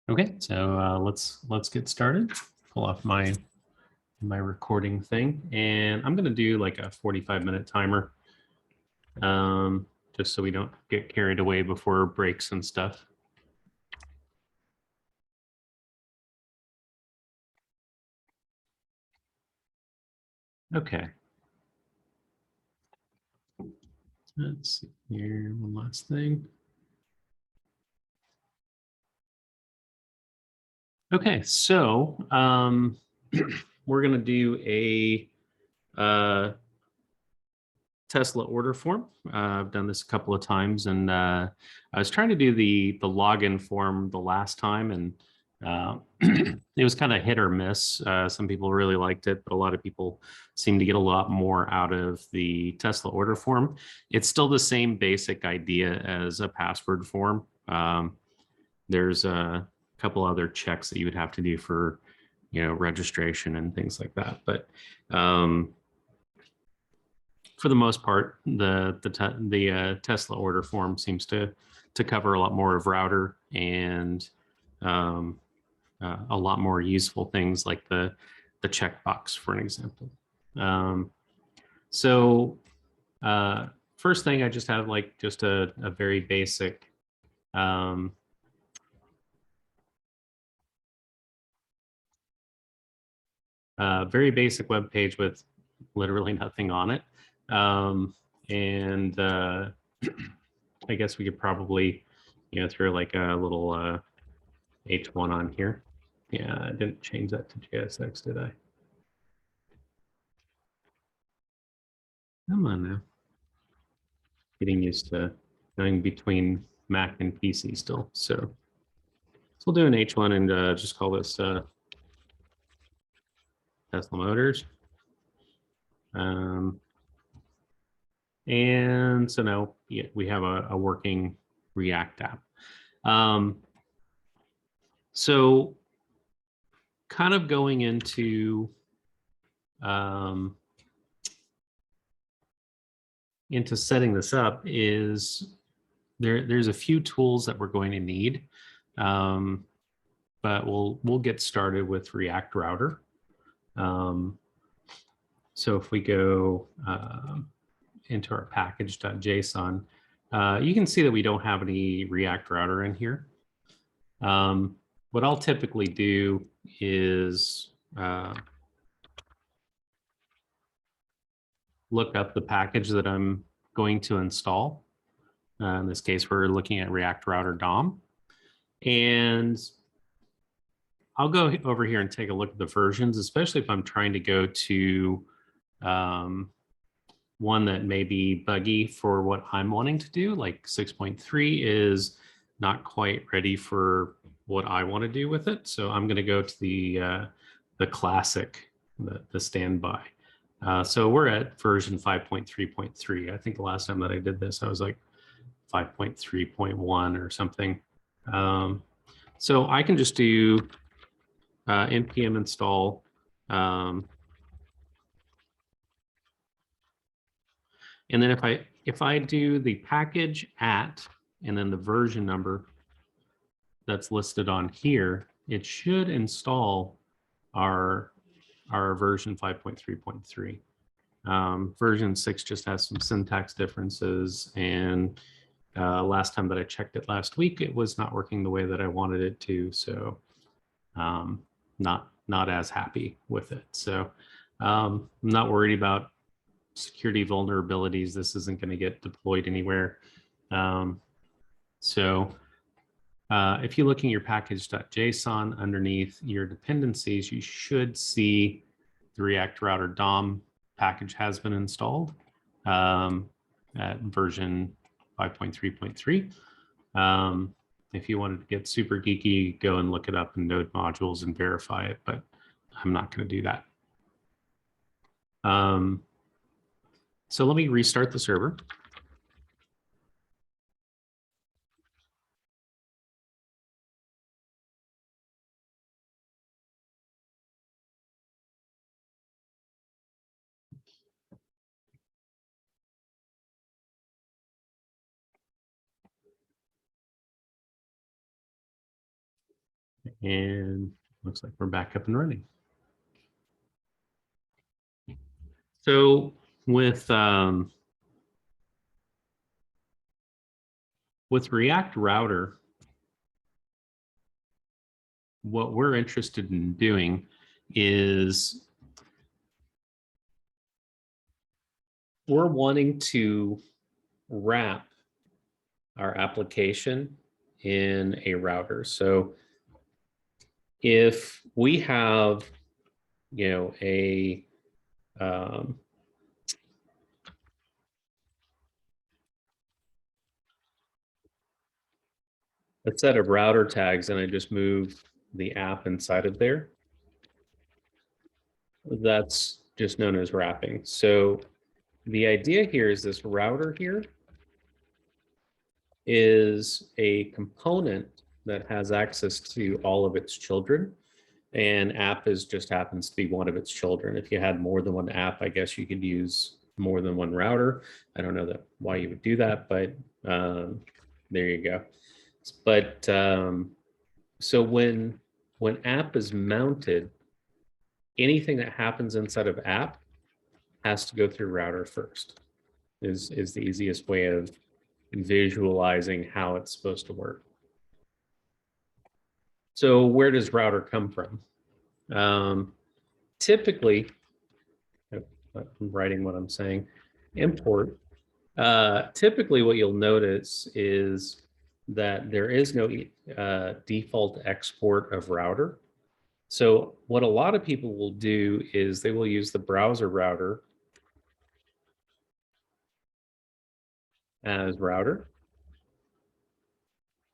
Okay, so let's get started. Pull off my recording thing, and I'm gonna do like a 45-minute timer, just so we don't get carried away before breaks and stuff. Okay. Let's see here, one last thing. Okay, so we're gonna do a Tesla order form. I've done this a couple of times, and I was trying to do the login form the last time, and it was kind of hit or miss. Some people really liked it, but a lot of people seem to get a lot more out of the Tesla order form. It's still the same basic idea as a password form. There's a couple other checks that you would have to do for, registration and things like that, but for the most part, the Tesla order form seems to cover a lot more of router and a lot more useful things like the checkbox, for an example. So first thing, I just have like just a very basic very basic web page with literally nothing on it. And I guess we could probably, throw like a little H1 on here. Yeah, I didn't change that to JSX, did I? Come on now. Getting used to going between Mac and PC still. So we'll do an H1 and just call this Tesla Motors. And so now we have a working React app. So kind of going into setting this up is there's a few tools that we're going to need, but we'll get started with React Router. So if we go into our package.json, you can see that we don't have any React Router in here. What I'll typically do is look up the package that I'm going to install. In this case, we're looking at React Router DOM. And I'll go over here and take a look at the versions, especially if I'm trying to go to one that may be buggy for what I'm wanting to do. Like 6.3 is not quite ready for what I want to do with it. So I'm going to go to the classic, the standby. So we're at version 5.3.3. I think the last time that I did this, I was like 5.3.1 or something. So I can just do npm install and then if I do the package at and then the version number that's listed on here, it should install our version 5.3.3. Version 6 just has some syntax differences, and last time that I checked it last week, it was not working the way that I wanted it to, so not as happy with it. So I'm not worried about security vulnerabilities. This isn't going to get deployed anywhere. So if you look in your package.json underneath your dependencies, you should see the React Router DOM package has been installed at version 5.3.3. If you wanted to get super geeky, go and look it up in Node modules and verify it, but I'm not going to do that. So let me restart the server. And looks like we're back up and running. So with React Router, what we're interested in doing is we're wanting to wrap our application in a router. So if we have, a set of router tags and I just move the app inside of there, that's just known as wrapping. So the idea here is this router here is a component that has access to all of its children. And app is just happens to be one of its children. If you had more than one app, I guess you could use more than one router. I don't know why you would do that, but there you go. But so when app is mounted, anything that happens inside of app has to go through router first. Is the easiest way of visualizing how it's supposed to work. So where does router come from? Typically, I'm writing what I'm saying, import. Typically what you'll notice is that there is no default export of router. So what a lot of people will do is they will use the browser router as router.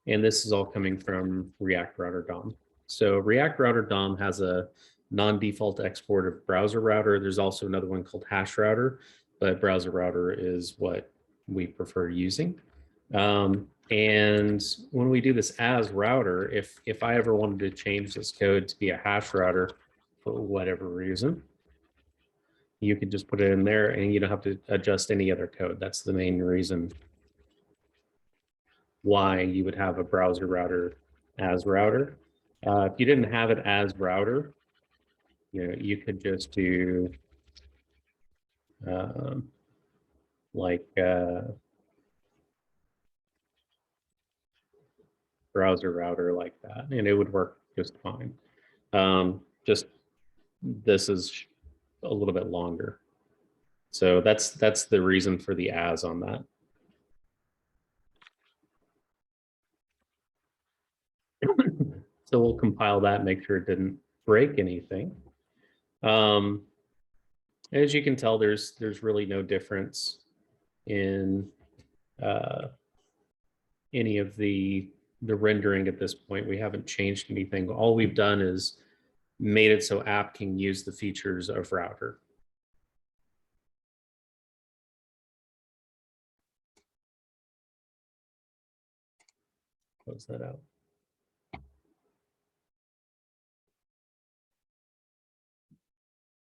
And this is all coming from React Router DOM. So React Router DOM has a non-default export of browser router. There's also another one called hash router, but browser router is what we prefer using. And when we do this as router, if I ever wanted to change this code to be a hash router for whatever reason, you could just put it in there and you don't have to adjust any other code. That's the main reason why you would have a browser router as router. If you didn't have it as router, you could just do like browser router like that, and it would work just fine. Just this is a little bit longer. So that's the reason for the as on that. So we'll compile that, make sure it didn't break anything. As you can tell, there's really no difference in any of the rendering at this point. We haven't changed anything. All we've done is made it so app can use the features of router. Close that out.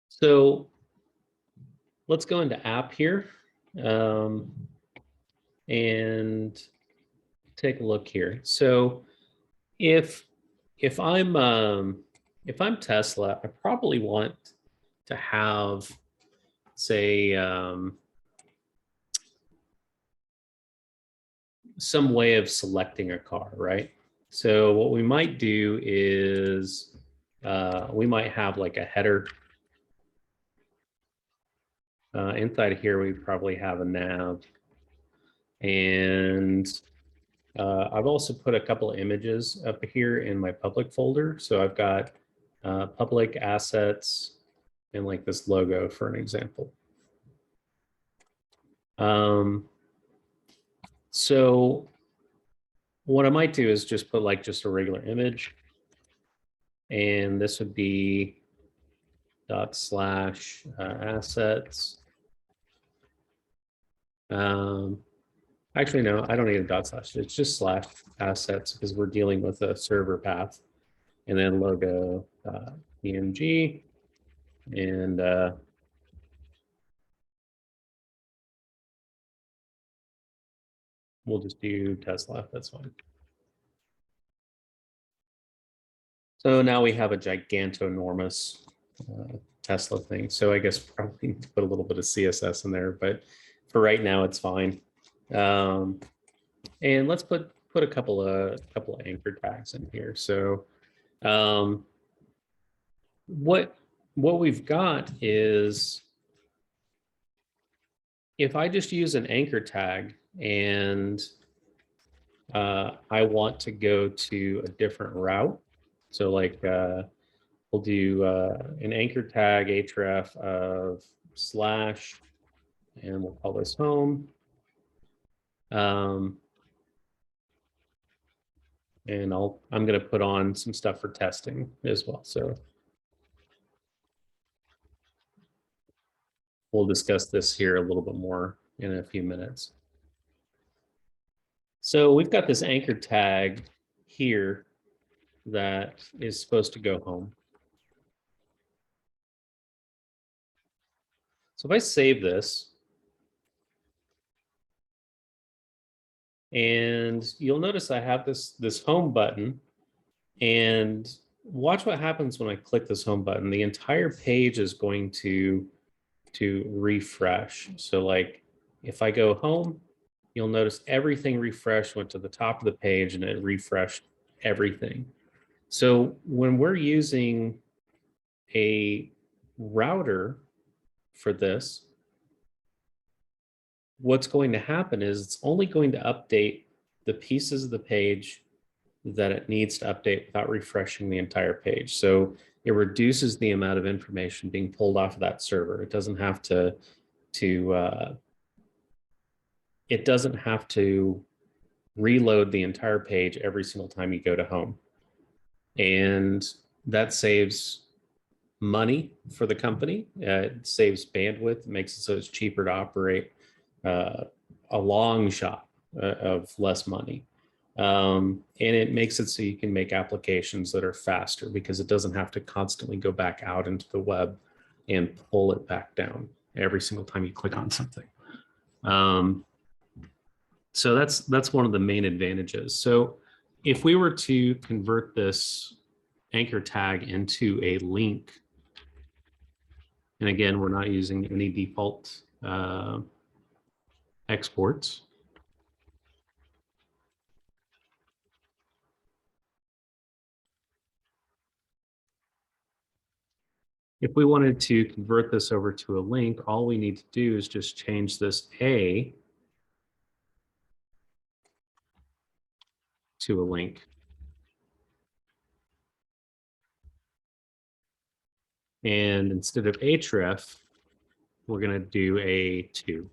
So let's go into app here and take a look here. So if I'm Tesla, I probably want to have, say, some way of selecting a car, right? So what we might do is we might have like a header. Inside here, we probably have a nav. And I've also put a couple of images up here in my public folder. So I've got public assets and like this logo for an example. So what I might do is just put like just a regular image. And this would be /assets. Actually, no, I don't need a /. It's just /assets because we're dealing with a server path. And then logo PNG. And we'll just do Tesla. That's fine. So now we have a gigantonormous Tesla thing. So I guess probably need to put a little bit of CSS in there, but for right now it's fine. And let's put a couple of anchor tags in here. So um, what we've got is, if I just use an anchor tag and I want to go to a different route, so like we'll do an anchor tag href of slash, and we'll call this home. And I'm going to put on some stuff for testing as well. So we'll discuss this here a little bit more in a few minutes. So we've got this anchor tag here that is supposed to go home. So if I save this, and you'll notice I have this home button, and watch what happens when I click this home button. The entire page is going to refresh. So like if I go home, you'll notice everything refreshed, went to the top of the page, and it refreshed everything. So when we're using a router for this, what's going to happen is it's only going to update the pieces of the page that it needs to update without refreshing the entire page. So it reduces the amount of information being pulled off of that server. It doesn't have to reload the entire page every single time you go to home. And that saves money for the company. It saves bandwidth, makes it so it's cheaper to operate a long shot of less money. And it makes it so you can make applications that are faster, because it doesn't have to constantly go back out into the web and pull it back down every single time you click on something. So that's one of the main advantages. So if we were to convert this anchor tag into a link, and again, we're not using any default exports. If we wanted to convert this over to a link, all we need to do is just change this A to a link. And instead of href, we're going to do a 2.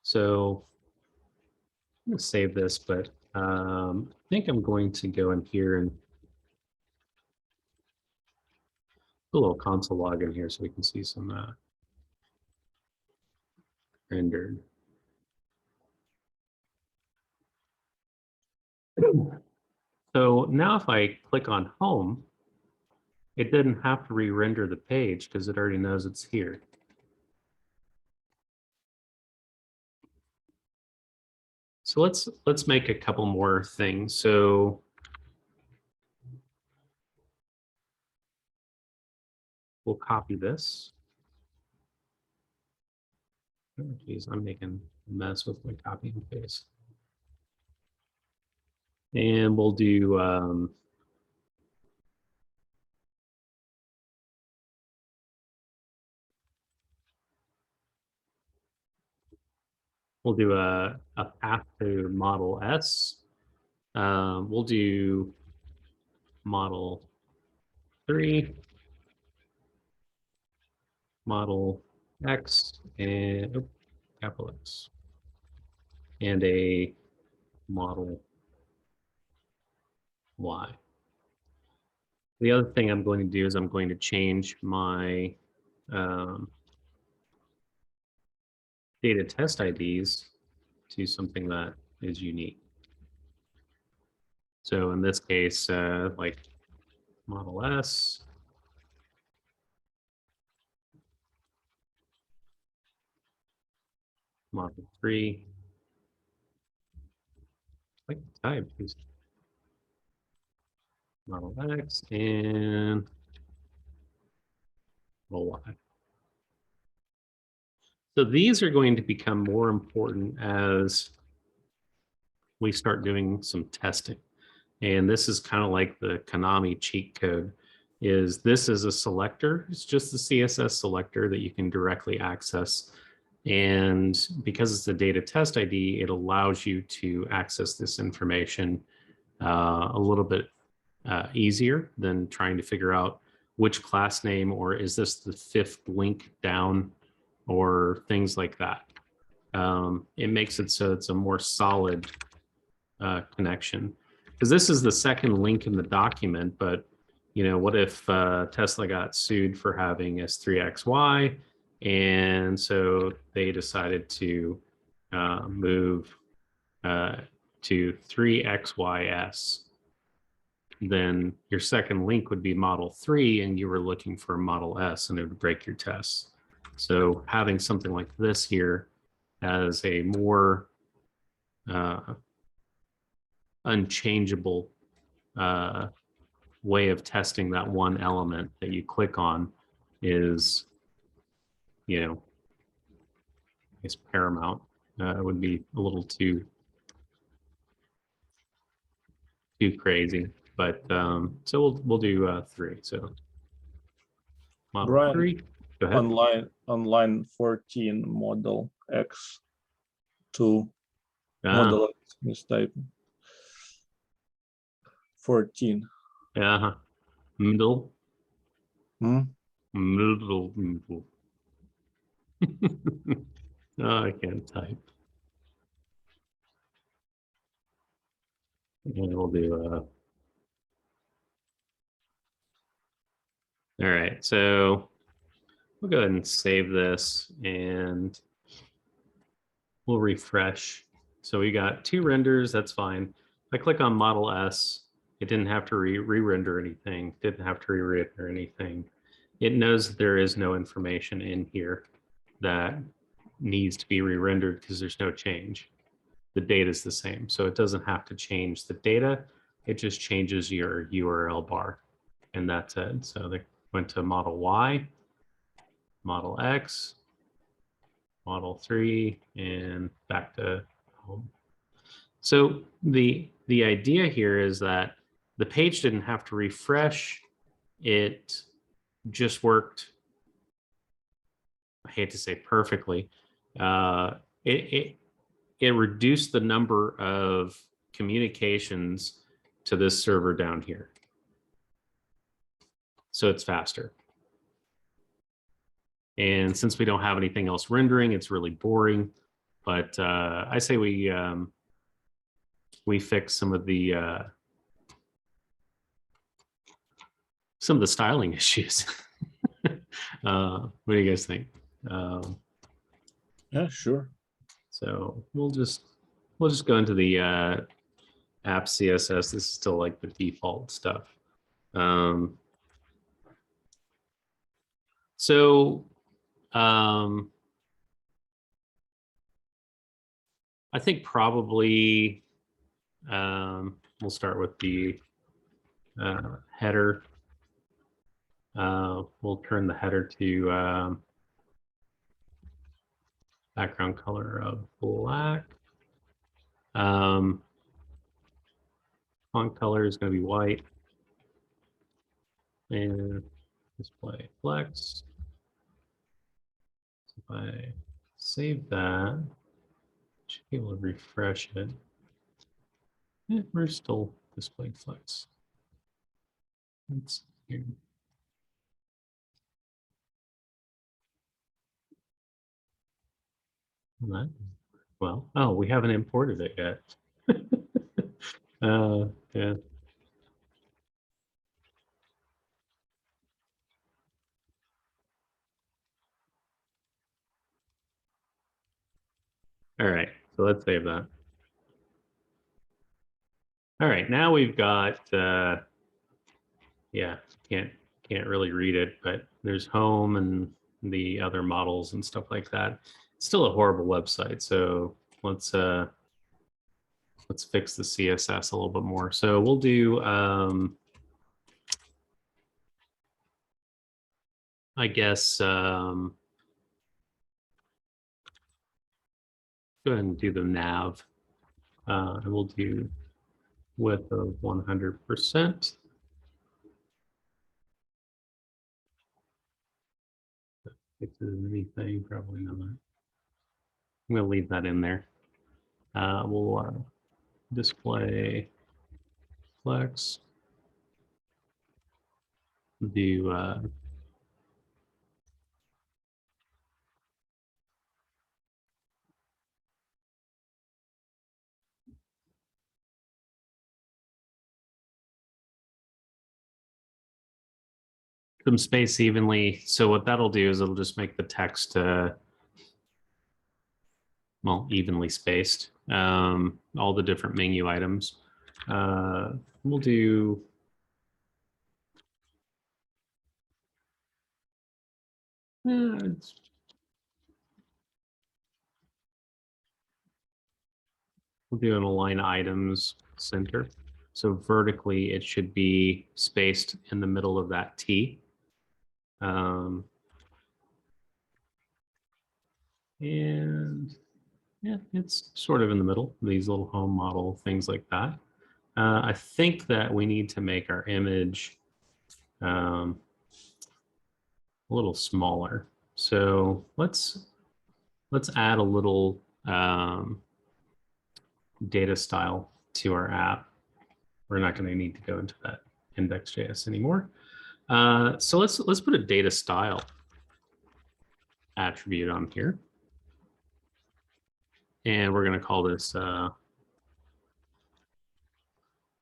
So I'm going to save this, but I think I'm going to go in here and put a little console log in here so we can see some rendered. So now if I click on home, it didn't have to re-render the page because it already knows it's here. So let's make a couple more things. So we'll copy this. Oh, geez, I'm making a mess with my copy and paste. And we'll do a path to model S. We'll do model 3, model X, and capital X, and a model Y. The other thing I'm going to do is I'm going to change my data test IDs to something that is unique. So in this case, like Model S, Model 3, like the type. Model X and Model Y. So these are going to become more important as we start doing some testing. And this is kind of like the Konami cheat code. This is a selector. It's just the CSS selector that you can directly access. And because it's a data test ID, it allows you to access this information a little bit easier than trying to figure out which class name, or is this the fifth link down, or things like that. It makes it so it's a more solid connection, because this is the second link in the document. But what if Tesla got sued for having S3XY, and so they decided to move to 3XYS? Then your second link would be Model 3, and you were looking for Model S, and it would break your tests. So having something like this here as a more unchangeable way of testing that one element that you click on is, is paramount. It would be a little too crazy, but so we'll do 3. So Model Brian, 3. Go ahead. on line 14, Model X 2, Model X mistype 14. Yeah. Middle. Hmm? Middle. Oh, I can't type. And we'll do all right, so we'll go ahead and save this, and we'll refresh. So we got 2 renders, that's fine. If I click on Model S, it didn't have to re-render anything, didn't have to re-render anything. It knows that there is no information in here that needs to be re-rendered because there's no change. The data is the same, so it doesn't have to change the data. It just changes your URL bar, and that's it. So they went to Model Y, Model X, Model 3, and back to home. So the idea here is that the page didn't have to refresh. It just worked, I hate to say perfectly. It reduced the number of communications to this server down here. So it's faster. And since we don't have anything else rendering, it's really boring. But I say we fix some of the styling issues. What do you guys think? Yeah, sure. So we'll just go into the app CSS. This is still like the default stuff. So I think probably we'll start with the header. We'll turn the header to background color of black. Font color is going to be white. And display flex. So if I save that, I should be able to refresh it. Yeah, we're still display flex. Let's see. Well, oh, we haven't imported it yet. Yeah. All right, so let's save that. All right, now we've got, yeah, can't really read it, but there's home and the other models and stuff like that. It's still a horrible website, so let's fix the CSS a little bit more. So we'll do I guess go ahead and do the nav. I will do width of 100%. Fixes anything, probably not. I'm going to leave that in there. We'll display flex. Do some space evenly. So what that'll do is it'll just make the text well, evenly spaced. All the different menu items. We'll do we'll do an align items center. So vertically, it should be spaced in the middle of that T. And yeah, it's sort of in the middle, these little home model, things like that. I think that we need to make our image a little smaller. So let's add a little data style to our app. We're not going to need to go into that index.js anymore. So let's put a data style attribute on here. And we're going to call this,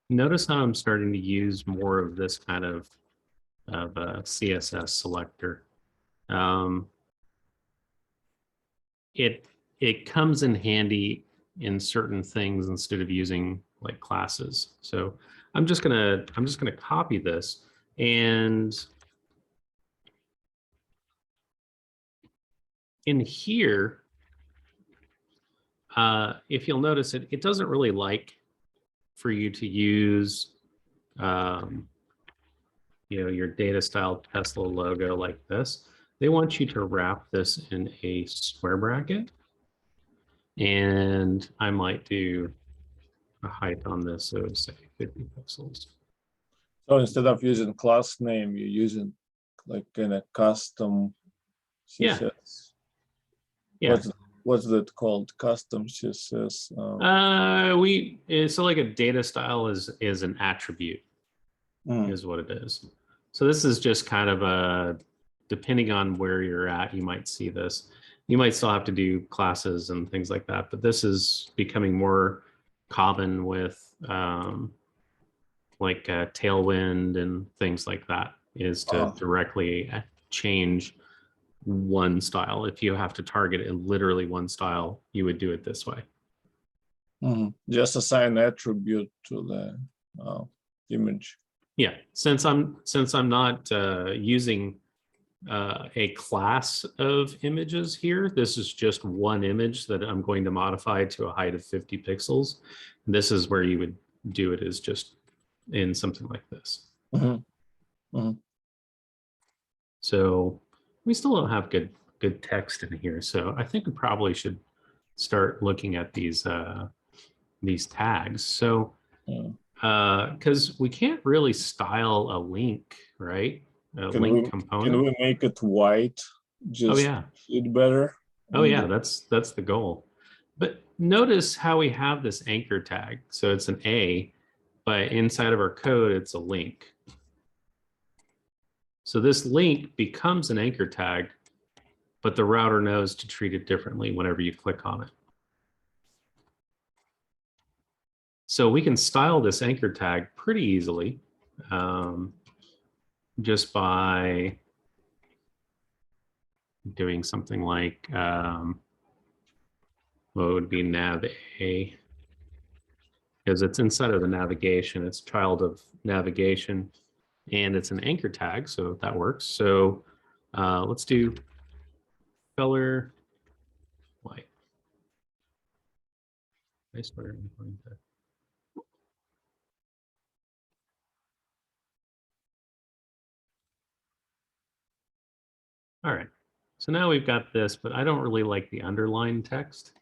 notice how I'm starting to use more of this kind of a CSS selector. It comes in handy in certain things instead of using like classes. So I'm just gonna copy this, and in here, if you'll notice it doesn't really like for you to use your data style Tesla logo like this. They want you to wrap this in a square bracket. And I might do a height on this of say 50 pixels. So instead of using class name, you're using like in a custom CSS. Yeah. What's that called? Custom CSS. So like a data style is an attribute, is what it is. So this is just kind of a, depending on where you're at, you might see this. You might still have to do classes and things like that, but this is becoming more common with like Tailwind and things like that, is to directly change one style. If you have to target it in literally one style, you would do it this way. Just assign attribute to the image. Yeah, since I'm not using a class of images here, this is just one image that I'm going to modify to a height of 50 pixels. This is where you would do it, is just in something like this. So we still don't have good text in here. So I think we probably should start looking at these tags. So because we can't really style a link, right? Link component. Can we make it white? Just see it better. Oh yeah, that's the goal. But notice how we have this anchor tag. So it's an A, but inside of our code, it's a link. So this link becomes an anchor tag, but the router knows to treat it differently whenever you click on it. So we can style this anchor tag pretty easily just by doing something like what would be nav A, because it's inside of the navigation, it's child of navigation, and it's an anchor tag, so that works. So let's do color white. I swear I'm going to All right. So now we've got this, but I don't really like the underlined text.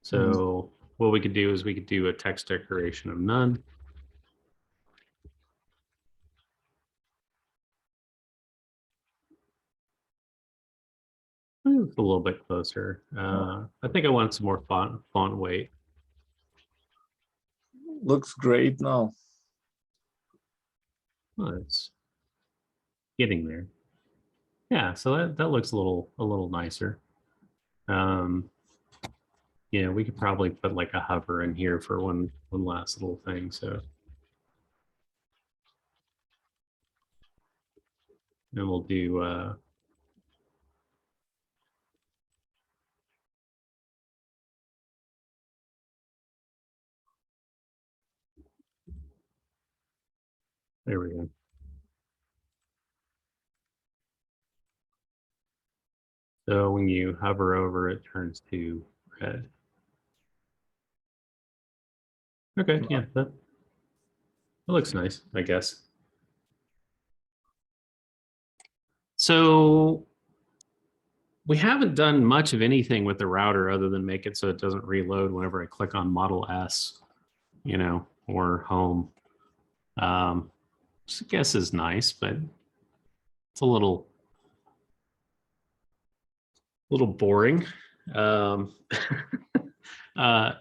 So what we could do is we could do a text declaration of none. It's a little bit closer. I think I want some more font weight. Looks great now. Oh, it's getting there. Yeah, so that looks a little nicer. Yeah, we could probably put like a hover in here for one last little thing. So then we'll do there we go. So when you hover over, it turns to red. Okay, yeah, that looks nice, I guess. So we haven't done much of anything with the router other than make it so it doesn't reload whenever I click on Model S, you know, or home. Which I guess is nice, but it's a little boring.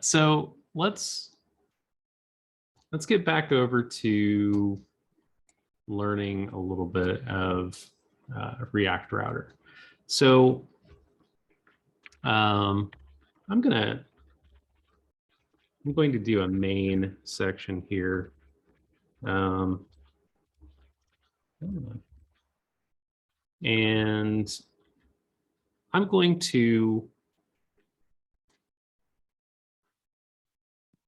So let's get back over to learning a little bit of React Router. So I'm going to do a main section here. And I'm going to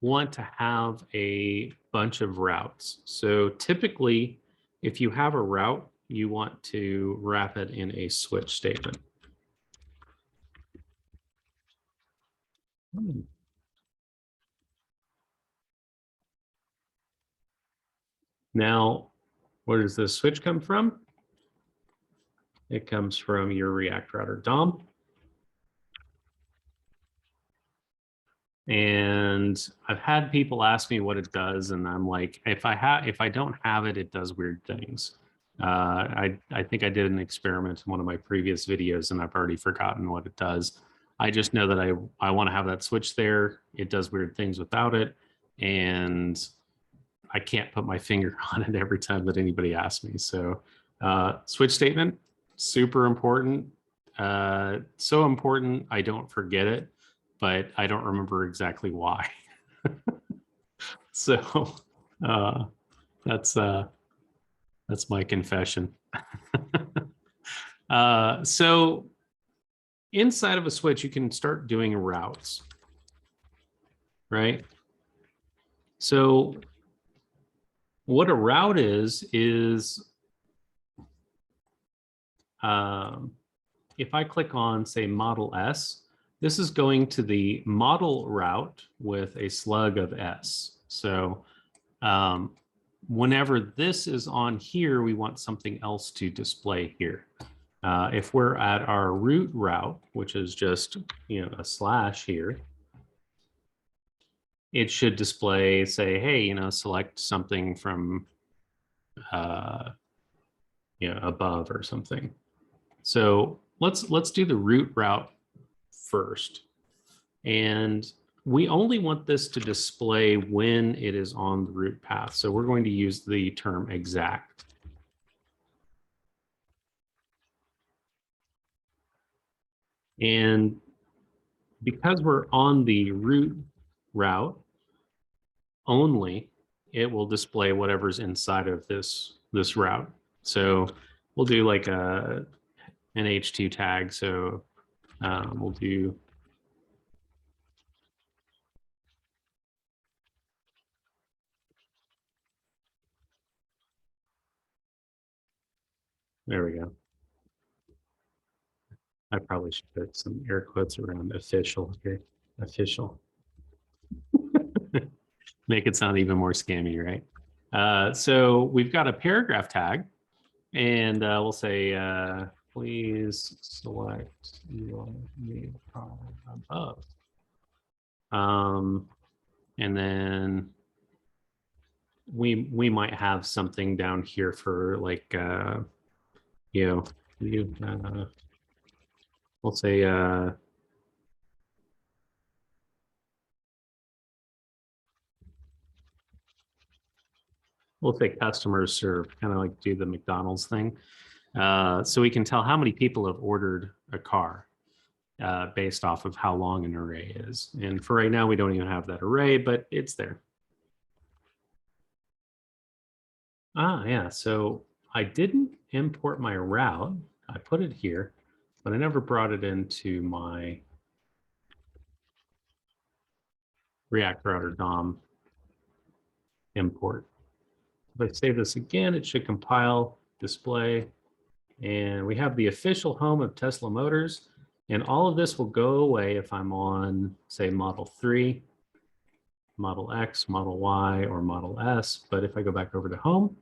want to have a bunch of routes. So typically, if you have a route, you want to wrap it in a switch statement. Now, where does this switch come from? It comes from your React Router DOM. And I've had people ask me what it does, and I'm like, if I don't have it, it does weird things. I think I did an experiment in one of my previous videos, and I've already forgotten what it does. I just know that I want to have that switch there. It does weird things without it, and I can't put my finger on it every time that anybody asks me. So switch statement, super important. So important, I don't forget it, but I don't remember exactly why. So that's my confession. So inside of a switch, you can start doing routes, right? So what a route is if I click on, say, Model S, this is going to the model route with a slug of S. So whenever this is on here, we want something else to display here. If we're at our root route, which is just, you know, a slash here, it should display, say, hey, you know, select something from, you know, above or something. So let's do the root route first. And we only want this to display when it is on the root path. So we're going to use the term exact. And because we're on the root route only, it will display whatever's inside of this route. So we'll do like an H2 tag. So we'll do there we go. I probably should put some air quotes around official here. Official. Make it sound even more scammy, right? So we've got a paragraph tag, and we'll say please select your new product above. And then we might have something down here for like you know, we'll say customers served, kind of like do the McDonald's thing. So we can tell how many people have ordered a car based off of how long an array is. And for right now, we don't even have that array, but it's there. Ah, yeah. So I didn't import my route. I put it here, but I never brought it into my React Router DOM import. If I save this again, it should compile, display, and we have the official home of Tesla Motors. And all of this will go away if I'm on, say, Model 3, Model X, Model Y, or Model S. But if I go back over to home,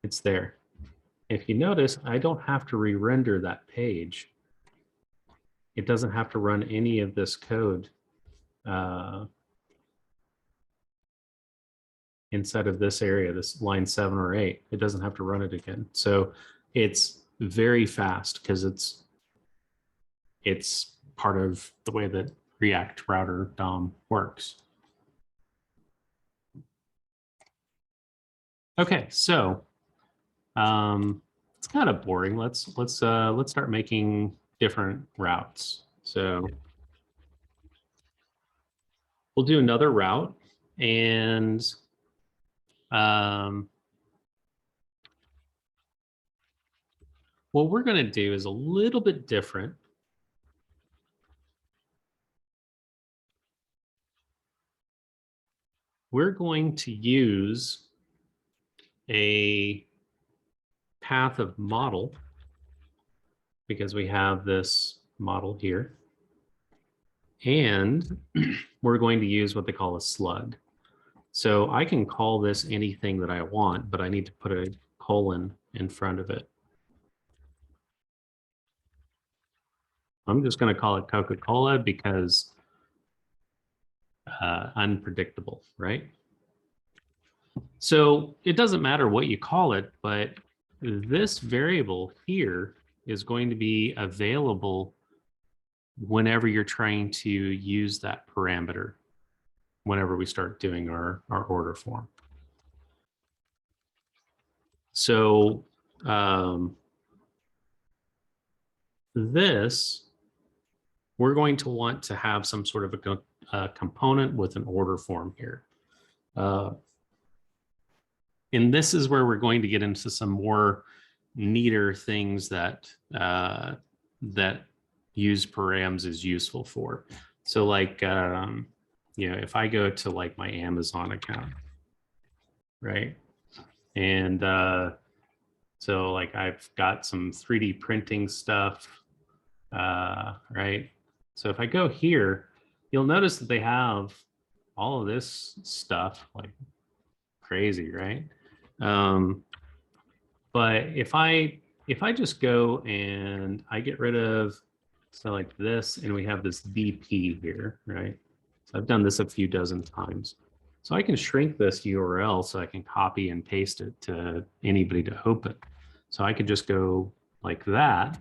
it's there. If you notice, I don't have to re-render that page. It doesn't have to run any of this code inside of this area, this line 7 or 8. It doesn't have to run it again. So it's very fast because it's part of the way that React Router DOM works. Okay, so it's kind of boring. Let's start making different routes. So we'll do another route, and what we're going to do is a little bit different. We're going to use a path of model because we have this model here. And we're going to use what they call a slug. So I can call this anything that I want, but I need to put a colon in front of it. I'm just going to call it Coca-Cola because unpredictable, right? So it doesn't matter what you call it, but this variable here is going to be available whenever you're trying to use that parameter, whenever we start doing our order form. So this, we're going to want to have some sort of a component with an order form here. And this is where we're going to get into some more neater things that that use params is useful for. So like, you know, if I go to like my Amazon account, right? And so like I've got some 3D printing stuff, right? So if I go here, you'll notice that they have all of this stuff, like crazy, right? But if I just go and I get rid of, so like this, and we have this BP here, right? So I've done this a few dozen times. So I can shrink this URL so I can copy and paste it to anybody to open. So I could just go like that.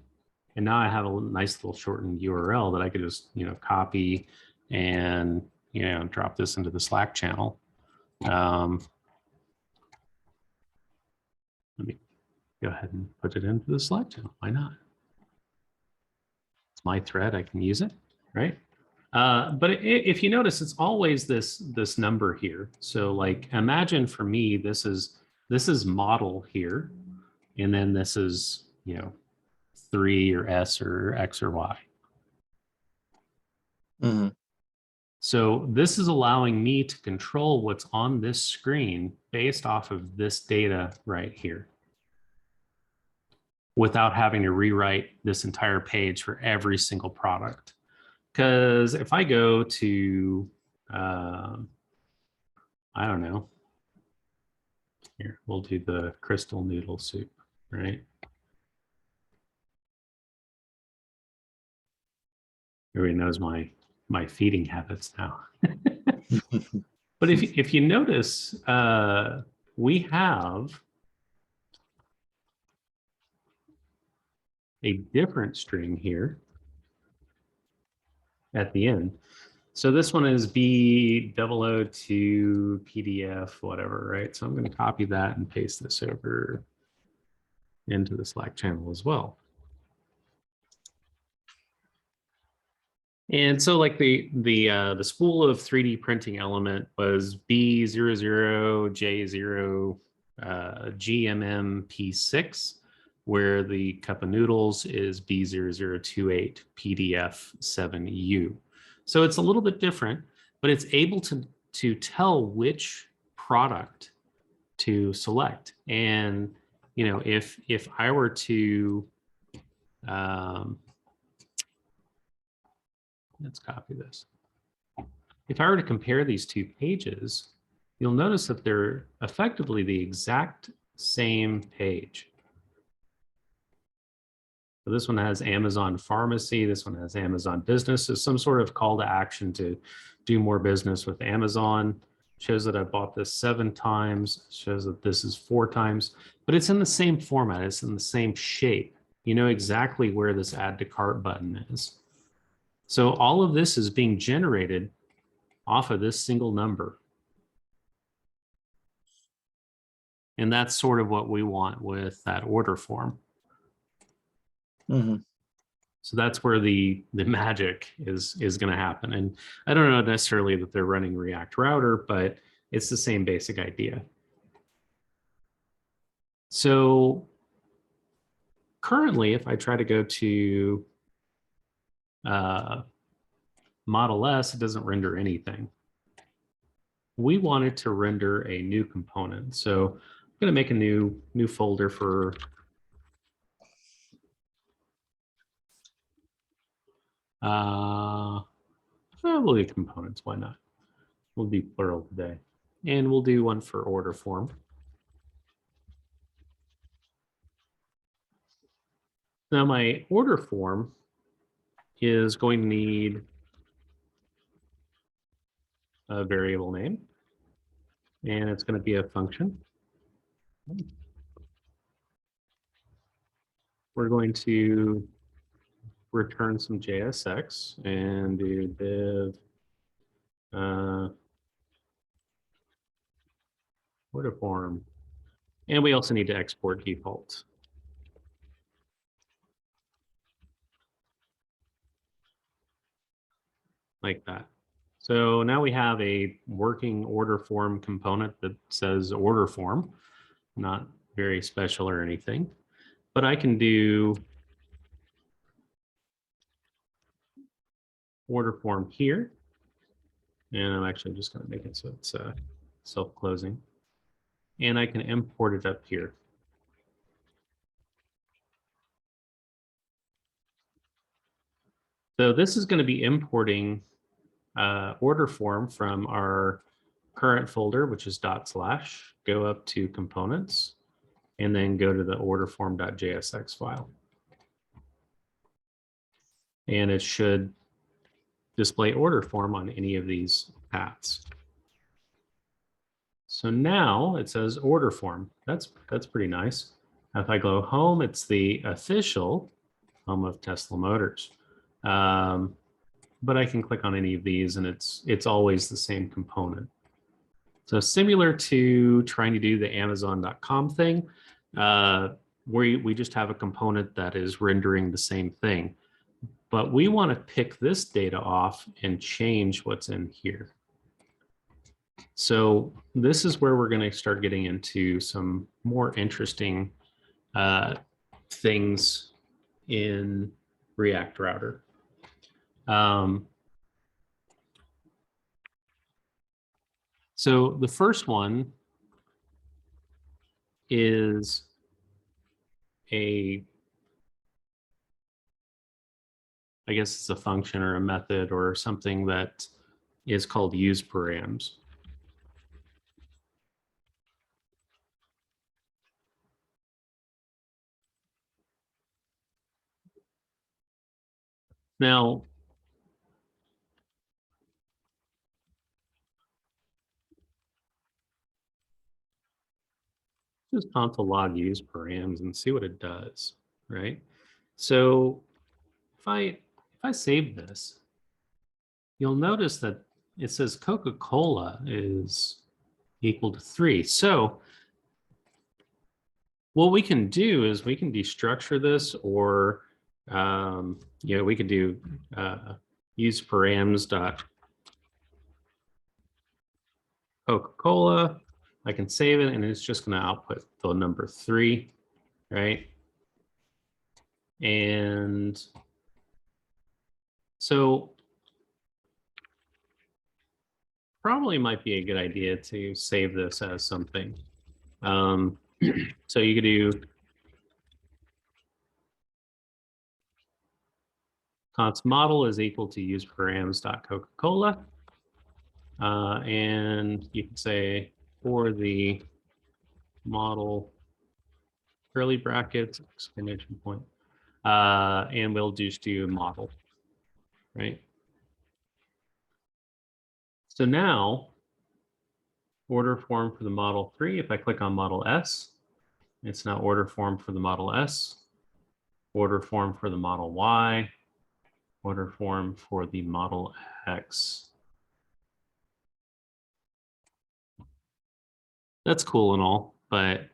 And now I have a nice little shortened URL that I could just, you know, copy and, you know, drop this into the Slack channel. Let me go ahead and put it into the Slack channel. Why not? It's my thread. I can use it, right? But if you notice, it's always this number here. So like, imagine for me, this is model here, and then this is, you know, 3 or S or X or Y. Mm-hmm. So this is allowing me to control what's on this screen based off of this data right here, without having to rewrite this entire page for every single product. Because if I go to, I don't know, here, we'll do the crystal noodle soup, right? Everybody knows my feeding habits now. But if you notice, we have a different string here at the end. So this one is B002 PDF, whatever, right? So I'm going to copy that and paste this over into the Slack channel as well. And so like the spool of 3D printing element was B00J0 GMMP6, where the cup of noodles is B0028 PDF7U. So it's a little bit different, but it's able to tell which product to select. And you know, if I were to let's copy this. If I were to compare these two pages, you'll notice that they're effectively the exact same page. So this one has Amazon Pharmacy. This one has Amazon Business. So some sort of call to action to do more business with Amazon. Shows that I bought this 7 times. Shows that this is 4 times. But it's in the same format. It's in the same shape. You know exactly where this add to cart button is. So all of this is being generated off of this single number. And that's sort of what we want with that order form. Mm-hmm. So that's where the magic is going to happen. And I don't know necessarily that they're running React Router, but it's the same basic idea. So currently, if I try to go to Model S, it doesn't render anything. We wanted to render a new component. So I'm going to make a new folder for we'll do components, why not? We'll do plural today. And we'll do one for order form. Now my order form is going to need a variable name, and it's going to be a function. We're going to return some JSX and do div order form. And we also need to export defaults. Like that. So now we have a working order form component that says order form, not very special or anything, but I can do order form here. And I'm actually just going to make it so it's self-closing. And I can import it up here. So this is going to be importing order form from our current folder, which is /, go up to components, and then go to the order form.jsx file. And it should display order form on any of these paths. So now it says order form. That's pretty nice. If I go home, it's the official home of Tesla Motors. But I can click on any of these and it's always the same component. So similar to trying to do the Amazon.com thing, we just have a component that is rendering the same thing. But we want to pick this data off and change what's in here. So this is where we're going to start getting into some more interesting things in React Router. So the first one is I guess it's a function or a method or something that is called use params. Now, just console log use params and see what it does, right? So if I save this, you'll notice that it says Coca-Cola is equal to 3. So what we can do is we can destructure this, or we could do use params dot Coca-Cola. I can save it, and it's just going to output the number 3, right? And so probably might be a good idea to save this as something. So you could do const model is equal to use params dot Coca-Cola. And you can say for the model curly brackets, exclamation point, and we'll just do model, right? So now order form for the model 3, if I click on model S, it's now order form for the model S, order form for the model Y, order form for the model X. That's cool and all, but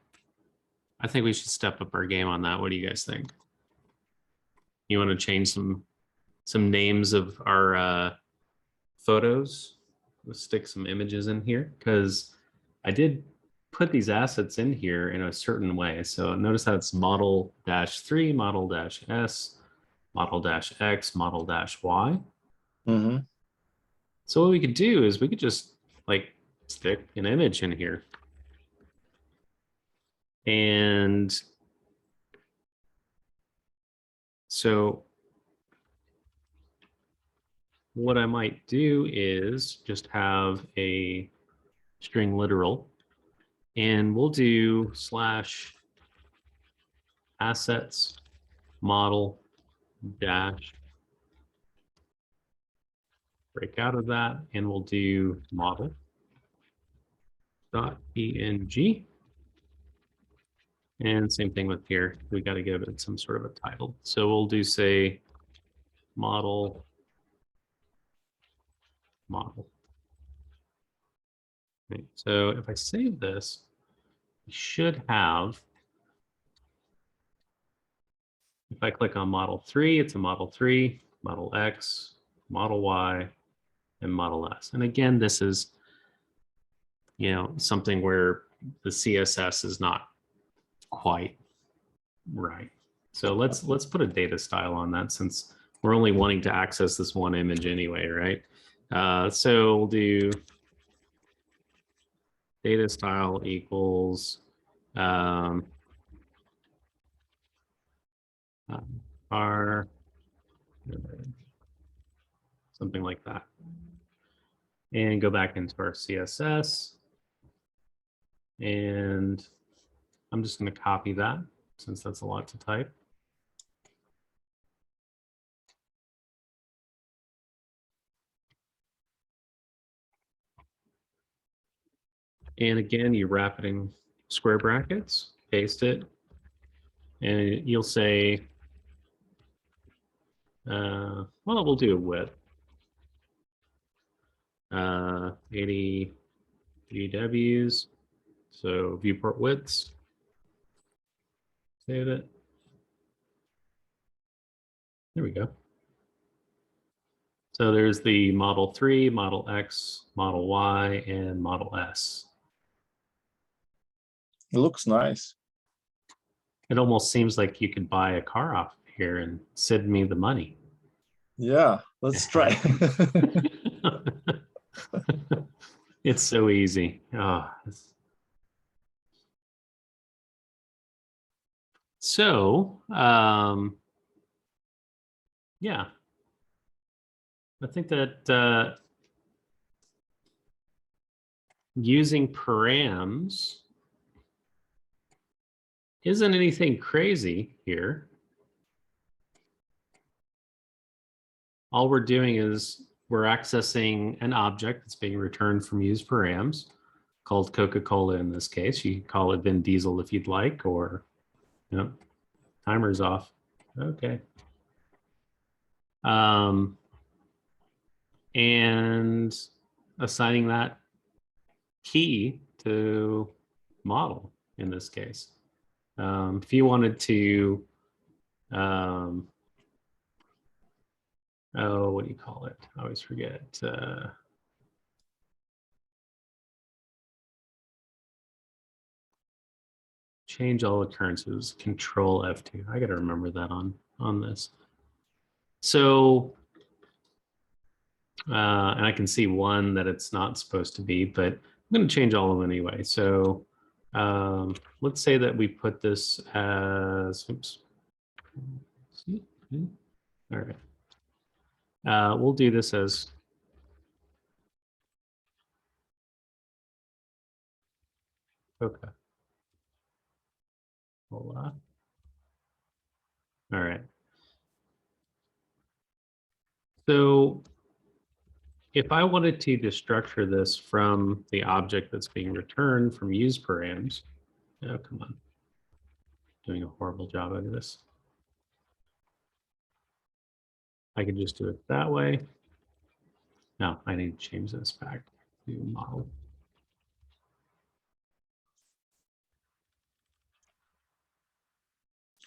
I think we should step up our game on that. What do you guys think? You want to change some names of our photos? Let's stick some images in here, because I did put these assets in here in a certain way. So notice how it's model-3, model-S, model-X, model-Y. Mm-hmm. So what we could do is we could just like stick an image in here. And so what I might do is just have a string literal, and we'll do / assets model dash break out of that, and we'll do model dot png. And same thing with here. We got to give it some sort of a title. So we'll do, say, model. Right. So if I save this, we should have, if I click on model 3, it's a model 3, model X, model Y, and model S. And again, this is, something where the CSS is not quite right. So let's put a data style on that, since we're only wanting to access this one image anyway, right? So we'll do data style equals our something like that, and go back into our CSS, and I'm just going to copy that since that's a lot to type. And again, you wrap it in square brackets, paste it, and you'll say, well, we'll do a width, 80 GWs, so viewport widths, save it. There we go. So there's the model 3, model X, model Y, and model S. It looks nice. It almost seems like you could buy a car off here and send me the money. Yeah, let's try. It's so easy. Oh. So, yeah, I think that using params isn't anything crazy here. All we're doing is we're accessing an object that's being returned from use params. called Coca-Cola in this case. You can call it Vin Diesel if you'd like, or, you know, timer's off. Okay. And assigning that key to model in this case. If you wanted to, oh, what do you call it? I always forget. Change all occurrences, Control F2. I got to remember that on this. So, and I can see one that it's not supposed to be, but I'm going to change all of them anyway. So let's say that we put this as, oops. All right. We'll do this as Coca-Cola. All right. So if I wanted to destructure this from the object that's being returned from use params, oh, come on. Doing a horrible job out of this. I could just do it that way. No, I need to change this back to model.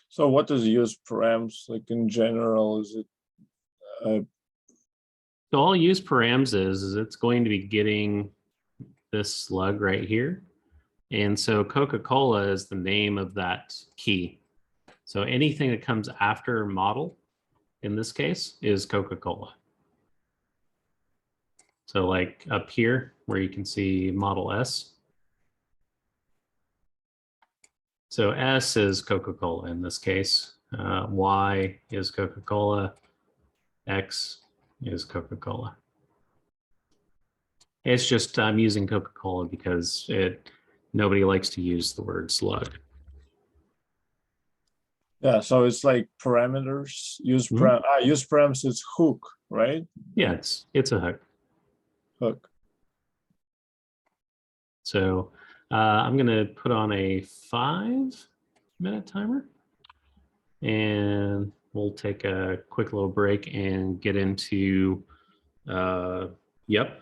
So what does use params like in general? Is it So all use params is it's going to be getting this slug right here. And so Coca-Cola is the name of that key. So anything that comes after model, in this case, is Coca-Cola. So like up here where you can see model S. So S is Coca-Cola in this case. Y is Coca-Cola. X is Coca-Cola. It's just I'm using Coca-Cola because nobody likes to use the word slug. yeah, so it's like parameters, use params is hook, right? Yeah, it's a hook. Hook. So I'm going to put on a 5-minute timer, and we'll take a quick little break and get into yep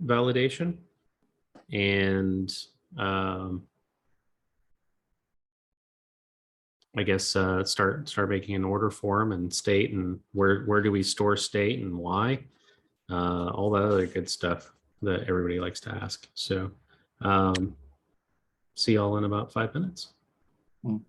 validation, and I guess start making an order form and state and where do we store state and why, all that other good stuff that everybody likes to ask. So see y'all in about 5 minutes. Mm.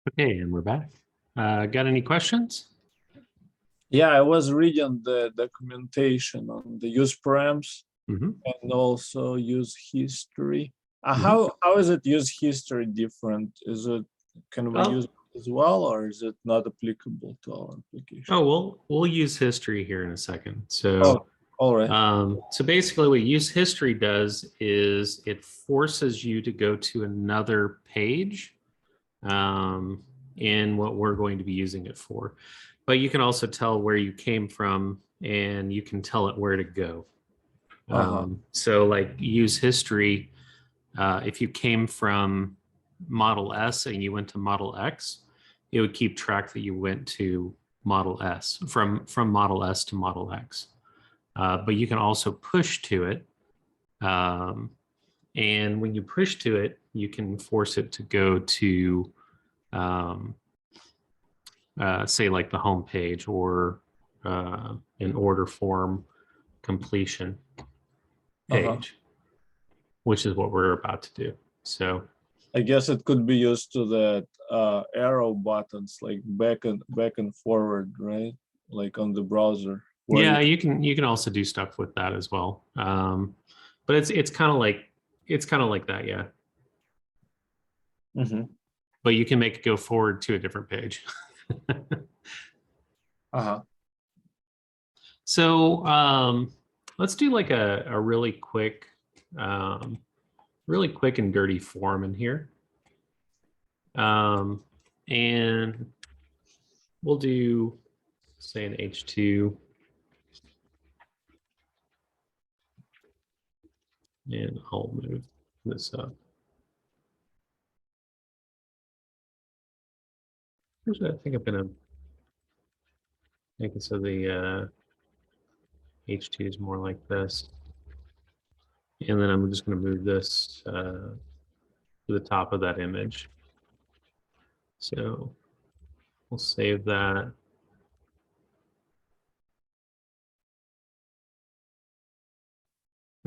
Okay, and we're back. Got any questions? Yeah, I was reading the documentation on the use params Hmm. and also use history. Hmm. How is it use history different? Is it, can we use Oh, it as well, or is it not applicable to our application? oh, we'll use history here in a second. Oh, So, all right. so basically, what use history does is it forces you to go to another page um, in what we're going to be using it for. But you can also tell where you came from, and you can tell it where to go. Uh-huh. So, like use history. If you came from Model S and you went to Model X, it would keep track that you went to Model S from Model S to Model X. But you can also push to it. Um, and when you push to it, you can force it to go to, um, say, like the home page or an order form completion Uh-huh. page, which is what we're about to do. So I guess it could be used to the arrow buttons, like back and forward, right? Like on the browser, where yeah, you you can also do stuff with that as well. But it's kind of like that, yeah. Mhm. But you can make it go forward to a different page. Uh-huh. So let's do like a really quick and dirty form in here. Um, and we'll do say an H2, and I'll move this up. Actually, I think I'm gonna make it so the H2 is more like this. And then I'm just going to move this to the top of that image. So we'll save that.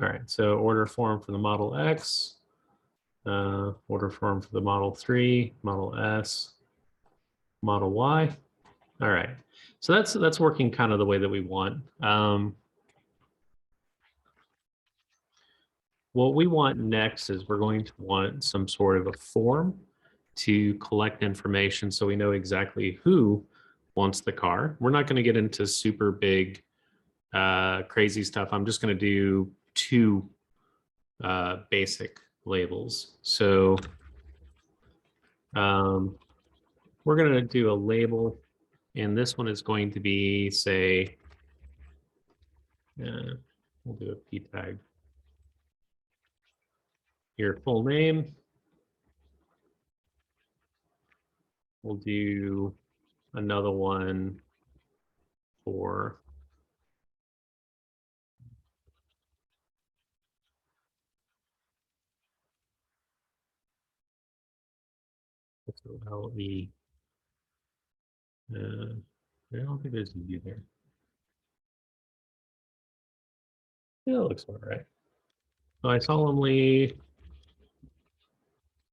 All right, so order form for the Model X, order form for the Model 3, Model S, Model Y. All right, so that's working kind of the way that we want. What we want next is we're going to want some sort of a form to collect information so we know exactly who wants the car. We're not going to get into super big, crazy stuff. I'm just going to do two basic labels. So we're going to do a label, and this one is going to be, say, we'll do a P tag. Your full name. We'll do another one for LE. I don't think there's a U there. Yeah, it looks all right. So I solemnly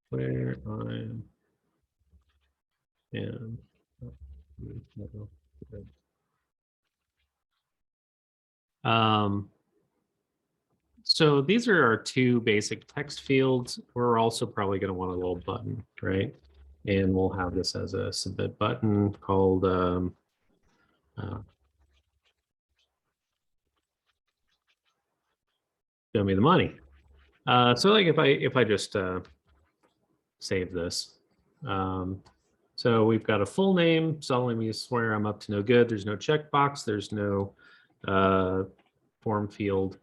swear I am. Um, so these are our two basic text fields. We're also probably going to want a little button, right? And we'll have this as a submit button called uh, show me the money. So like if I just save this. So we've got a full name, solemnly swear I'm up to no good. There's no checkbox. There's no form field.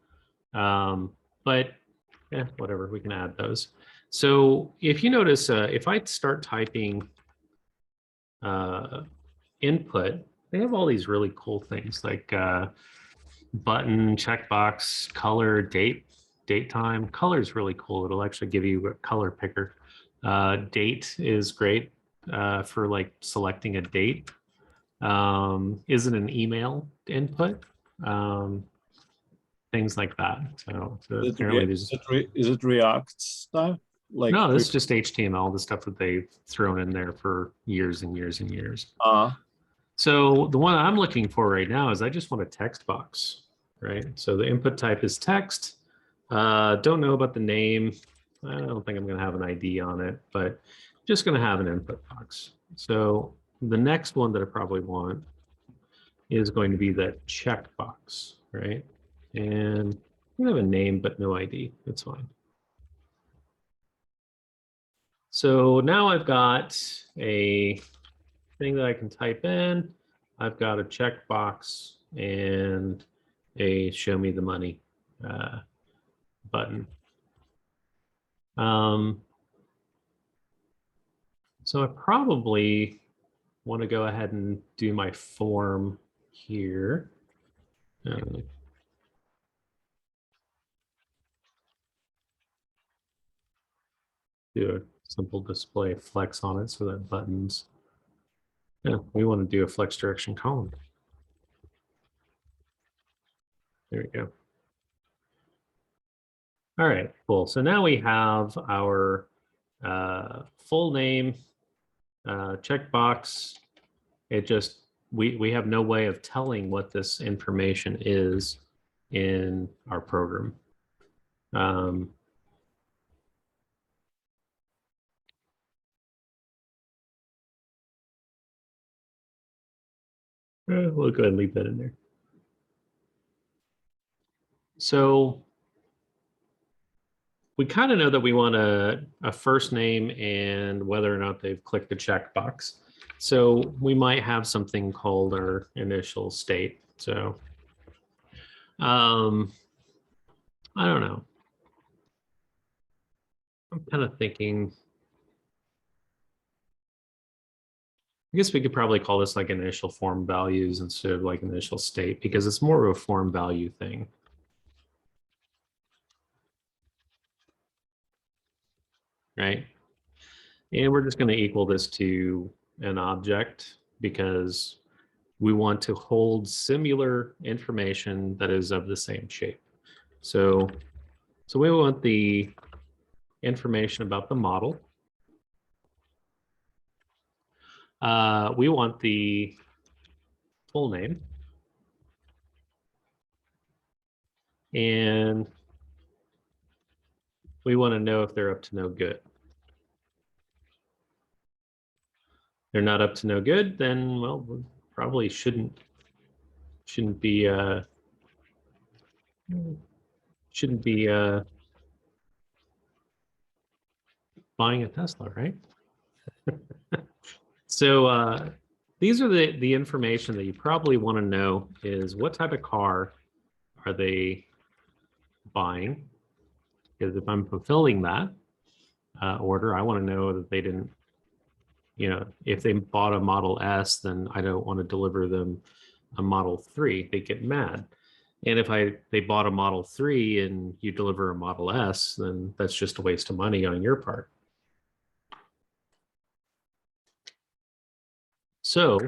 But yeah, whatever, we can add those. So if you notice, if I start typing input, they have all these really cool things like button, checkbox, color, date time. Color is really cool. It'll actually give you a color picker. Date is great for like selecting a date. Is it an email input? Things like that. So is apparently there's is it React stuff? Like No, this is just HTML, the stuff that they've thrown in there for years and years and years. So the one I'm looking for right now is I just want a text box, right? So the input type is text. Don't know about the name. I don't think I'm going to have an ID on it, but just going to have an input box. So the next one that I probably want is going to be that checkbox, right? And we have a name, but no ID. It's fine. So now I've got a thing that I can type in. I've got a checkbox and a show me the money button. So I probably want to go ahead and do my form here. Do a simple display flex on it so that buttons. Yeah, we want to do a flex direction column. There we go. All right, cool. So now we have our full name checkbox. It just, we have no way of telling what this information is in our program. We'll go ahead and leave that in there. So we kind of know that we want a first name and whether or not they've clicked the checkbox. So we might have something called our initial state. So I don't know. I'm kind of thinking, I guess we could probably call this like initial form values instead of like initial state, because it's more of a form value thing. Right? And we're just going to equal this to an object because we want to hold similar information that is of the same shape. So we want the information about the model. We want the full name. And we want to know if they're up to no good. They're not up to no good, then, well, we probably shouldn't be buying a Tesla, right? So these are the information that you probably want to know is what type of car are they buying? Because if I'm fulfilling that order, I want to know that they didn't, if they bought a Model S, then I don't want to deliver them a Model 3. They get mad. And if they bought a Model 3 and you deliver a Model S, then that's just a waste of money on your part. So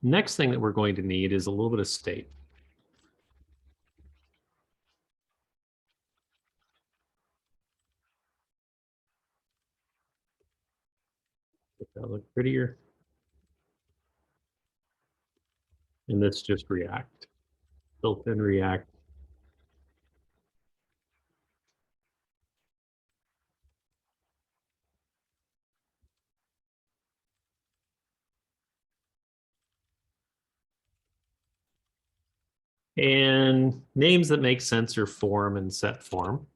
next thing that we're going to need is a little bit of state. Make that look prettier. And that's just React, built-in React. And names that make sense are form and set form.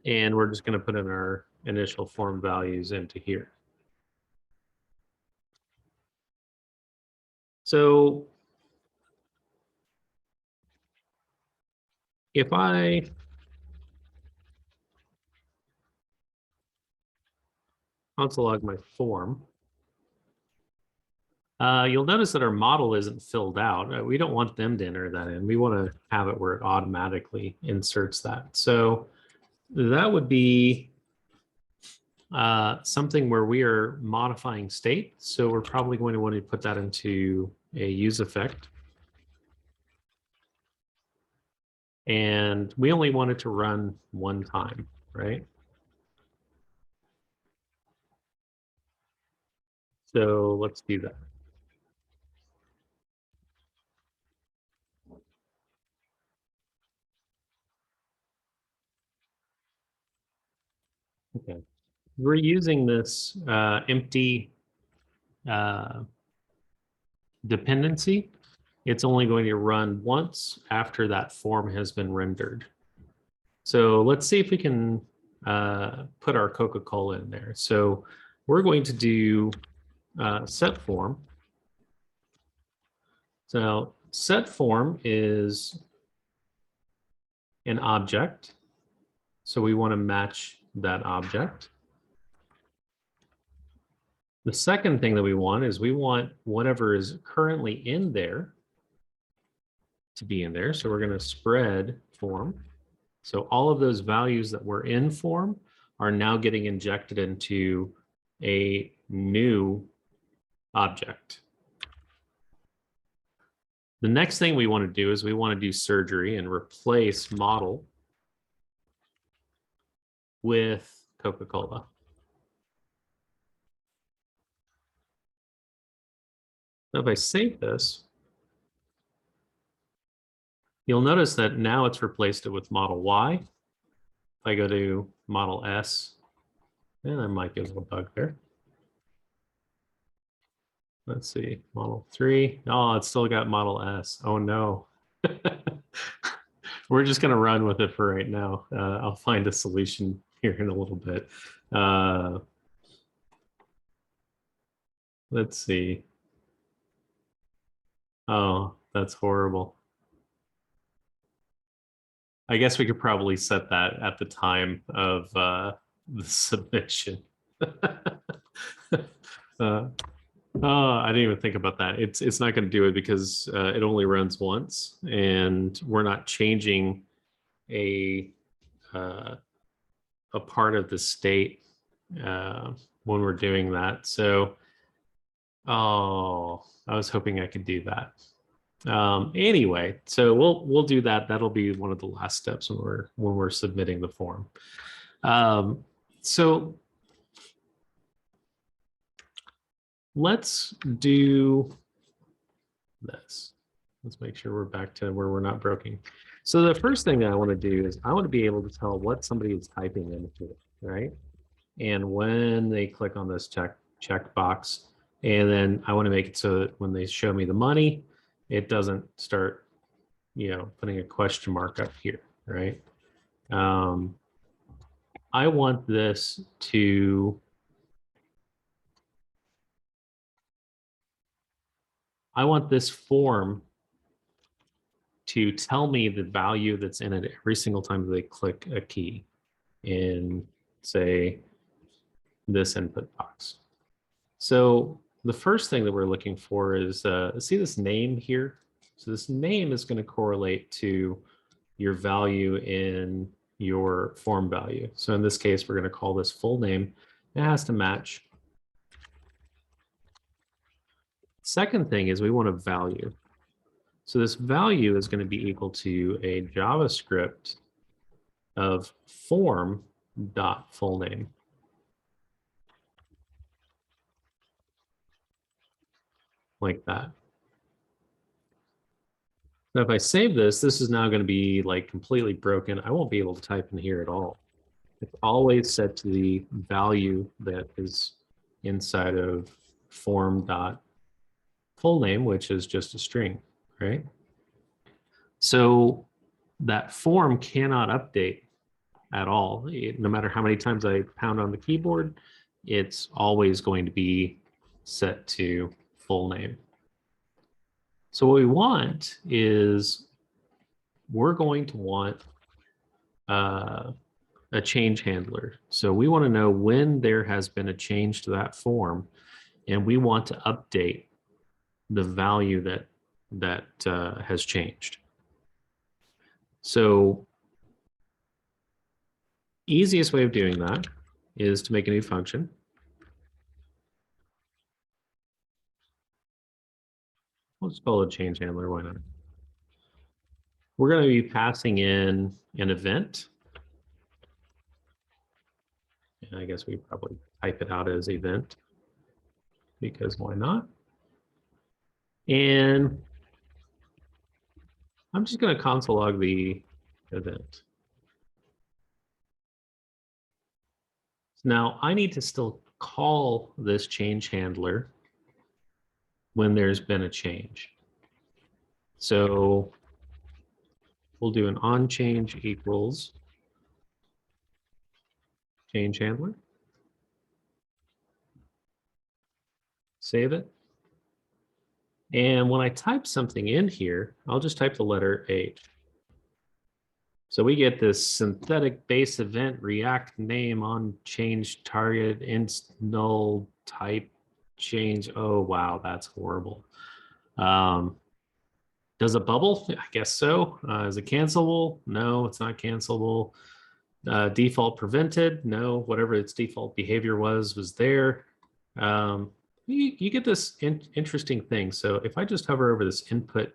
And we're just going to put in our initial form values into here. So if I console log my form, you'll notice that our model isn't filled out. We don't want them to enter that in. We want to have it where it automatically inserts that. So that would be something where we are modifying state. So we're probably going to want to put that into a use effect. And we only want it to run one time, right? So let's do that. Okay. We're using this empty dependency. It's only going to run once after that form has been rendered. So let's see if we can put our Coca-Cola in there. So we're going to do set form. So set form is an object. So we want to match that object. The second thing that we want is we want whatever is currently in there to be in there. So we're going to spread form. So all of those values that were in form are now getting injected into a new object. The next thing we want to do is we want to do surgery and replace model with Coca-Cola. Now, if I save this, you'll notice that now it's replaced it with model Y. If I go to model S, and there might be a little bug there. Let's see, model 3. Oh, it's still got model S. Oh no. We're just going to run with it for right now. I'll find a solution here in a little bit. Let's see. Oh, that's horrible. I guess we could probably set that at the time of the submission. I didn't even think about that. It's not going to do it because it only runs once, and we're not changing a part of the state when we're doing that. So, oh, I was hoping I could do that. Anyway, so we'll do that. That'll be one of the last steps when we're submitting the form. So let's do this. Let's make sure we're back to where we're not broken. So the first thing that I want to do is I want to be able to tell what somebody is typing into it, right? And when they click on this check box, and then I want to make it so that when they show me the money, it doesn't start, putting a question mark up here, right? I want this to I want this form to tell me the value that's in it every single time they click a key in, say, this input box. So the first thing that we're looking for is, see this name here? So this name is going to correlate to your value in your form value. So in this case, we're going to call this full name. It has to match. Second thing is we want a value. So this value is going to be equal to a JavaScript of form.fullName. Like that. Now, if I save this is now going to be like completely broken. I won't be able to type in here at all. It's always set to the value that is inside of form.fullName, which is just a string, right? So that form cannot update at all. No matter how many times I pound on the keyboard, it's always going to be set to full name. So what we want is we're going to want a change handler. So we want to know when there has been a change to that form, and we want to update the value that has changed. So easiest way of doing that is to make a new function. We'll just call it a change handler, why not? We're going to be passing in an event. And I guess we probably type it out as event because why not? And I'm just going to console log the event. Now I need to still call this change handler when there's been a change. So we'll do an on change equals change handler. Save it. And when I type something in here, I'll just type the letter H. So we get this synthetic base event react name on change target inst null type change. Oh, wow, that's horrible. Does it bubble? I guess so. Is it cancelable? No, it's not cancelable. Default prevented? No, whatever its default behavior was there. You get this interesting thing. So if I just hover over this input,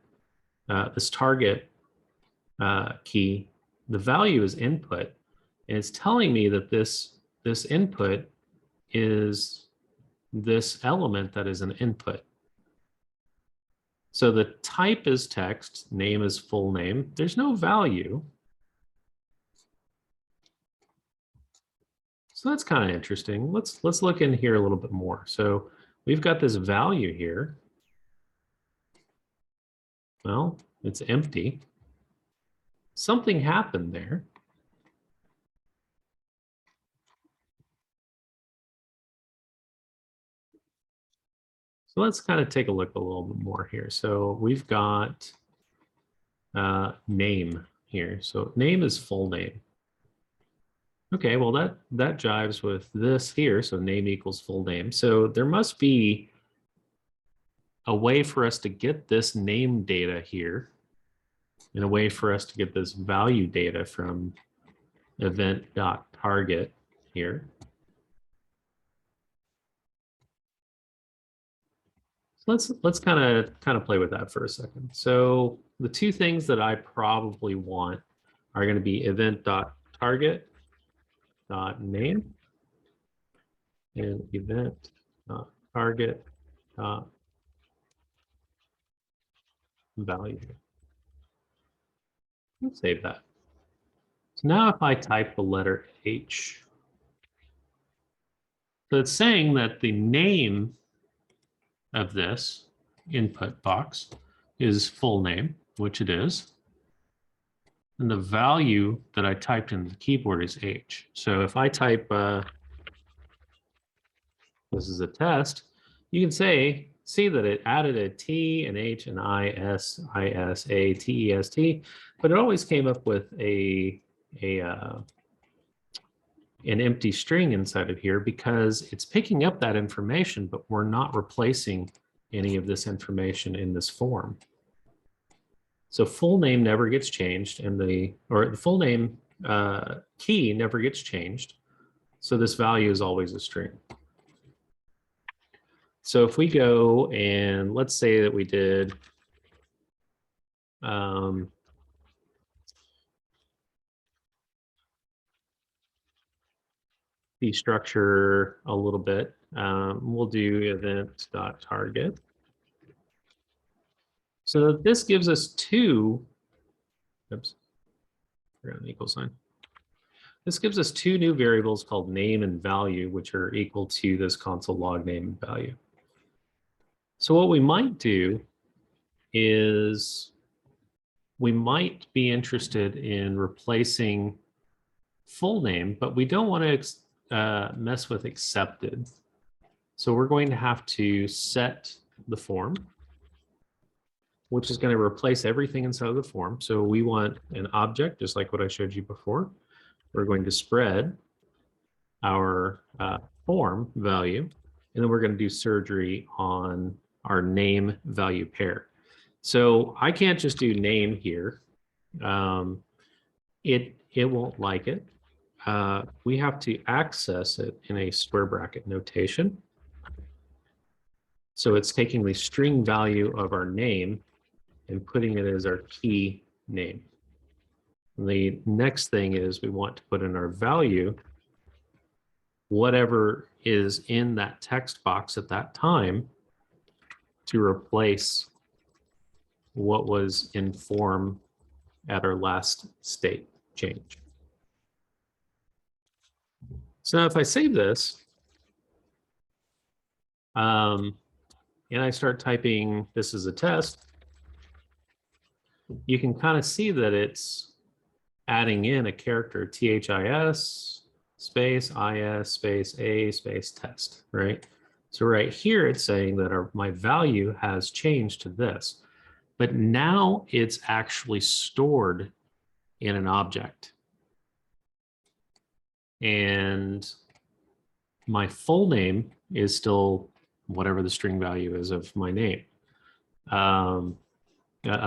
this target key, the value is input, and it's telling me that this input is this element that is an input. So the type is text, name is full name. There's no value. So that's kind of interesting. Let's look in here a little bit more. So we've got this value here. Well, it's empty. Something happened there. So let's kind of take a look a little bit more here. So we've got name here. So name is full name. Okay, well that jives with this here. So name equals full name. So there must be a way for us to get this name data here and a way for us to get this value data from event.target here. So let's kind of play with that for a second. So the two things that I probably want are going to be event.target.name and event.target.value. Let's save that. So now if I type the letter H, so it's saying that the name of this input box is full name, which it is. And the value that I typed in the keyboard is H. So if I type, this is a test, you can see that it added a T, an H, an I, S, A, T, E, S, T, but it always came up with an empty string inside of here because it's picking up that information, but we're not replacing any of this information in this form. So full name never gets changed, and the full name key never gets changed. So this value is always a string. So if we go and let's say that we did destructure a little bit, we'll do event.target. So this gives us two, oops, forgot an equal sign. This gives us two new variables called name and value, which are equal to this console log name and value. So what we might do is we might be interested in replacing full name, but we don't want to mess with accepted. So we're going to have to set the form, which is going to replace everything inside of the form. So we want an object, just like what I showed you before. We're going to spread our form value, and then we're going to do surgery on our name value pair. So I can't just do name here. It won't like it. we have to access it in a square bracket notation. So it's taking the string value of our name and putting it as our key name. The next thing is we want to put in our value, whatever is in that text box at that time, to replace what was in form at our last state change. So now if I save this, and I start typing, this is a test, you can kind of see that it's adding in a character, THIS space IS space A space test, right? So right here, it's saying that my value has changed to this, but now it's actually stored in an object. And my full name is still whatever the string value is of my name, of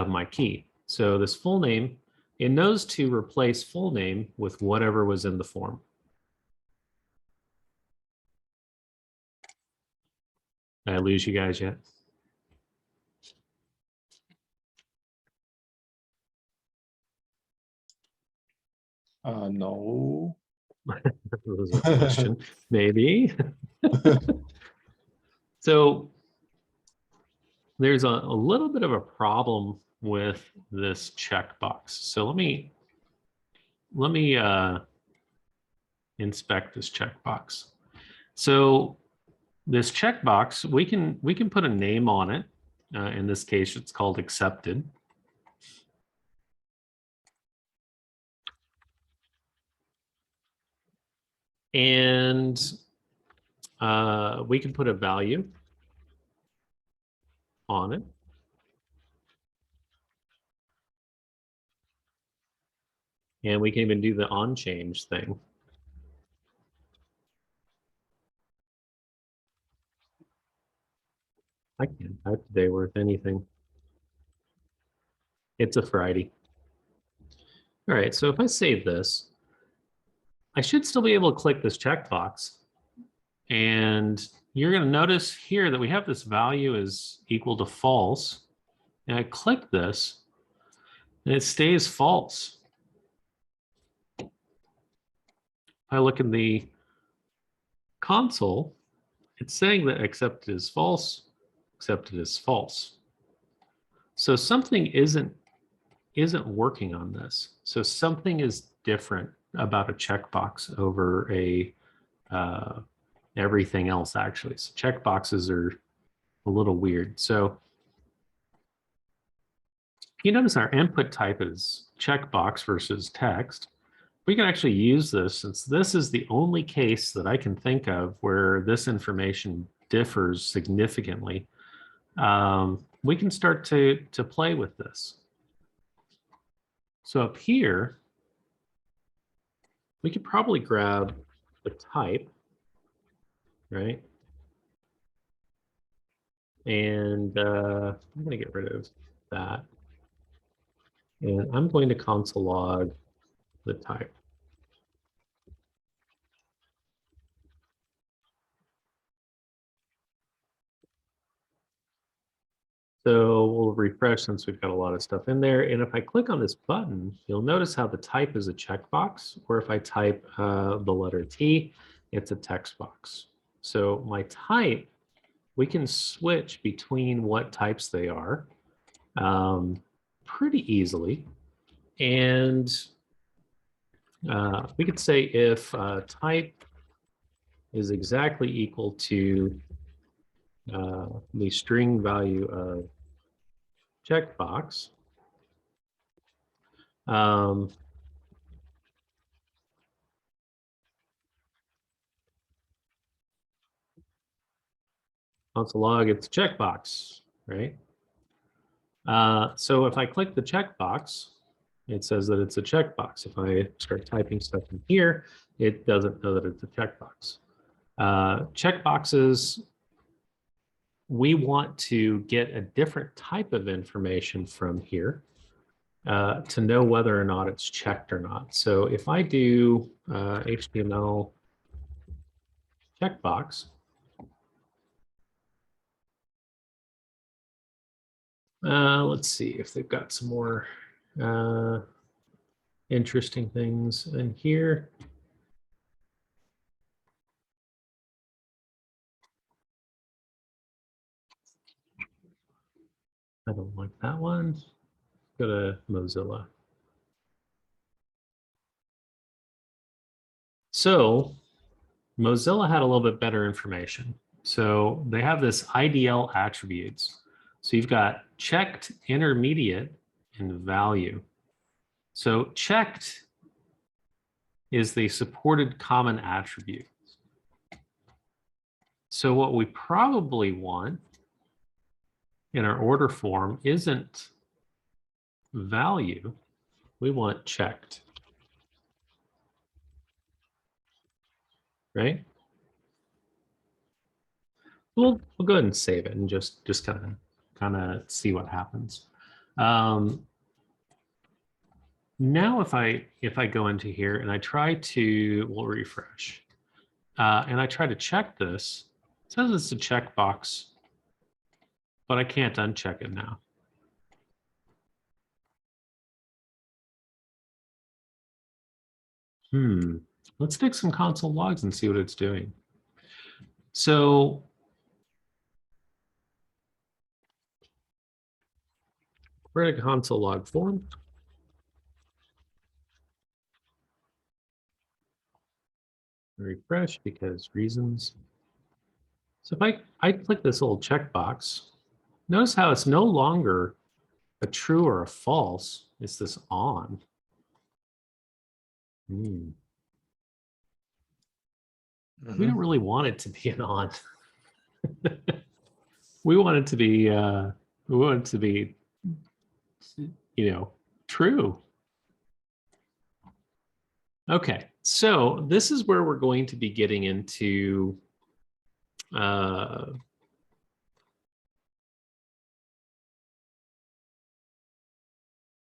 my key. So this full name, it knows to replace full name with whatever was in the form. Did I lose you guys yet? No. That was a question, maybe. So there's a little bit of a problem with this checkbox. So let me inspect this checkbox. So this checkbox, we can put a name on it. In this case, it's called accepted. And we can put a value on it. And we can even do the on change thing. I can't type today worth anything. It's a Friday. All right, so if I save this, I should still be able to click this checkbox. And you're going to notice here that we have this value is equal to false. And I click this, and it stays false. If I look in the console, it's saying that accepted is false, accepted is false. So something isn't working on this. So something is different about a checkbox over a everything else, actually. So checkboxes are a little weird. So you notice our input type is checkbox versus text. We can actually use this, since this is the only case that I can think of where this information differs significantly. We can start to play with this. So up here, we could probably grab the type, right? And I'm going to get rid of that. And I'm going to console log the type. So we'll refresh since we've got a lot of stuff in there. And if I click on this button, you'll notice how the type is a checkbox, or if I type the letter T, it's a text box. So my type, we can switch between what types they are pretty easily. And we could say if type is exactly equal to the string value of checkbox, console log, it's a checkbox, right? So if I click the checkbox, it says that it's a checkbox. If I start typing stuff in here, it doesn't know that it's a checkbox. Checkboxes, we want to get a different type of information from here. to know whether or not it's checked or not. So if I do HTML checkbox, let's see if they've got some more interesting things in here. I don't like that one. Go to Mozilla. So Mozilla had a little bit better information. So they have this IDL attributes. So you've got checked, intermediate, and value. So checked is the supported common attribute. So what we probably want in our order form isn't value. We want checked, right? We'll go ahead and save it and just kind of see what happens. Now if I go into here and I try to, we'll refresh, and I try to check this, it says it's a checkbox, but I can't uncheck it now. Let's take some console logs and see what it's doing. So we're in a console log form. Refresh because reasons. So if I click this little checkbox, notice how it's no longer a true or a false, it's this on. We don't really want it to be an on. We want it to be true. Okay, so this is where we're going to be getting into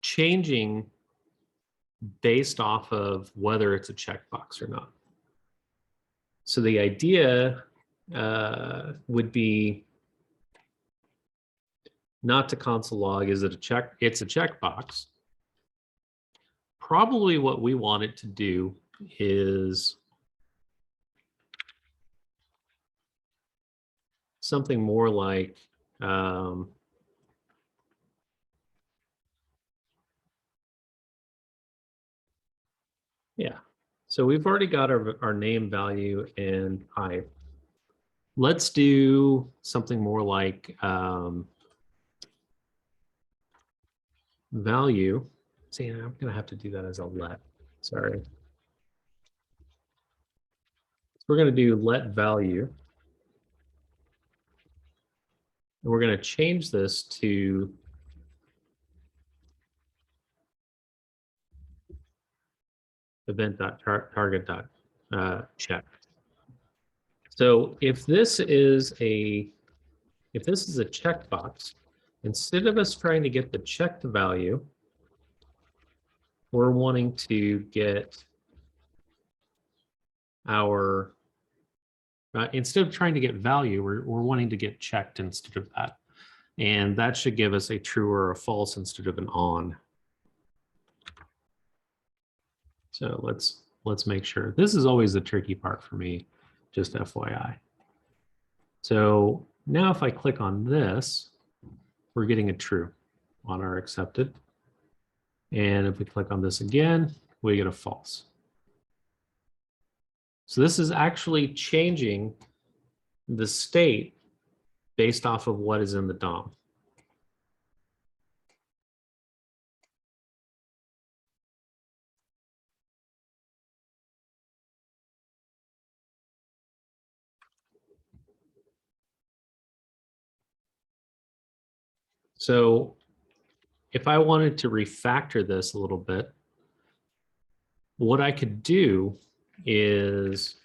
changing based off of whether it's a checkbox or not. So the idea would be not to console log, is it a check? It's a checkbox. Probably what we want it to do is something more like yeah. So we've already got our name, value, and height. Let's do something more like value. See, I'm going to have to do that as a let. Sorry. So we're going to do let value. And we're going to change this to event.target.check. So if this is a checkbox, instead of us trying to get the checked value, we're wanting to get our instead of trying to get value, we're wanting to get checked instead of that. And that should give us a true or a false instead of an on. So let's make sure. This is always the tricky part for me, just FYI. So now if I click on this, we're getting a true on our accepted. And if we click on this again, we get a false. So this is actually changing the state based off of what is in the DOM. So if I wanted to refactor this a little bit, what I could do is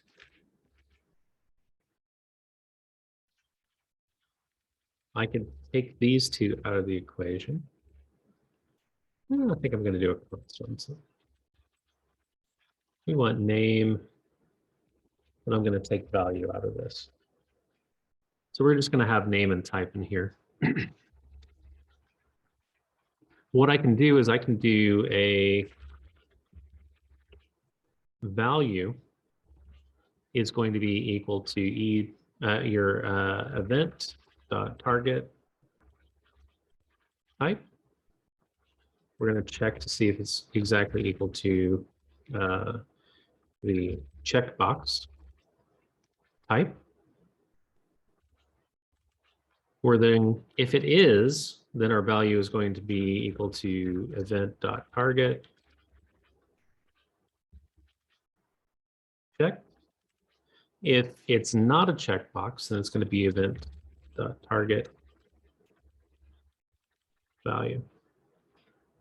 I could take these two out of the equation. I think I'm going to do a constant. So we want name, and I'm going to take value out of this. So we're just going to have name and type in here. What I can do is I can do a value is going to be equal to your event target type. We're going to check to see if it's exactly equal to the checkbox type. Or then if it is, then our value is going to be equal to event.target check. If it's not a checkbox, then it's going to be event.target value.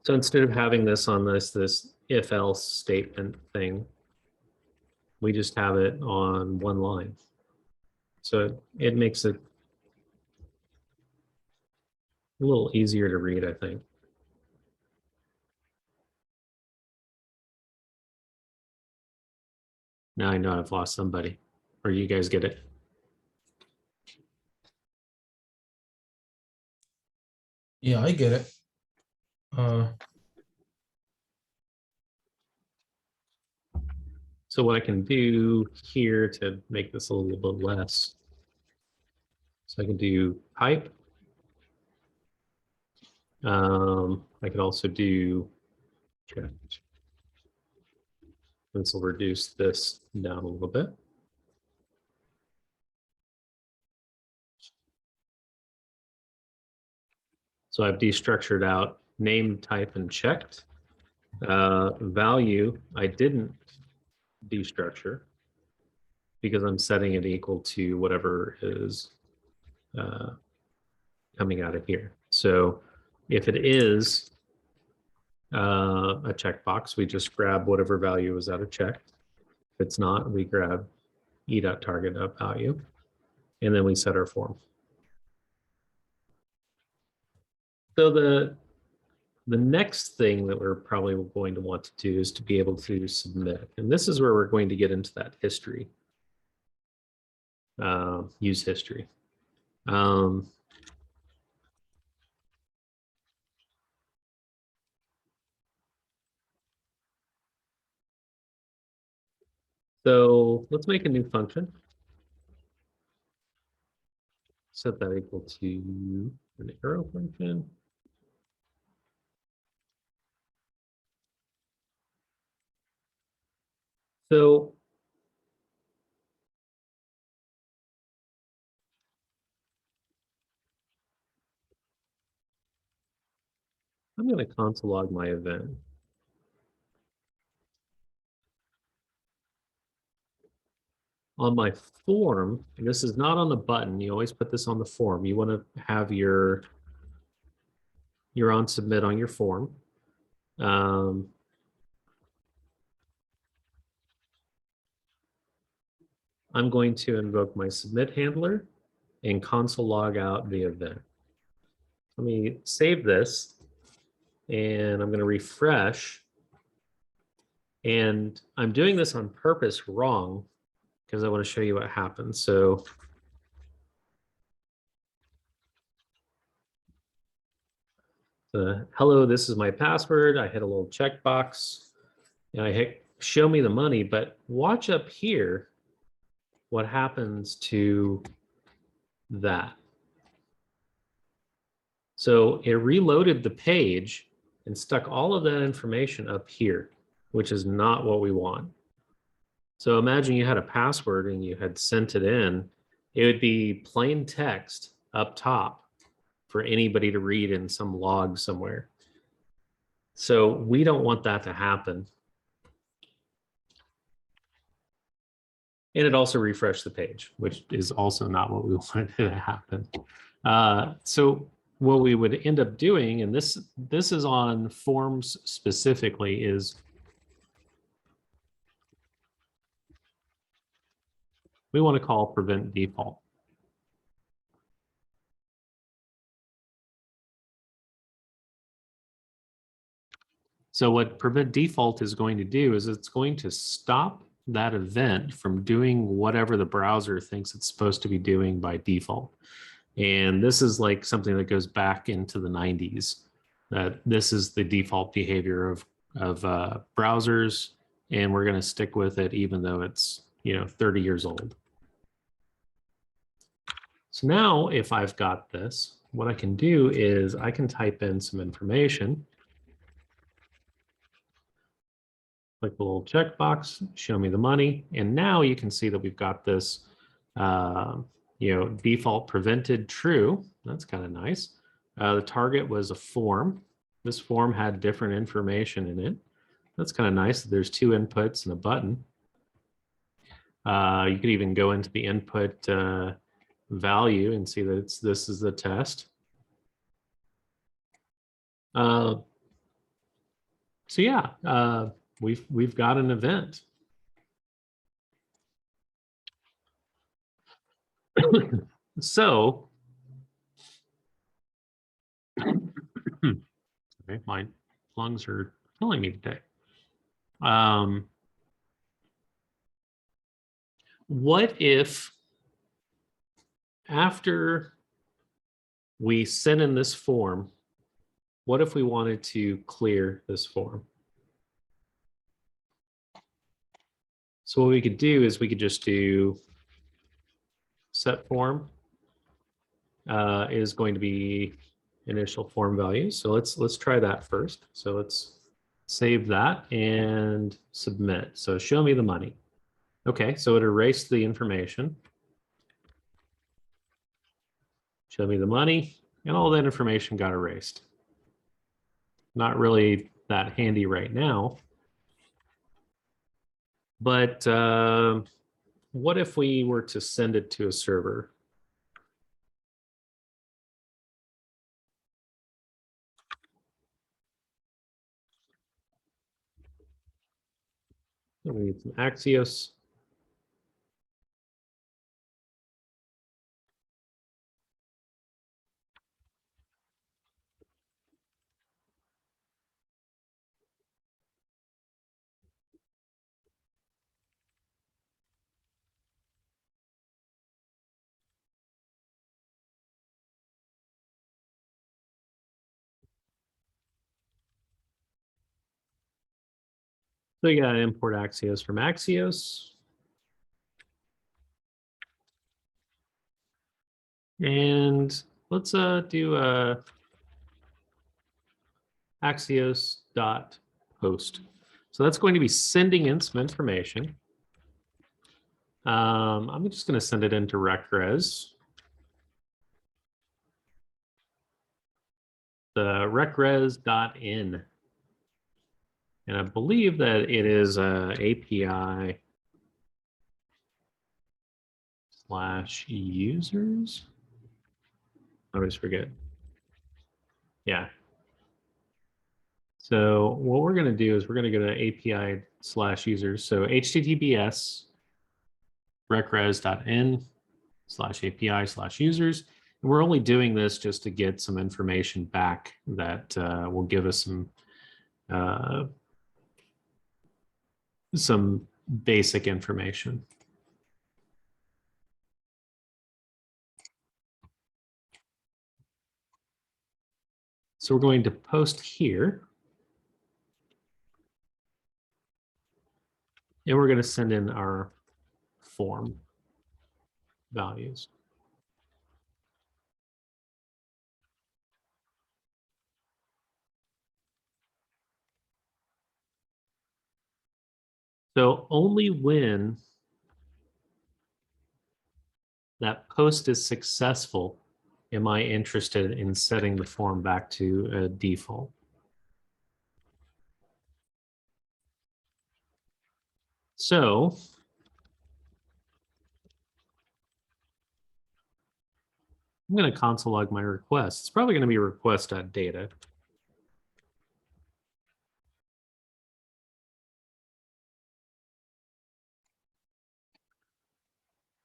So instead of having this on this if else statement thing, we just have it on one line. So it makes it a little easier to read, I think. Now I know I've lost somebody, or you guys get it. Yeah, I get it. So what I can do here to make this a little bit less, so I can do pipe. I could also do check. This will reduce this down a little bit. So I've destructured out name, type, and checked. Value, I didn't destructure because I'm setting it equal to whatever is coming out of here. So if it is a checkbox, we just grab whatever value is out of checked. If it's not, we grab e.target.value, and then we set our form. So the next thing that we're probably going to want to do is to be able to submit. And this is where we're going to get into that history, use history. So let's make a new function. Set that equal to an arrow function. So I'm going to console log my event. On my form, and this is not on the button, you always put this on the form. You want to have your on submit on your form. I'm going to invoke my submit handler and console log out the event. Let me save this, and I'm going to refresh. And I'm doing this on purpose wrong because I want to show you what happens. So hello, this is my password. I hit a little checkbox and I hit show me the money, but watch up here what happens to that. So it reloaded the page and stuck all of that information up here, which is not what we want. So imagine you had a password and you had sent it in, it would be plain text up top for anybody to read in some log somewhere. So we don't want that to happen. And it also refreshed the page, which is also not what we wanted to happen. So what we would end up doing, and this is on forms specifically, is we want to call prevent default. So what prevent default is going to do is it's going to stop that event from doing whatever the browser thinks it's supposed to be doing by default. And this is like something that goes back into the 90s, that this is the default behavior of browsers, and we're going to stick with it even though it's 30 years old. So now if I've got this, what I can do is I can type in some information. Click the little checkbox, show me the money. And now you can see that we've got this, default prevented true. That's kind of nice. The target was a form. This form had different information in it. That's kind of nice. There's 2 inputs and a button. You could even go into the input value and see that this is the test. So yeah, we've got an event. So, okay, my lungs are killing me today. What if after we send in this form, what if we wanted to clear this form? So what we could do is we could just do set form is going to be initial form value. So let's try that first. So let's save that and submit. So show me the money. Okay, so it erased the information. Show me the money, and all that information got erased. Not really that handy right now. But what if we were to send it to a server? We need some Axios. So you got to import Axios from Axios. And let's do Axios.post. So that's going to be sending in some information. I'm just going to send it into recres. The recres.in. And I believe that it is API /users. I always forget. Yeah. So what we're going to do is we're going to go to API /users. So HTTPS recres.in/API/users. And we're only doing this just to get some information back that will give us some basic information. So we're going to post here. And we're going to send in our form values. So only when that post is successful am I interested in setting the form back to a default. So I'm going to console log my request. It's probably going to be request.data.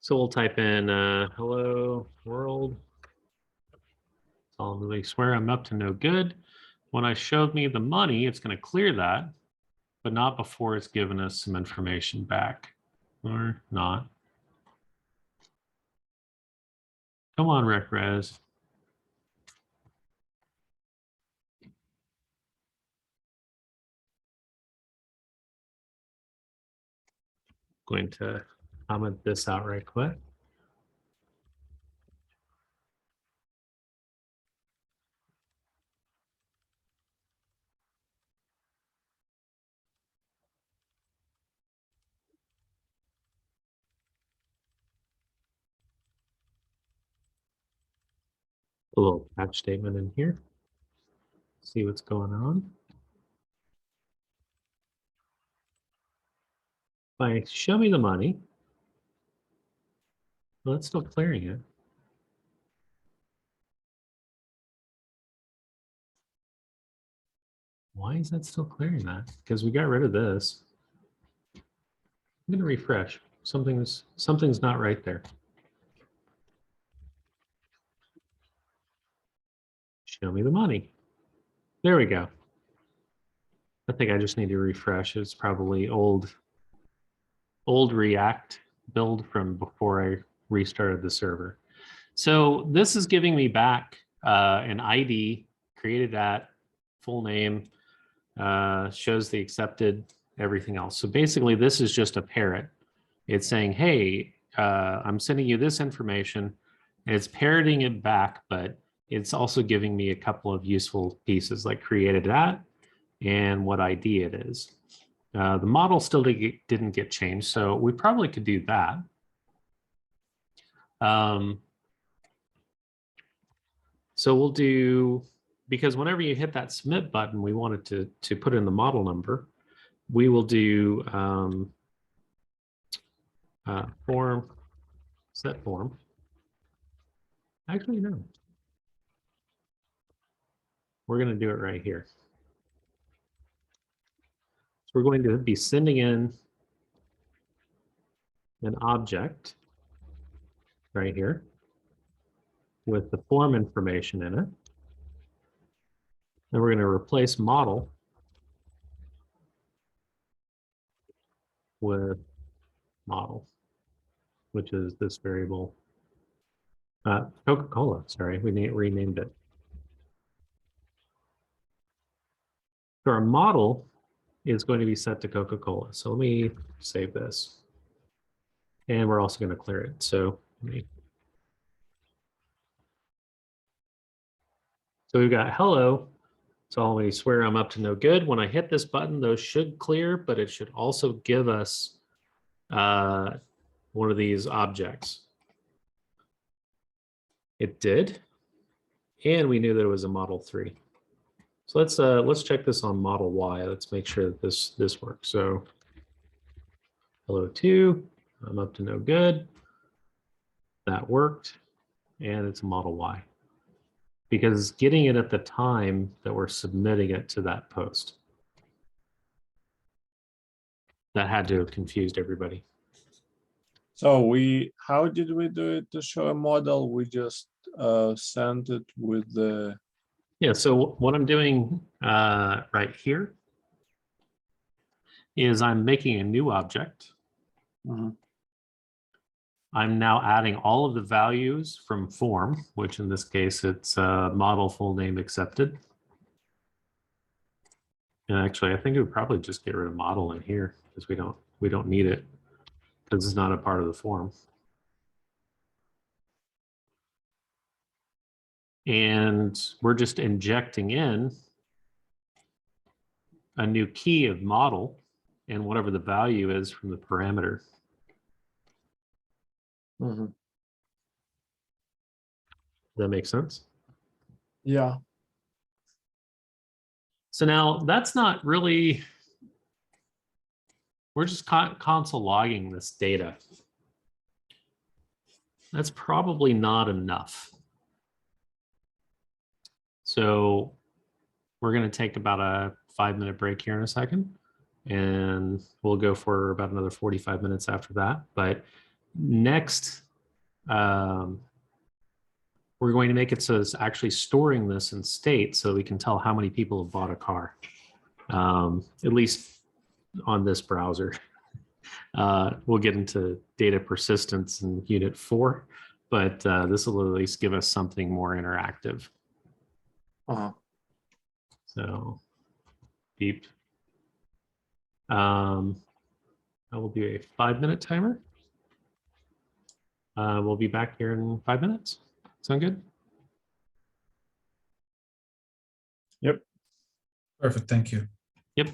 So we'll type in hello world. Solemnly swear I'm up to no good. when I showed me the money, it's going to clear that, but not before it's given us some information back, or not. Come on, RecRes. Going to comment this out right quick. A little patch statement in here. See what's going on. If I show me the money, well, it's still clearing it. Why is that still clearing that? Because we got rid of this. I'm going to refresh. Something's not right there. Show me the money. There we go. I think I just need to refresh. It's probably old React build from before I restarted the server. So this is giving me back an ID created at full name, shows the accepted, everything else. So basically this is just a parrot. It's saying, hey, I'm sending you this information, and it's parroting it back, but it's also giving me a couple of useful pieces like created at and what ID it is. The model still didn't get changed, so we probably could do that. So we'll do, because whenever you hit that submit button, we wanted to put in the model number. We will do form, set form. Actually, no. We're going to do it right here. So we're going to be sending in an object right here with the form information in it. Then we're going to replace model with model, which is this variable. Coca-Cola, sorry, we renamed it. So our model is going to be set to Coca-Cola. So let me save this. And we're also going to clear it. So we've got hello. So let me swear I'm up to no good. When I hit this button, those should clear, but it should also give us one of these objects. It did. And we knew that it was a model 3. So let's check this on model Y. Let's make sure that this works. So hello 2, I'm up to no good. That worked. And it's a model Y. Because getting it at the time that we're submitting it to that post. That had to have confused everybody. So how did we do it to show a model? We just sent it with the. Yeah, so what I'm doing right here is I'm making a new object. I'm now adding all of the values from form, which in this case, it's model full name accepted. And actually, I think it would probably just get rid of model in here because we don't need it because it's not a part of the form. And we're just injecting in a new key of model and whatever the value is from the parameter. Mm-hmm. Does that make sense? Yeah. So now that's not really, we're just console logging this data. That's probably not enough. So we're going to take about a 5-minute break here in a second, and we'll go for about another 45 minutes after that. But next, we're we're going to make it so it's actually storing this in state so we can tell how many people have bought a car, at least on this browser. We'll get into data persistence in unit 4, but this will at least give us something more interactive. So beep. I will do a 5-minute timer. We'll be back here in 5 minutes. Sound good? Yep. Perfect, thank you. Yep.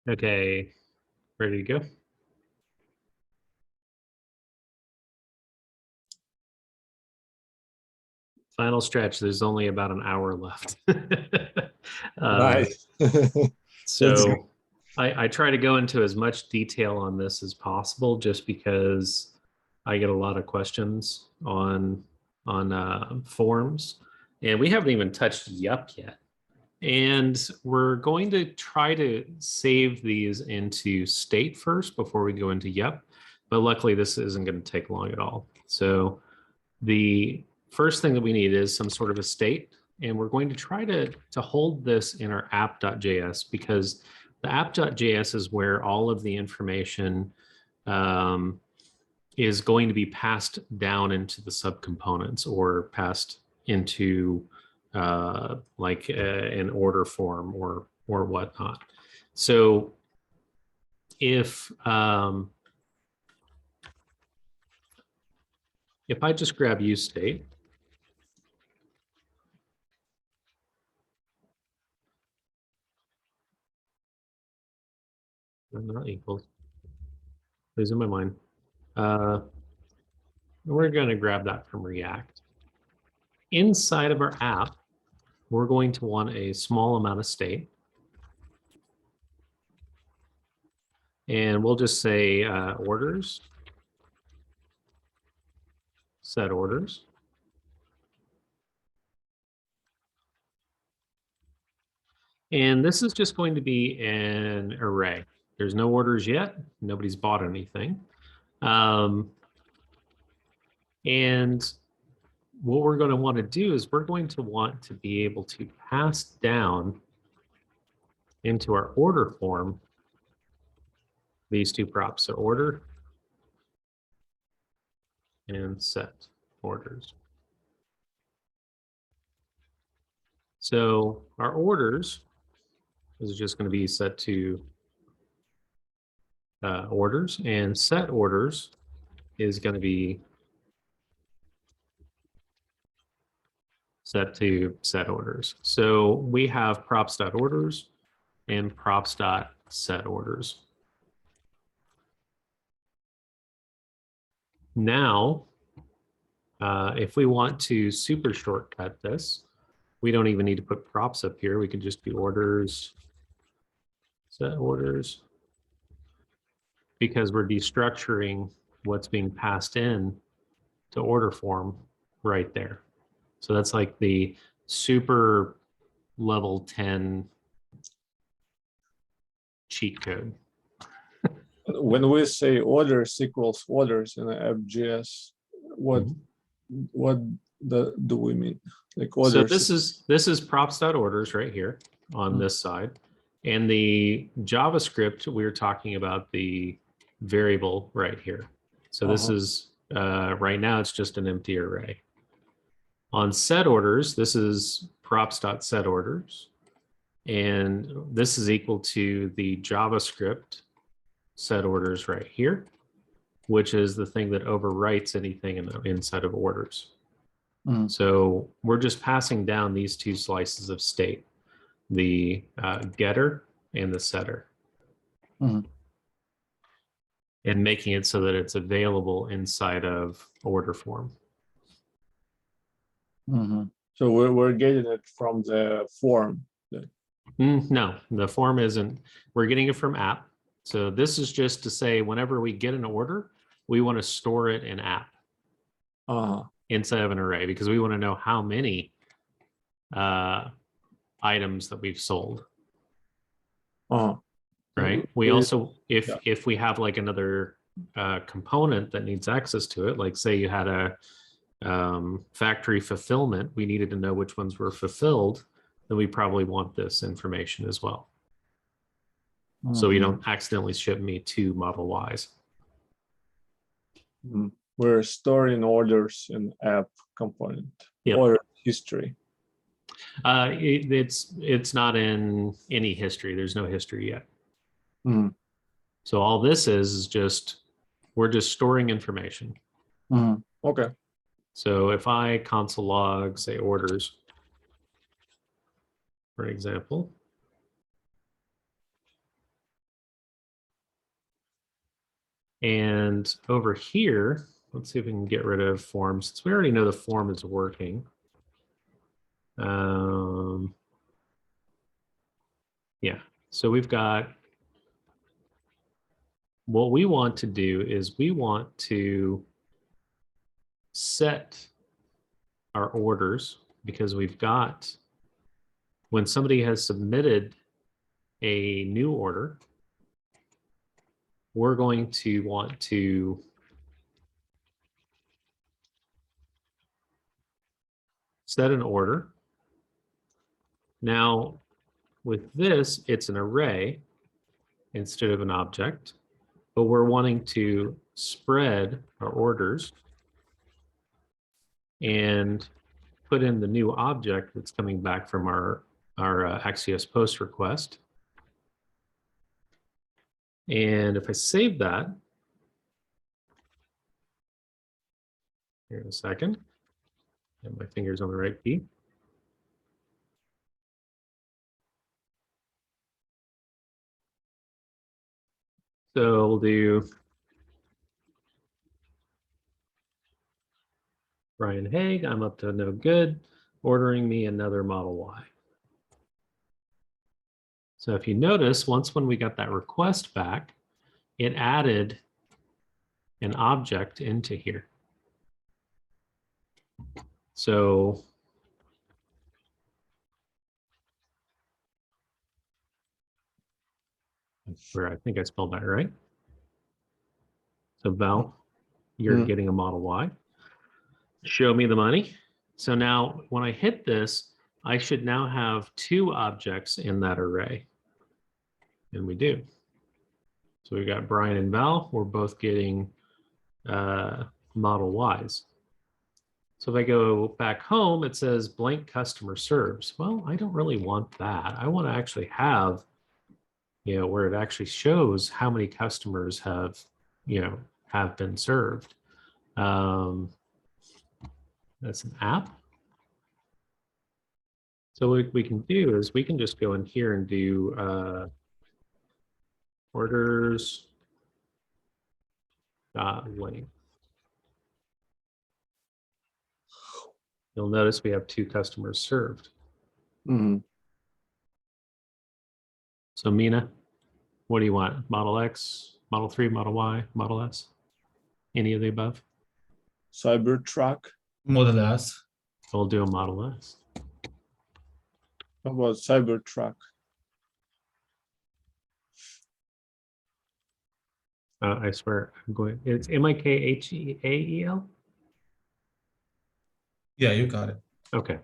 Okay, ready to go? Final stretch. There's only about an hour left. Nice. So I try to go into as much detail on this as possible, just because I get a lot of questions on forums, and we haven't even touched Yup yet. And we're going to try to save these into state first before we go into Yup. But luckily, this isn't going to take long at all. So the first thing that we need is some sort of a state. And we're going to try to hold this in our app.js, because the app.js is where all of the information is going to be passed down into the subcomponents, or passed into like an order form or whatnot. So if I just grab use state, not equals, losing my mind. We're going to grab that from React. Inside of our app, we're going to want a small amount of state. And we'll just say orders, set orders. And this is just going to be an array. There's no orders yet. Nobody's bought anything. And what we're going to want to do is we're going to want to be able to pass down into our order form these two props, so order and set orders. So our orders is just going to be set to orders, and set orders is going to be set to set orders. So we have props.orders and props.set orders. Now, if we want to super shortcut this, we don't even need to put props up here. We could just do orders, set orders, because we're destructuring what's being passed in to order form right there. So that's like the super level 10 cheat code. When we say orders equals orders in app.js, what do we mean? Like orders? So this is props.orders right here on this side. And the JavaScript, we were talking about the variable right here. So this is, right now, it's just an empty array. On set orders, this is props.set orders. And this is equal to the JavaScript set orders right here, which is the thing that overwrites anything inside of orders. So we're just passing down these two slices of state, the getter and the setter, and making it so that it's available inside of order form. So we're getting it from the form. No, the form isn't. We're getting it from app. So this is just to say, whenever we get an order, we want to store it in app inside of an array, because we want to know how many items that we've sold. Right. We also, if we have like another component that needs access to it, like say you had a factory fulfillment, we needed to know which ones were fulfilled, then we probably want this information as well. So you don't accidentally ship me 2 Model Ys. We're storing orders in app component. Yep. Order history. It's not in any history. There's no history yet. So all this is just, we're just storing information. Okay. So if I console log, say orders, for example, And over here, let's see if we can get rid of form, since we already know the form is working. Yeah, so we've got, what we want to do is we want to set our orders, because we've got, when somebody has submitted a new order, we're going to want to set an order. Now, with this, it's an array instead of an object, but we're wanting to spread our orders and put in the new object that's coming back from our Axios post request. And if I save that, here in a second, and my finger's on the right key. So we'll do Brian Haig, I'm up to no good, ordering me another Model Y. So if you notice, once when we got that request back, it added an object into here. So where I think I spelled that right. So Val, you're getting a Model Y. Show me the money. So now when I hit this, I should now have two objects in that array. And we do. So we got Brian and Val, we're both getting Model Ys. So if I go back home, it says blank customer serves. Well, I don't really want that. I want to actually have, where it actually shows how many customers have, have been served. That's an app. So what we can do is we can just go in here and do orders length. You'll notice we have two customers served. Mm-hmm. So Mina, what do you want? Model X, Model 3, Model Y, Model S? Any of the above? Cybertruck. Model S. We'll do a Model S. How about Cybertruck? I swear, I'm going, it's M-I-K-H-E-A-E-L? Yeah, you got it. Okay.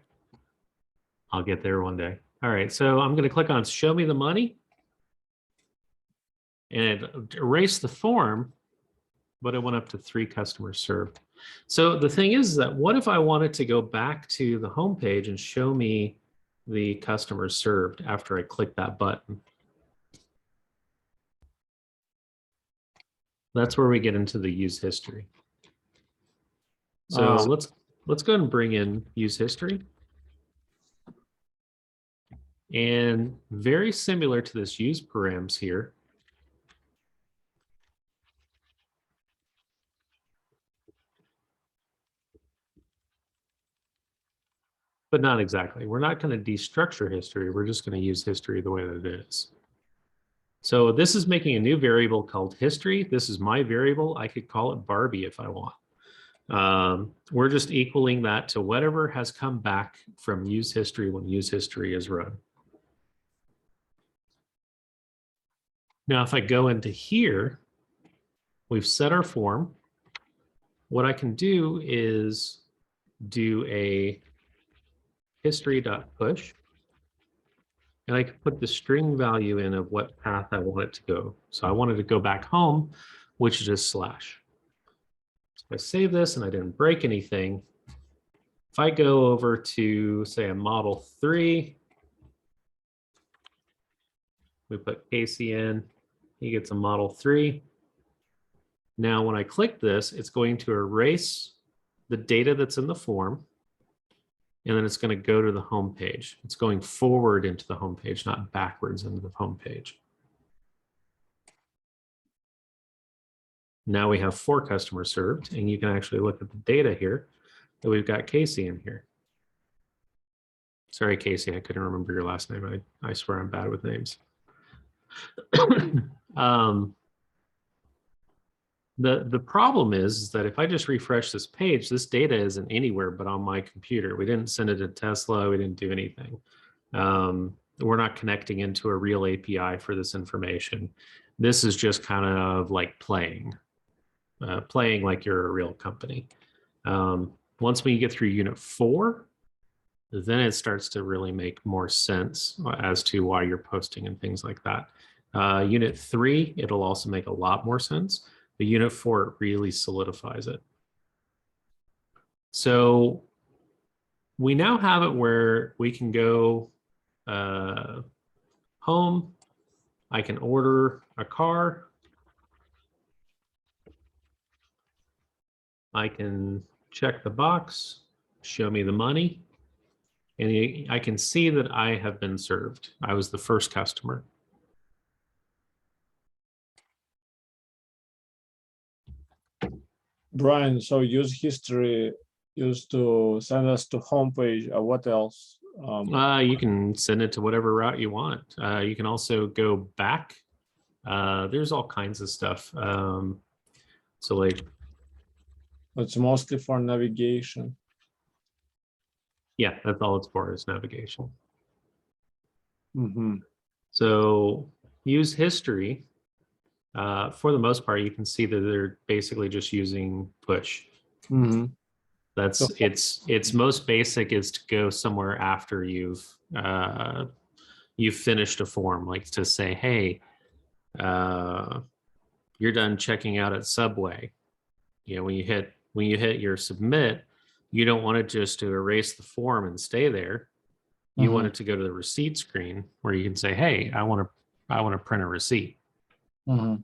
I'll get there one day. All right, so I'm going to click on show me the money. And it erased the form, but it went up to 3 customers served. So the thing is that what if I wanted to go back to the home page and show me the customers served after I click that button? That's where we get into the use history. So let's go ahead and bring in use history. And very similar to this use params here, but not exactly. We're not going to destructure history. We're just going to use history the way that it is. So this is making a new variable called history. This is my variable. I could call it Barbie if I want. We're just equaling that to whatever has come back from use history when use history is run. Now, if I go into here, we've set our form. What I can do is do a history.push. And I can put the string value in of what path I want it to go. So I wanted to go back home, which is just slash. So if I save this and I didn't break anything, if I go over to, say, a Model 3, we put Casey in, he gets a Model 3. Now, when I click this, it's going to erase the data that's in the form, and then it's going to go to the home page. It's going forward into the home page, not backwards into the home page. Now we have 4 customers served, and you can actually look at the data here that we've got Casey in here. Sorry, Casey, I couldn't remember your last name. I swear I'm bad with names. The problem is that if I just refresh this page, this data isn't anywhere but on my computer. We didn't send it to Tesla. We didn't do anything. We're not connecting into a real API for this information. This is just kind of like playing like you're a real company. Once we get through unit 4, then it starts to really make more sense as to why you're posting and things like that. Unit 3, it'll also make a lot more sense. But unit 4, it really solidifies it. So we now have it where we can go home. I can order a car. I can check the box, show me the money, and I can see that I have been served. I was the first customer. Brian, so use history used to send us to homepage. What else? You can send it to whatever route you want. You can also go back. There's all kinds of stuff. So like, It's mostly for navigation. yeah, that's all it's for is navigation. Mm-hmm. So use history. For the most part, you can see that they're basically just using push. Mm-hmm. That's its most basic is to go somewhere after you've finished a form, like to say, hey, you're done checking out at Subway. You know, when you hit your submit, you don't want it just to erase the form and stay there. You want it to go to the receipt screen where you can say, hey, I want to print a receipt. Mm-hmm.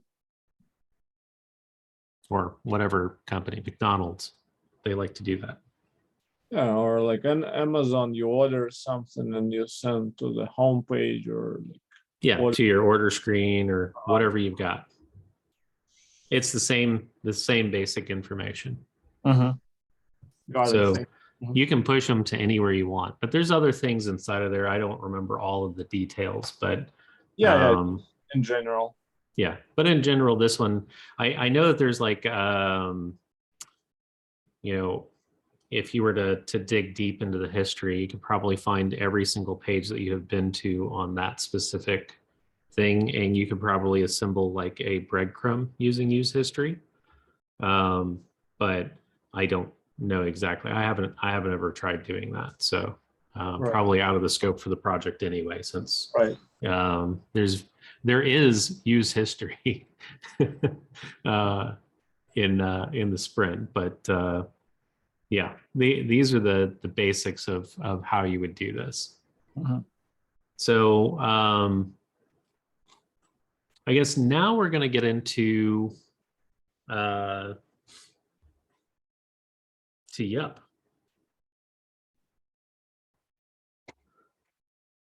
Or whatever company, McDonald's, they like to do that. Yeah, or like on Amazon, you order something and you send to the homepage or like, yeah, to your order screen or whatever you've got. It's the same basic information. Got So it. you can push them to anywhere you want, but there's other things inside of there. I don't remember all of the details, but yeah, in general. yeah, but in general, this one, I know that there's like, if you were to dig deep into the history, you could probably find every single page that you have been to on that specific thing, and you could probably assemble like a breadcrumb using use history. But I don't know exactly. I haven't ever tried doing that, so Right. probably out of the scope for the project anyway, since Right. there is use history in the sprint, but yeah, these are the basics of how you would do this. So I guess now we're going to get into to Yup.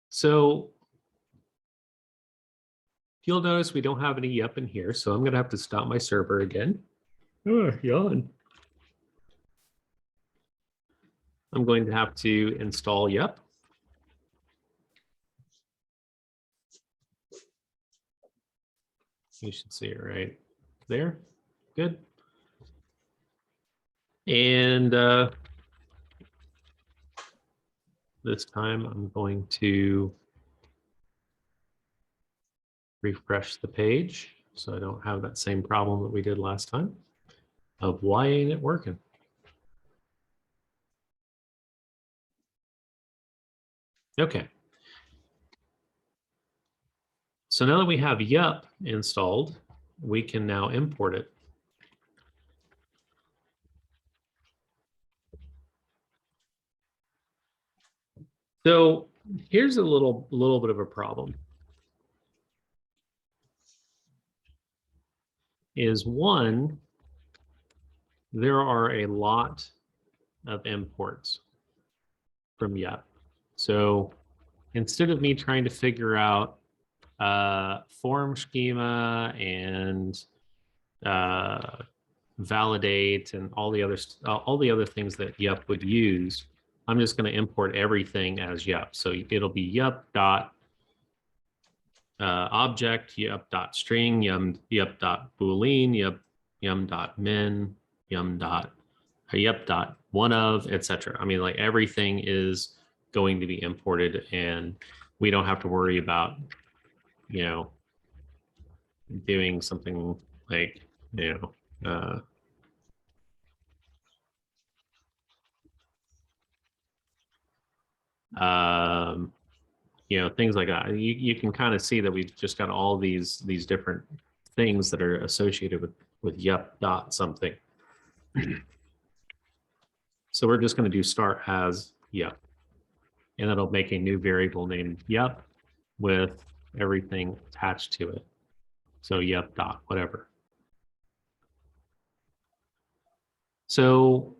So you'll notice we don't have any Yup in here, so I'm going to have to stop my server again. Oh, yawn. I'm going to have to install Yup. You should see it right there. Good. And this time I'm going to refresh the page so I don't have that same problem that we did last time of why ain't it working? Okay. So now that we have Yup installed, we can now import it. So here's a little bit of a problem. Is one, there are a lot of imports from Yup. So instead of me trying to figure out form schema and validate and all the other things that yup would use. I'm just going to import everything as yup. So it'll be yup dot object, yup dot string, yup dot boolean, yum dot min, yup dot one of, etc. I mean, like everything is going to be imported, and we don't have to worry about, you know, doing something like, you know, you know, things like that. You can kind of see that we've just got all these different things that are associated with yup dot something. So we're just going to do start as yup, and it'll make a new variable named yup with everything attached to it. So yup dot whatever. So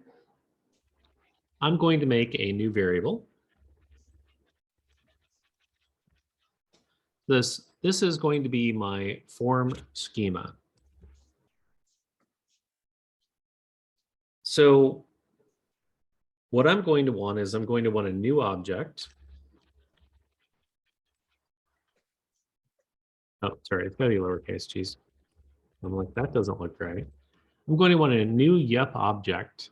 I'm going to make a new variable. This is going to be my form schema. So what I'm going to want is I'm going to want a new object. Oh, sorry, it's gotta be lowercase, geez. I'm like, that doesn't look right. I'm going to want a new yup object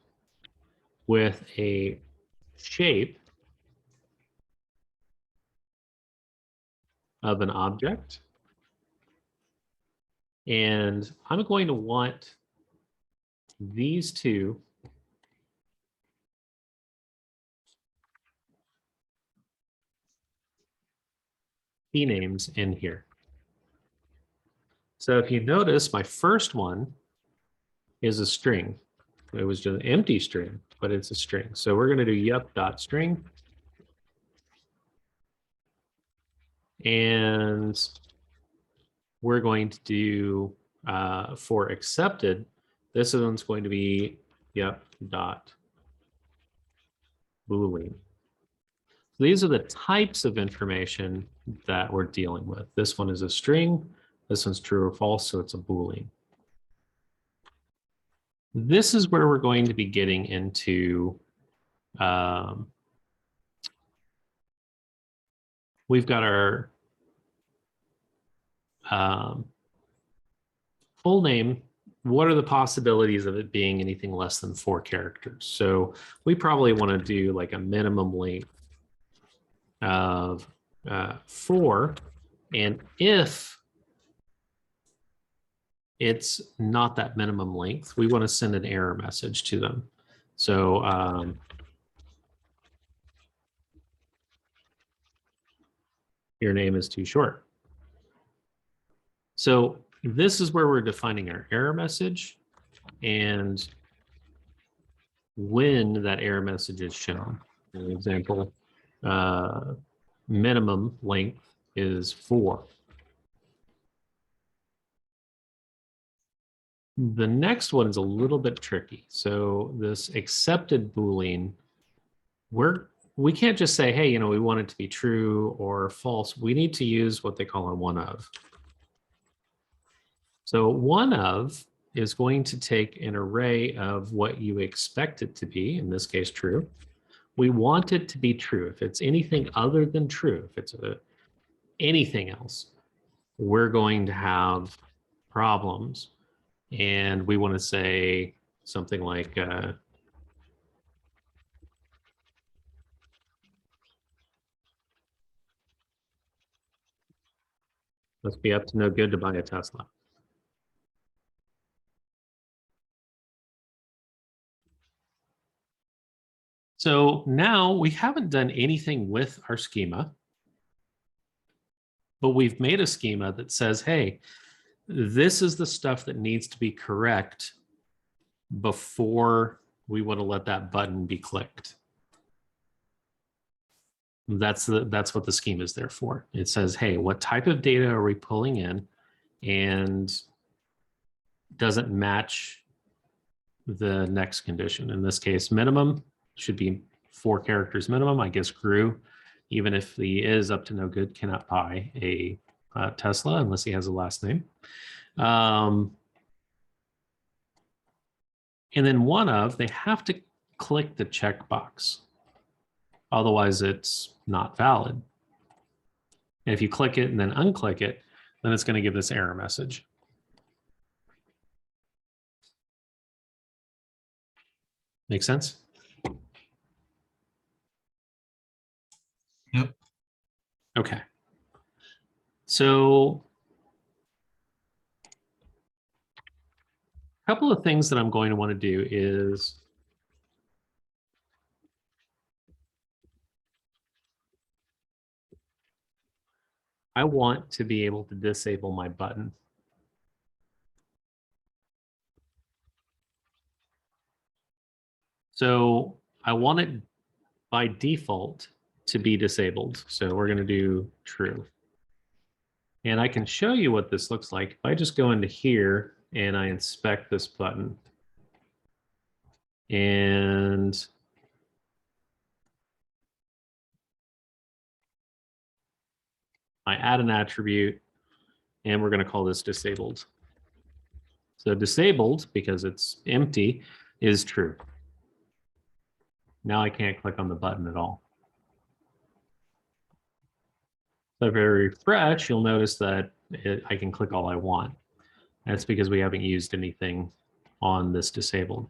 with a shape of an object. And I'm going to want these two key names in here. So if you notice, my first one is a string. It was just an empty string, but it's a string. So we're going to do yup dot string. And we're going to do for accepted, this one's going to be yup dot boolean. So these are the types of information that we're dealing with. This one is a string. This one's true or false, so it's a boolean. This is where we're going to be getting into, we've got our full name. What are the possibilities of it being anything less than 4 characters? So we probably want to do like a minimum length of 4. And if it's not that minimum length, we want to send an error message to them. So your name is too short. So this is where we're defining our error message and when that error message is shown. For example, minimum length is 4. The next one is a little bit tricky. So this accepted Boolean, we can't just say, hey, you know, we want it to be true or false. We need to use what they call a one of. So one of is going to take an array of what you expect it to be, in this case, true. We want it to be true. If it's anything other than true, if it's anything else, we're going to have problems. And we want to say something like, must be up to no good to buy a Tesla. So now we haven't done anything with our schema, but we've made a schema that says, hey, this is the stuff that needs to be correct before we want to let that button be clicked. That's what the schema is there for. It says, hey, what type of data are we pulling in, and doesn't match the next condition. In this case, minimum should be 4 characters minimum. I guess Gru, even if he is up to no good, cannot buy a Tesla unless he has a last name. And then they have to click the checkbox. Otherwise, it's not valid. And if you click it and then unclick it, then it's going to give this error message. Make sense? Yep. Okay. So a couple of things that I'm going to want to do is I want to be able to disable my button. So I want it by default to be disabled. So we're going to do true. And I can show you what this looks like. If I just go into here and I inspect this button. And I add an attribute, and we're going to call this disabled. So disabled, because it's empty, is true. Now I can't click on the button at all. So if I refresh, you'll notice that I can click all I want. That's because we haven't used anything on this disabled.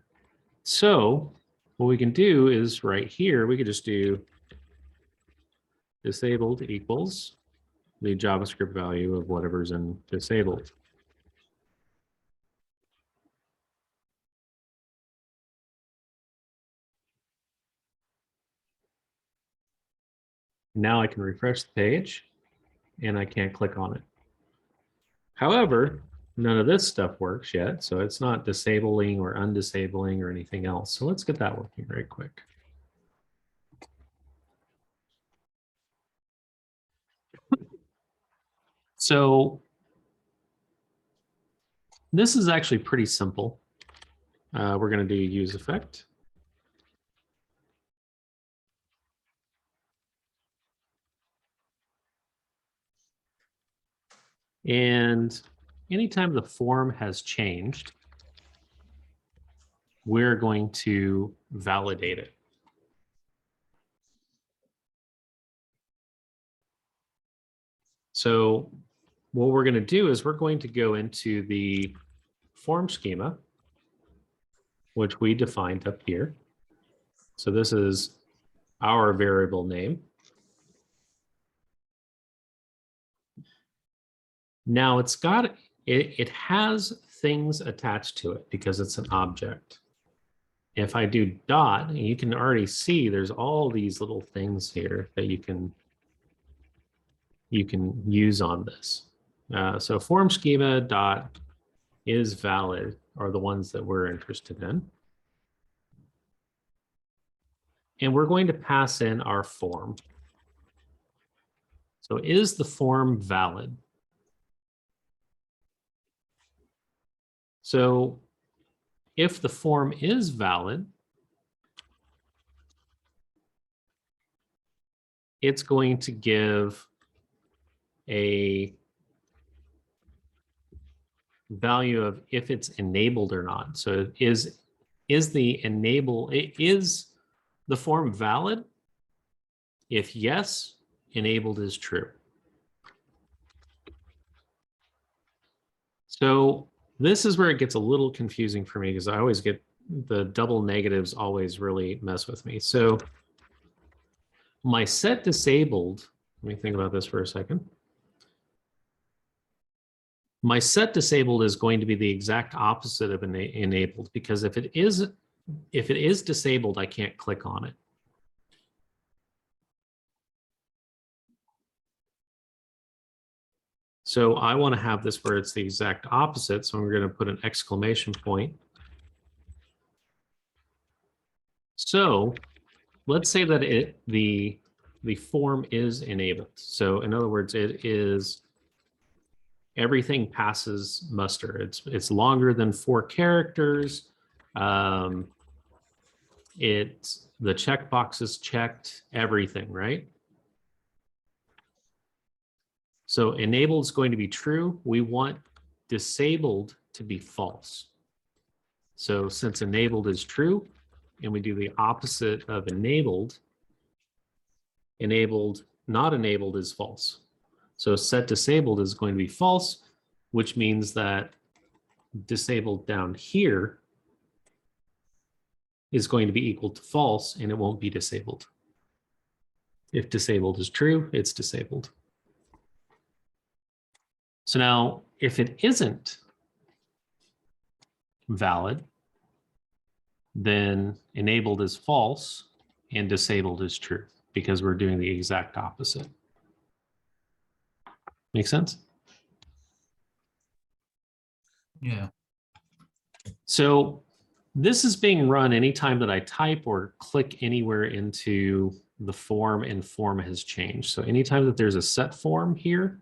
So what we can do is right here, we could just do disabled equals the JavaScript value of whatever's in disabled. Now I can refresh the page and I can't click on it. However, none of this stuff works yet, so it's not disabling or undisabling or anything else. So let's get that working very quick. So this is actually pretty simple. We're going to do use effect. And anytime the form has changed, we're going to validate it. So what we're going to do is we're going to go into the form schema, which we defined up here. So this is our variable name. Now it has things attached to it because it's an object. If I do dot, you can already see there's all these little things here that you can use on this. So form schema dot is valid are the ones that we're interested in. And we're going to pass in our form. So is the form valid? So if the form is valid, it's going to give a value of if it's enabled or not. So is the form valid? If yes, enabled is true. So this is where it gets a little confusing for me because I always get the double negatives always really mess with me. So my set disabled, let me think about this for a second. My set disabled is going to be the exact opposite of enabled because if it is disabled, I can't click on it. So I want to have this where it's the exact opposite. So we're going to put an exclamation point. So let's say that the form is enabled. So in other words, it is everything passes muster. It's longer than 4 characters. The checkbox is checked, everything, right? So enabled is going to be true. We want disabled to be false. So since enabled is true, and we do the opposite of enabled, not enabled is false. So set disabled is going to be false, which means that disabled down here is going to be equal to false, and it won't be disabled. If disabled is true, it's disabled. So now, if it isn't valid, then enabled is false and disabled is true, because we're doing the exact opposite. Make sense? Yeah. So this is being run anytime that I type or click anywhere into the form and form has changed. So anytime that there's a set form here,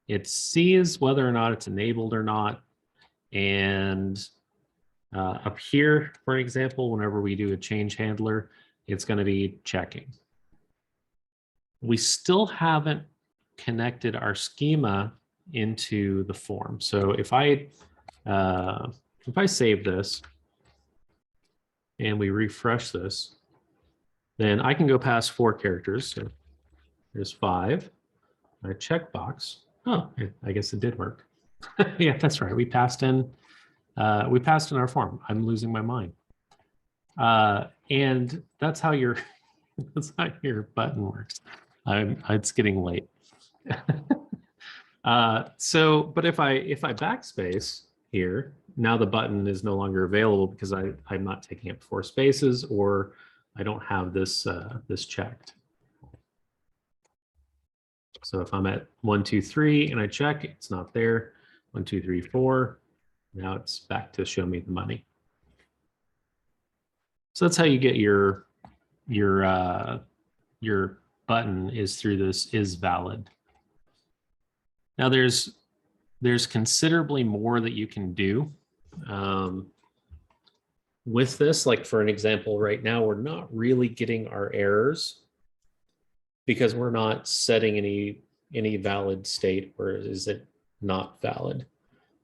it sees whether or not it's enabled or not. And up here, for example, whenever we do a change handler, it's going to be checking. We still haven't connected our schema into the form. So if I save this and we refresh this, then I can go past 4 characters. So there's 5. My checkbox. Oh, I guess it did work. Yeah, that's right. We passed in our form. I'm losing my mind. And that's how your button works. It's getting late. But if I backspace here, now the button is no longer available because I'm not taking up 4 spaces, or I don't have this this checked. So if I'm at 1, 2, 3 and I check, it's not there. 1, 2, 3, 4. Now it's back to show me the money. So that's how you get your button is through this is valid. Now there's considerably more that you can do with this. Like for an example, right now we're not really getting our errors because we're not setting any valid state, or is it not valid,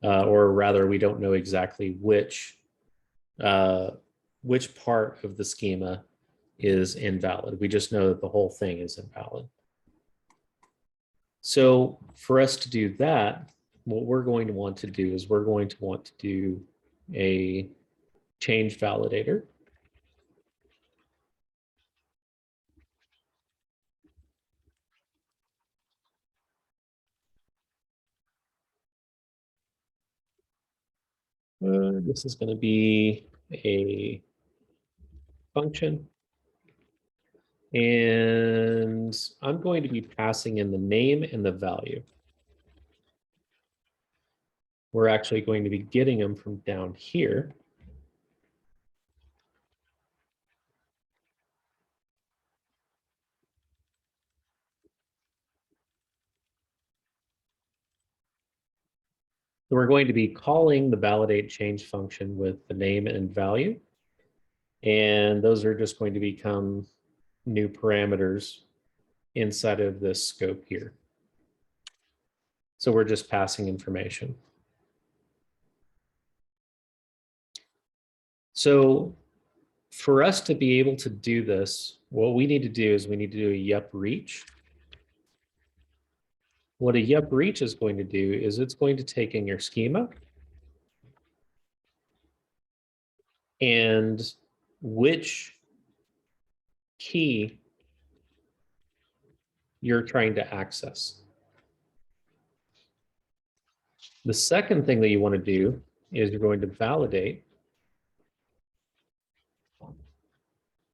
or rather we don't know exactly which part of the schema is invalid. We just know that the whole thing is invalid. So for us to do that, what we're going to want to do is we're going to want to do a change validator. This is going to be a function. And I'm going to be passing in the name and the value. We're actually going to be getting them from down here. So we're going to be calling the validate change function with the name and value. And those are just going to become new parameters inside of this scope here. So we're just passing information. So for us to be able to do this, what we need to do is we need to do a yep reach. What a yep reach is going to do is it's going to take in your schema and which key you're trying to access. The second thing that you want to do is you're going to validate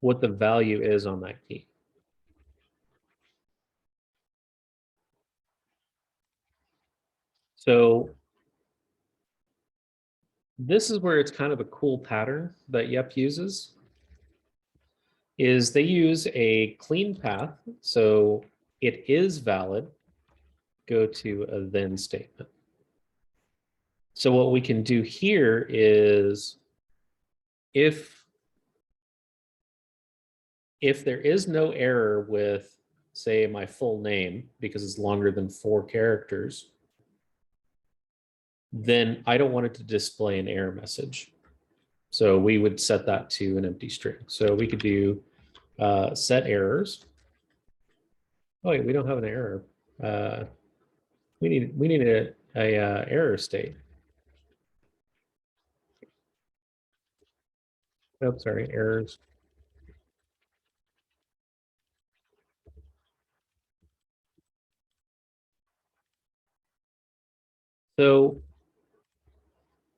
what the value is on that key. So this is where it's kind of a cool pattern that YEP uses, is they use a clean path. So it is valid, go to a then statement. So what we can do here is if there is no error with, say, my full name, because it's longer than 4 characters, then I don't want it to display an error message. So we would set that to an empty string. So we could do set errors. Oh, wait, we don't have an error. We need a error state. Oh, sorry, errors. So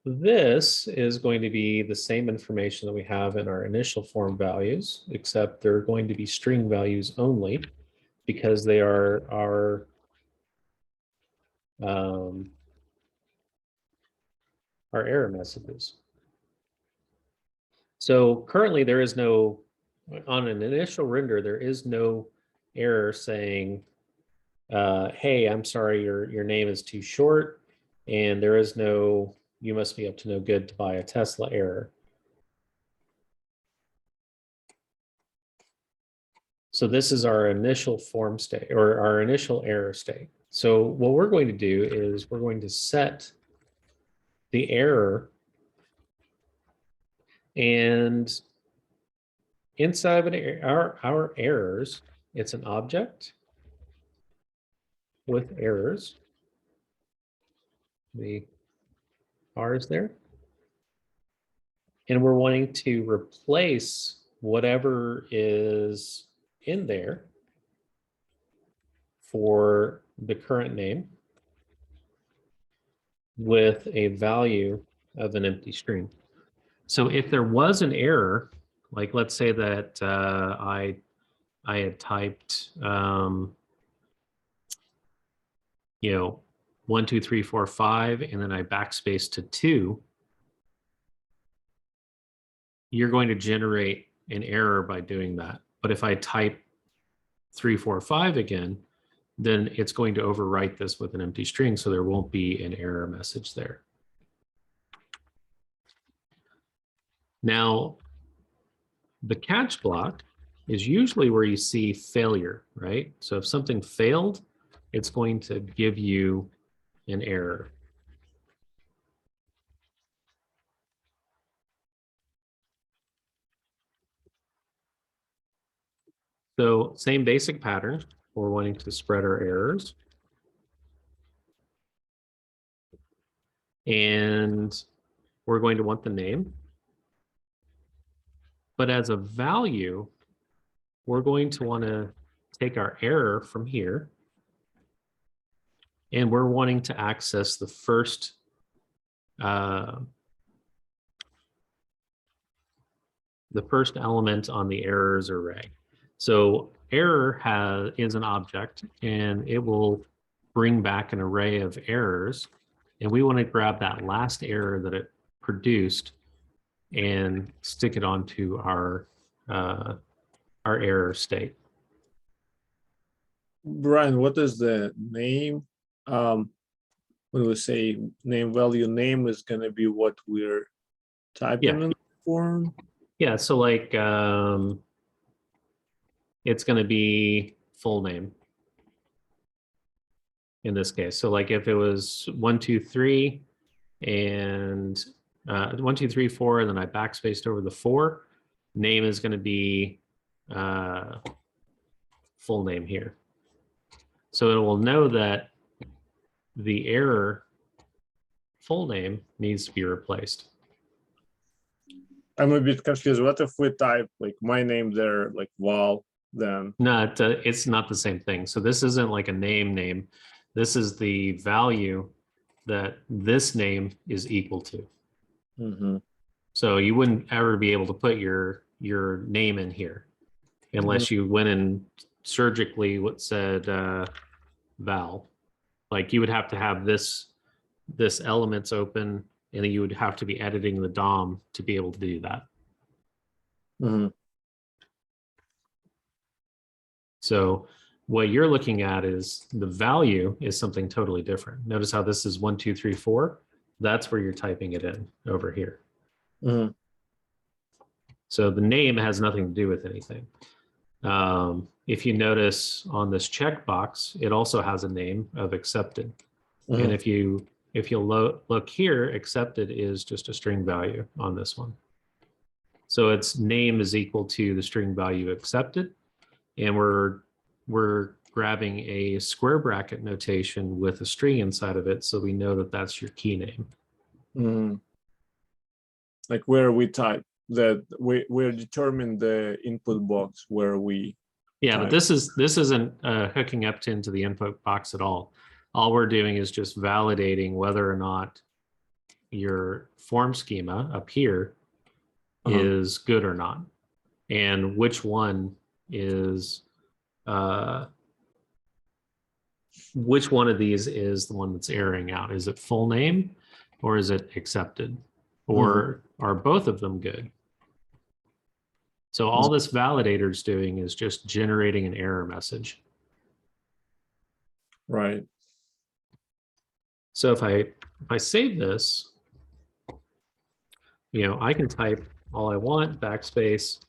this is going to be the same information that we have in our initial form values, except they're going to be string values only because they are our error messages. So currently there is no, on an initial render, there is no error saying, hey, I'm sorry, your name is too short, and there is no, you must be up to no good to buy a Tesla error. So this is our initial form state or our initial error state. So what we're going to do is we're going to set the error, and inside of it, our errors, it's an object with errors. The R is there. And we're wanting to replace whatever is in there for the current name with a value of an empty string. So if there was an error, like let's say that I had typed, 1, 2, 3, 4, 5, and then I backspaced to 2, you're going to generate an error by doing that. But if I type 3, 4, 5 again, then it's going to overwrite this with an empty string, so there won't be an error message there. Now, the catch block is usually where you see failure, right? So if something failed, it's going to give you an error. So same basic pattern. We're wanting to spread our errors. And we're going to want the name. But as a value, we're going to want to take our error from here. And we're wanting to access the first element on the errors array. So error is an object, and it will bring back an array of errors. And we want to grab that last error that it produced and stick it onto our error state. Brian, what is the name? When we say name value, name is going to be what we're typing in the form. Yeah, so like it's going to be full name in this case. So like if it was 1, 2, 3 and 1, 2, 3, 4, and then I backspaced over the 4, name is going to be full name here. So it will know that the error full name needs to be replaced. I'm a bit confused. What if we type like my name there, like Val, then? No, it's not the same thing. So this isn't like a name. This is the value that this name is equal to. Mm-hmm. So you wouldn't ever be able to put your name in here unless you went and surgically said val. Like you would have to have this elements open, and then you would have to be editing the DOM to be able to do that. Mm-hmm. So what you're looking at is the value is something totally different. Notice how this is 1, 2, 3, 4. That's where you're typing it in over here. Mm-hmm. So the name has nothing to do with anything. If you notice on this checkbox, it also has a name of accepted. Mm-hmm. And if you if you'll look here, accepted is just a string value on this one. So its name is equal to the string value accepted. And we're grabbing a square bracket notation with a string inside of it. So we know that that's your key name. Mm. Like where we type that we're determining the input box where we. Yeah, but type. this isn't hooking up into the input box at all. All we're doing is just validating whether or not your form schema up here is good or not, and which one is which one of these is the one that's erroring out. Is it full name or is it accepted, or are both of them good? So all this validator is doing is just generating an error message. Right. So if I save this, I can type all I want, backspace,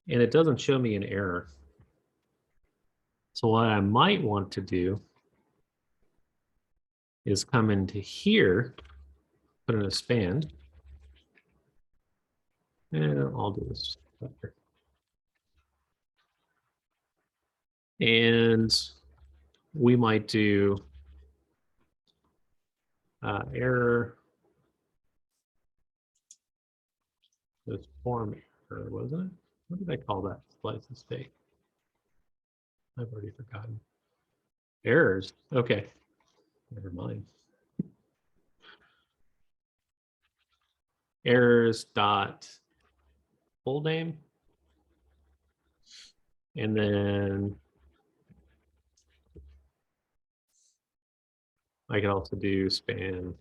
and it doesn't show me an error. So what I might want to do is come into here, put in a span, and I'll do this. And we might do error, this form error, was it? What did I call that slice and state? I've already forgotten. Errors, okay, never mind. Errors dot full name, and then I could also do span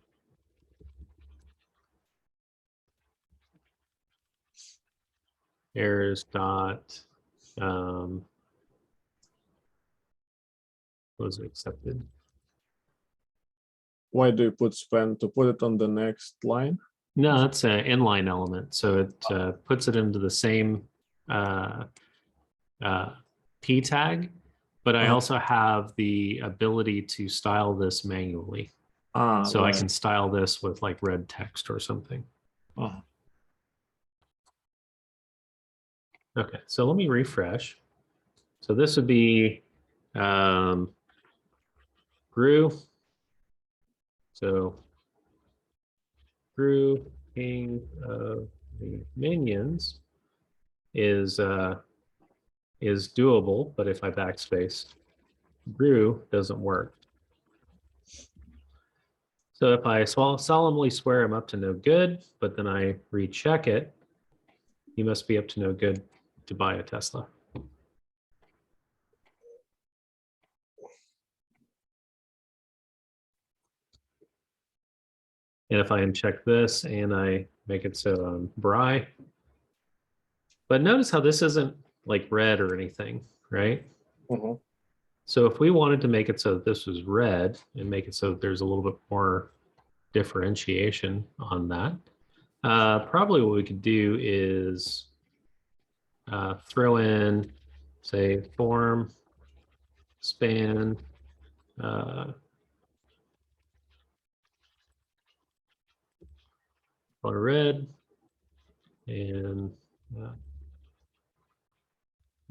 errors dot was it accepted? Why do you put span? To put it on the next line? No, that's an inline element. So it puts it into the same p tag, but I also have the ability to style this manually. So I can style this with like red text or something. Okay, so let me refresh. So this would be grew. So grew king of the minions is doable, but if I backspace, grew doesn't work. So if I solemnly swear I'm up to no good, but then I recheck it, you must be up to no good to buy a Tesla. And if I uncheck this and I make it so I'm Bry, but notice how this isn't like red or anything, right? So if we wanted to make it so that this was red and make it so that there's a little bit more differentiation on that, probably what we could do is throw in, say, form, span, color red, and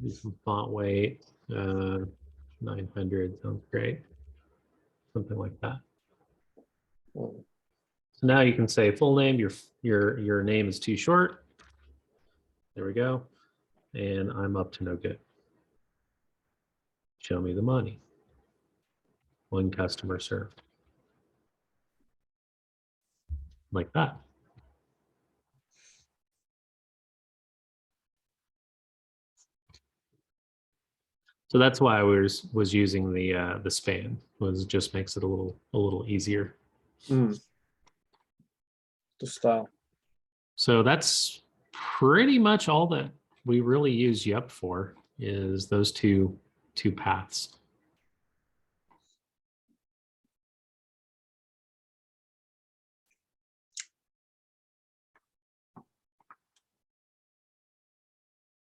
do some font weight, 900 sounds great, something like that. So now you can say full name, your name is too short. There we go. And I'm up to no good. Show me the money. One customer served. Like that. So that's why I was using the span. Was just makes it a little easier. To style. So that's pretty much all that we really use Yup for, is those two paths.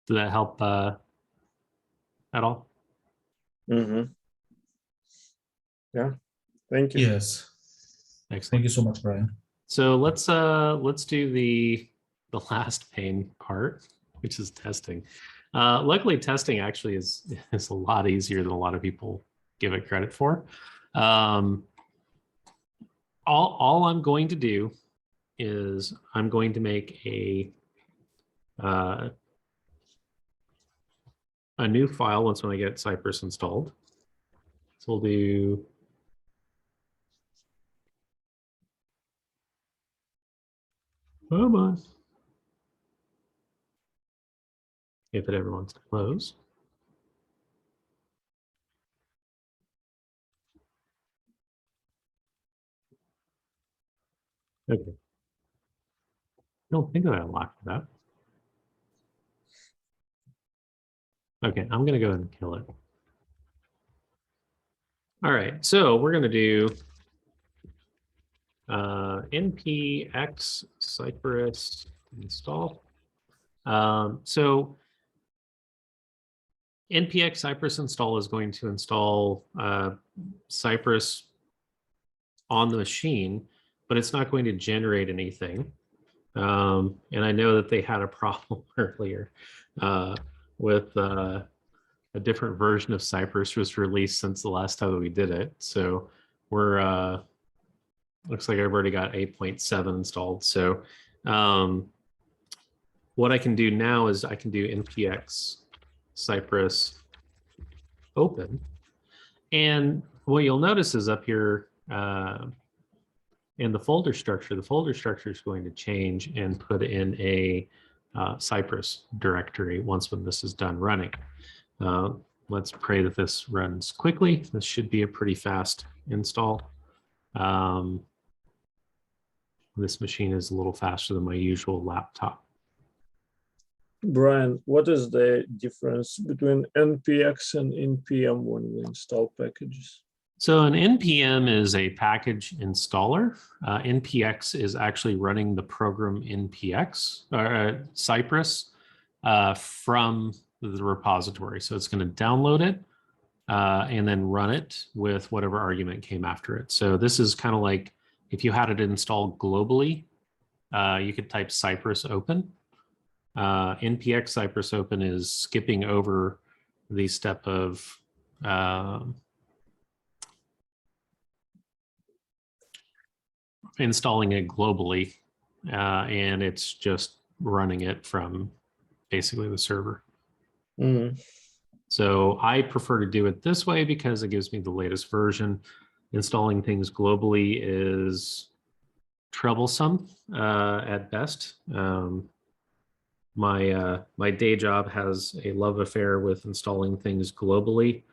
Did that help at all? Yeah. Thank you. Yes. Excellent. Thank you so much, Brian. So let's do the last pain part, which is testing. Luckily, testing actually is a lot easier than a lot of people give it credit for. All I'm going to do is I'm going to make a new file once when I get Cypress installed. So we'll do come on. If it ever wants to close. Okay. I don't think that I unlocked that. Okay, I'm gonna go ahead and kill it. All right, so we're gonna do npx Cypress install. So npx Cypress install is going to install Cypress on the machine, but it's not going to generate anything. And I know that they had a problem earlier with a different version of Cypress was released since the last time that we did it. So we're looks like I've already got 8.7 installed. So what I can do now is I can do npx Cypress open. And what you'll notice is up here in the folder structure is going to change and put in a Cypress directory once when this is done running. Let's pray that this runs quickly. This should be a pretty fast install. This machine is a little faster than my usual laptop. Brian, what is the difference between npx and npm when we install packages? So an npm is a package installer. Npx is actually running the program npx, or Cypress, from the repository. So it's going to download it and then run it with whatever argument came after it. So this is kind of like if you had it installed globally, you could type Cypress open. npx Cypress open is skipping over the step of installing it globally, and it's just running it from basically the server. Mm. So I prefer to do it this way because it gives me the latest version. Installing things globally is troublesome at best. My day job has a love affair with installing things globally,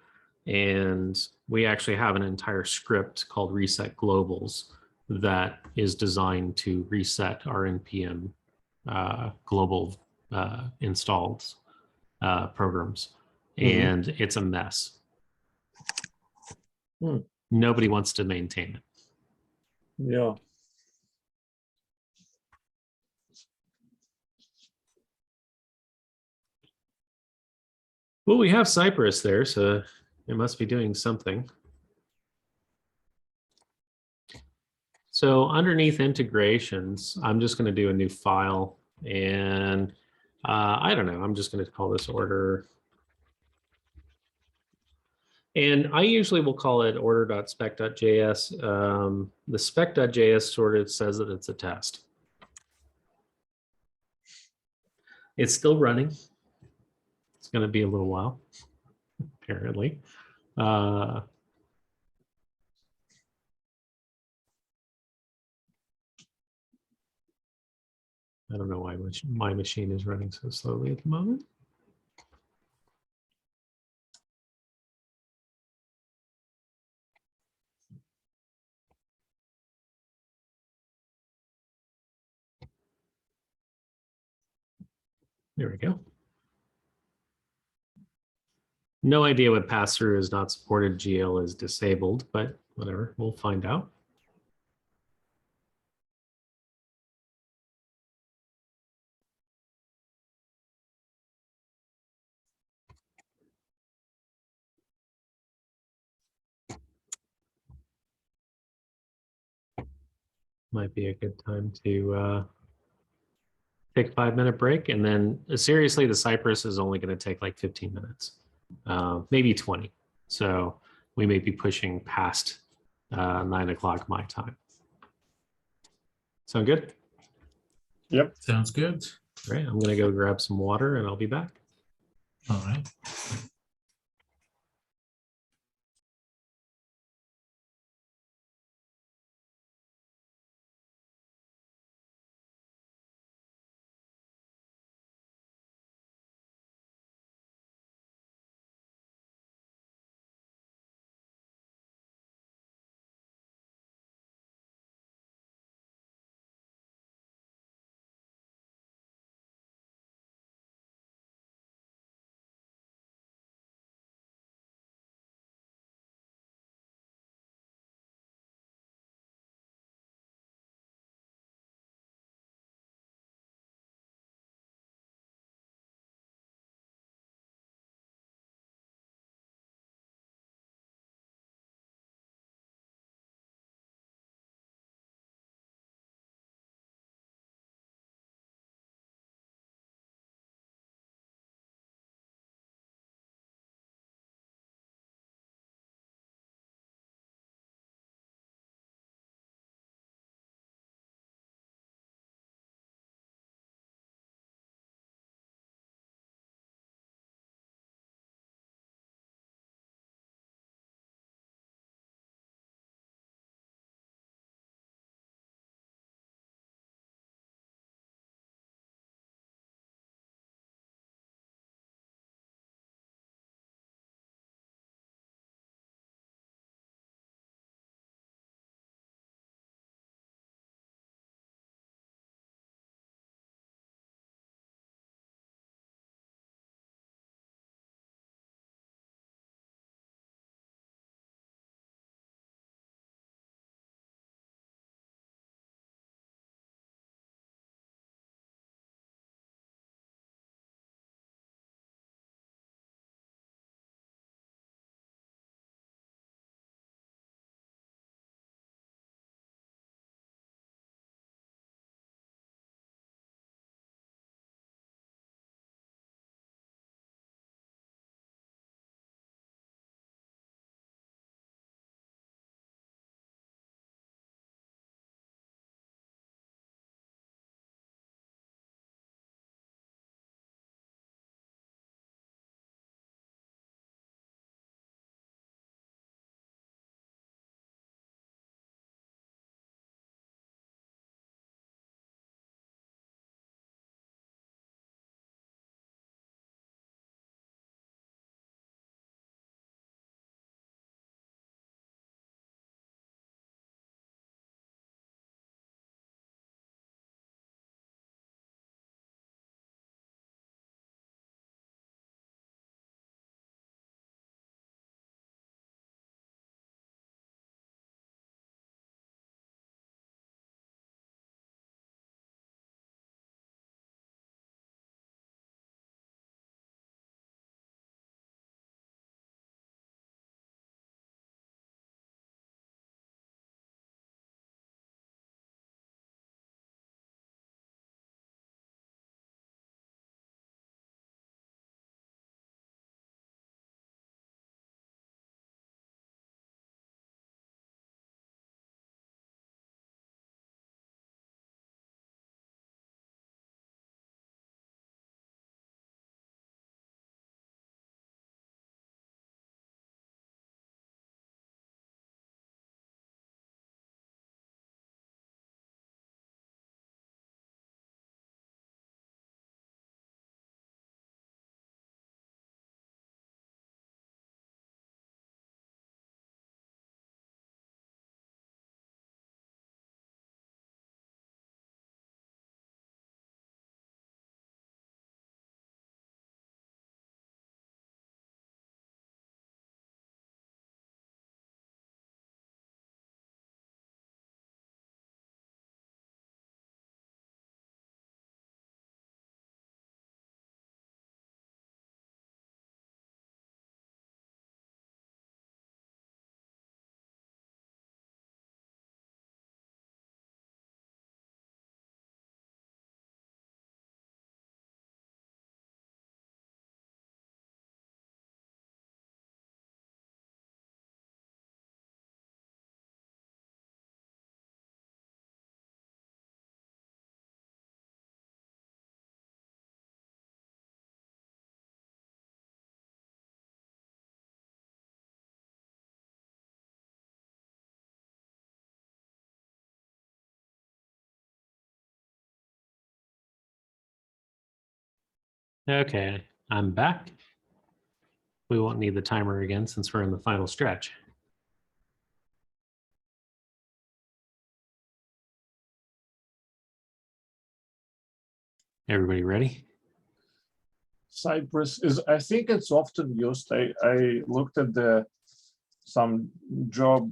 and we actually have an entire script called reset globals that is designed to reset our npm global installed programs, and it's a mess. Nobody wants to maintain it. Yeah. Well, we have Cypress there, so it must be doing something. So underneath integrations, I'm just going to do a new file, and I don't know, I'm just going to call this order. And I usually will call it order.spec.js. The spec.js sort of says that it's a test. It's still running. It's going to be a little while, apparently. I don't know why my machine is running so slowly at the moment. There we go. No idea what pass-through is not supported. GL is disabled, but whatever, we'll find out. might be a good time to take a 5-minute break. And then seriously, the Cypress is only going to take like 15 minutes, maybe 20. So we may be pushing past 9 o'clock my time. Sound good? Yep. Sounds good. Great. I'm going to go grab some water and I'll be back. All right. Okay, I'm back. We won't need the timer again since we're in the final stretch. Everybody ready? Cypress is, I think it's often used. I looked at some job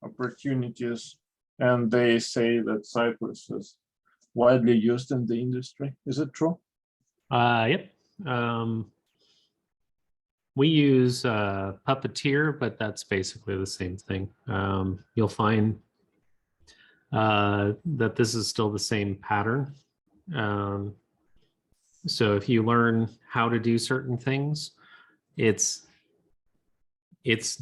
opportunities, and they say that Cypress is widely used in the industry. Is it true? Yep. We use Puppeteer, but that's basically the same thing. You'll find that this is still the same pattern. So if you learn how to do certain things, it's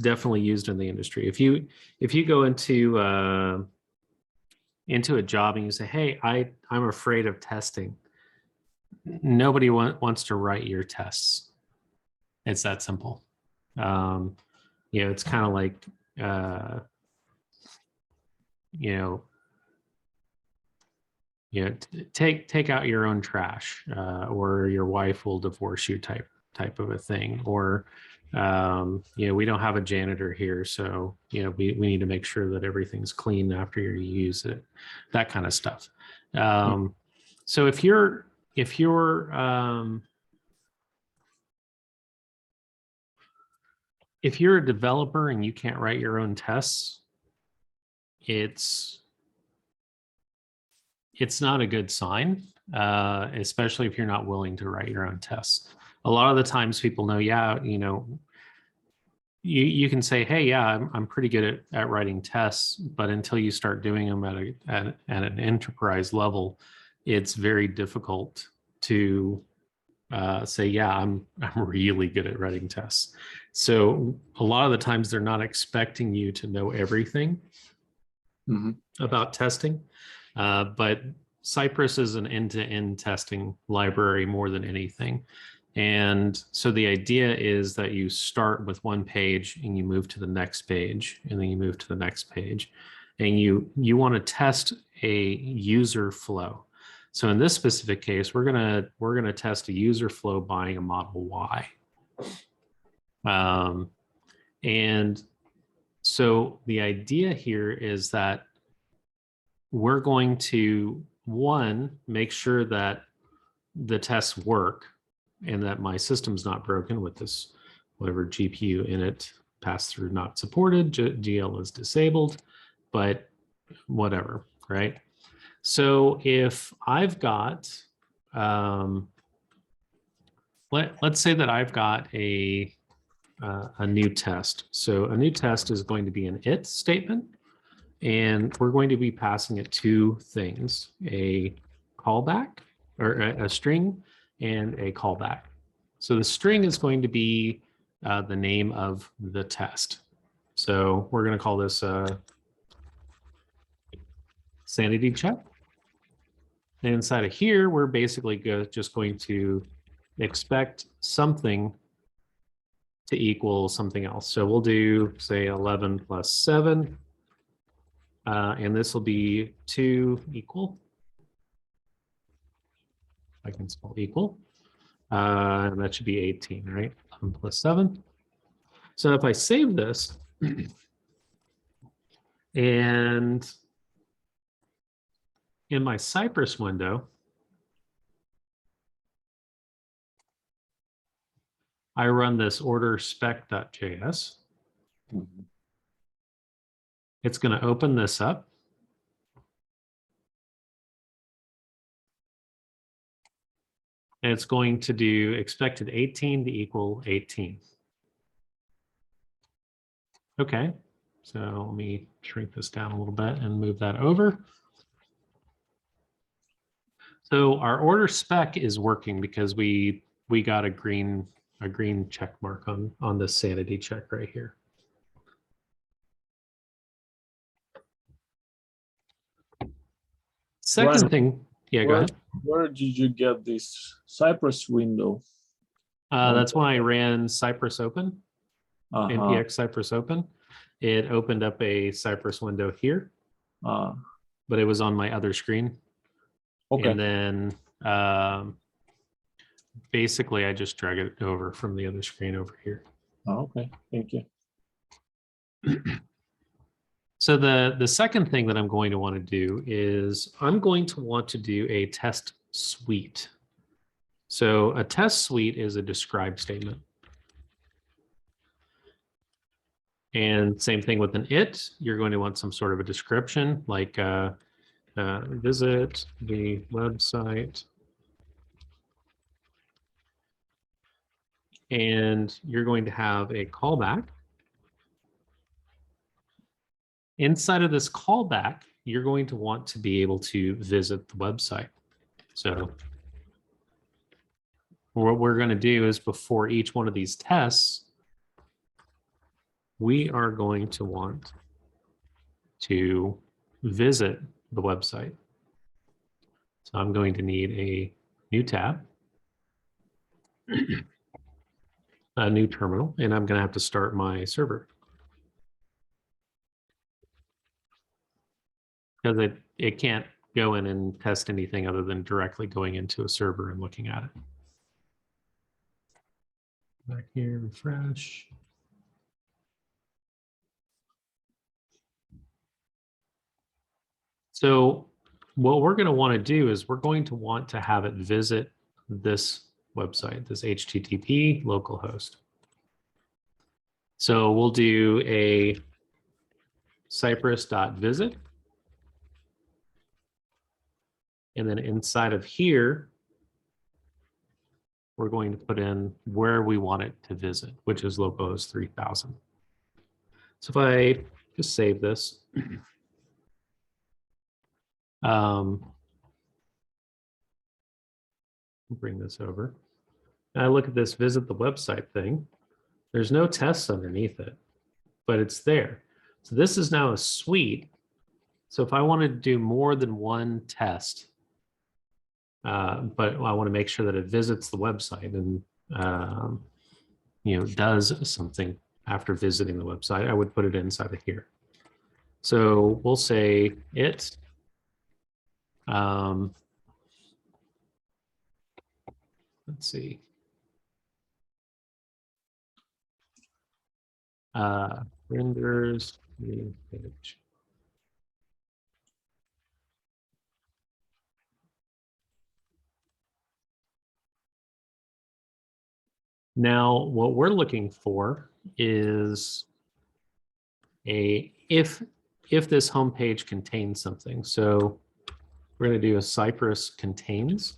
definitely used in the industry. If you go into a job and you say, "Hey, I'm afraid of testing," nobody wants to write your tests. It's that simple. It's kind of like take out your own trash, or your wife will divorce you type of a thing, or we don't have a janitor here, so we need to make sure that everything's clean after you use it, that kind of stuff. So if you're a developer and you can't write your own tests, it's not a good sign, especially if you're not willing to write your own tests. A lot of the times people know, you can say, hey, yeah, I'm pretty good at writing tests, but until you start doing them at an enterprise level, it's very difficult to say, yeah, I'm really good at writing tests. So a lot of the times they're not expecting you to know everything about testing, but Cypress is an end-to-end testing library more than anything. And so the idea is that you start with one page and you move to the next page, and then you move to the next page, and you want to test a user flow. So in this specific case, we're gonna test a user flow buying a Model Y. And so the idea here is that we're going to, one, make sure that the tests work and that my system's not broken with this, whatever GPU in it, pass through not supported, GL is disabled, but whatever, right? So if I've got, let's say that I've got a new test. So a new test is going to be an it statement, and we're going to be passing it two things: a callback, or a string, and a callback. So the string is going to be the name of the test. So we're going to call this sanity check. And inside of here, we're basically just going to expect something to equal something else. So we'll do, say, 11 plus 7. And this will be 2 equal. I can spell equal. And that should be 18, right? 11 plus 7. So if I save this, and in my Cypress window, I run this order spec.js. It's going to open this up. And it's going to do expected 18 to equal 18. Okay, so let me shrink this down a little bit and move that over. So our order spec is working because we got a green check mark on this sanity check right here. Second Brian, thing, yeah, go ahead. Where did you get this Cypress window? That's when I ran Cypress Open, npx Cypress Open. It opened up a Cypress window here, but it was on my other screen. Okay. And then basically I just drag it over from the other screen over here. Oh, okay, thank you. So the second thing that I'm going to want to do is I'm going to want to do a test suite. So a test suite is a describe statement. And same thing with an it, you're going to want some sort of a description like visit the website. And you're going to have a callback. Inside of this callback, you're going to want to be able to visit the website. So what we're going to do is before each one of these tests, we are going to want to visit the website. So I'm going to need a new tab, a new terminal, and I'm going to have to start my server. Because it can't go in and test anything other than directly going into a server and looking at it. Back here, refresh. So what we're going to want to do is we're going to want to have it visit this website, this HTTP localhost. So we'll do a cypress.visit. And then inside of here, we're going to put in where we want it to visit, which is localhost 3000. So if I just save this, bring this over. And I look at this visit the website thing. There's no tests underneath it, but it's there. So this is now a suite. So if I wanted to do more than one test, but I want to make sure that it visits the website and does something after visiting the website, I would put it inside of here. So we'll say it. Let's see. Renders new page. Now, what we're looking for is if this home page contains something. So we're going to do a Cypress contains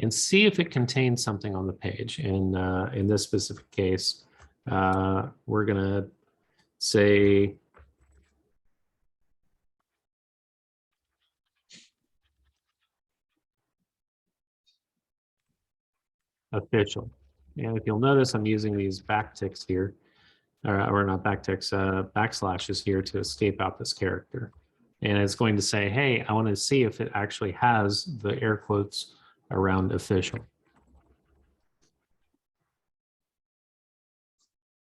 and see if it contains something on the page. And in this specific case, we're going to say official. And if you'll notice, I'm using these backticks here, or not backticks, backslashes here to escape out this character. And it's going to say, hey, I want to see if it actually has the air quotes around official.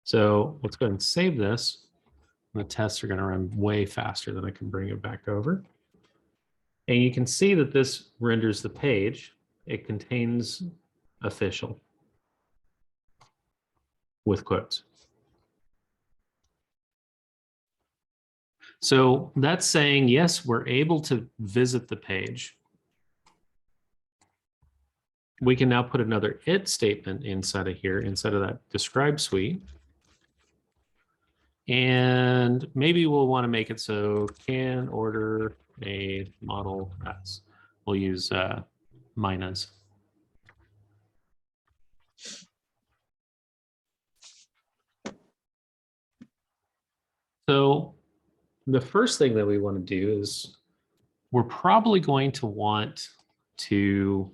So let's go ahead and save this. The tests are going to run way faster than I can bring it back over. And you can see that this renders the page. It contains official with quotes. So that's saying, yes, we're able to visit the page. We can now put another it statement inside of here, inside of that describe suite. And maybe we'll want to make it so can order a model S. We'll use minus. So the first thing that we want to do is we're probably going to want to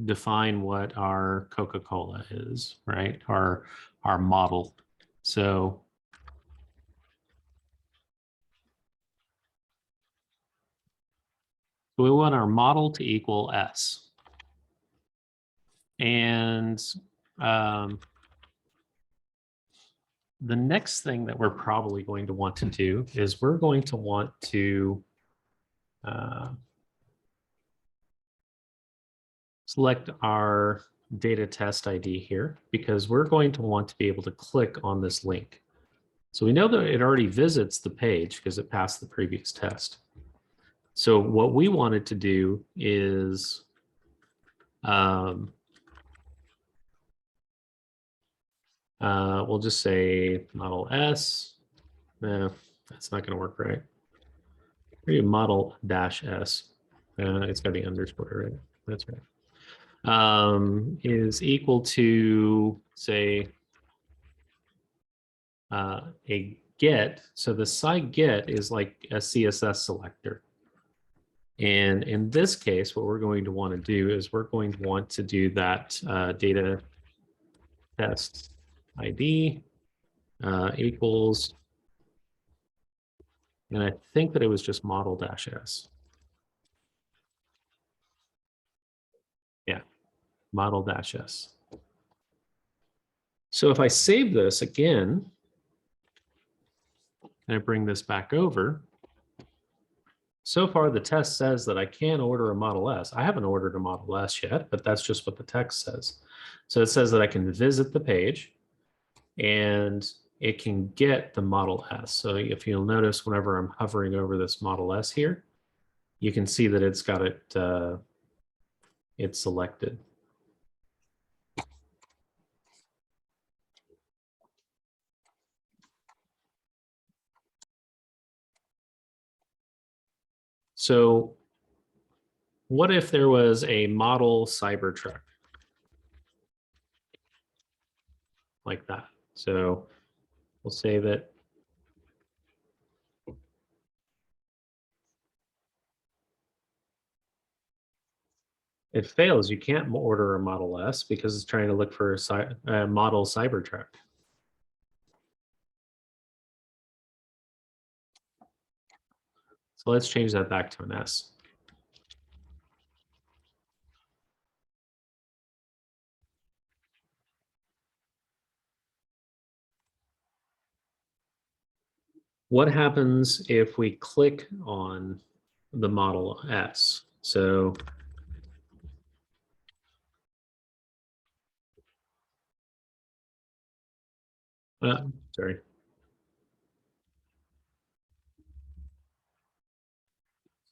define what our Coca-Cola is, right? Our model. So we want our model to equal S. And the next thing that we're probably going to want to do is we're going to want to select our data test ID here because we're going to want to be able to click on this link. So we know that it already visits the page because it passed the previous test. So what we wanted to do is we'll just say Model S. No, that's not going to work right. Maybe Model dash S. It's got to be underscore, right? That's right. Is equal to, say, a get. So the sci-get is like a CSS selector. And in this case, what we're going to want to do is we're going to want to do that data test ID equals, and I think that it was just model dash S. Yeah, model dash S. So if I save this again, and I bring this back over, so far the test says that I can order a Model S. I haven't ordered a Model S yet, but that's just what the text says. So it says that I can visit the page and it can get the Model S. So if you'll notice, whenever I'm hovering over this Model S here, you can see that it's got it, it's selected. So what if there was a model Cybertruck like that? So we'll save it. It fails. You can't order a Model S because it's trying to look for a model Cybertruck. So let's change that back to an S. What happens if we click on the Model S? So sorry.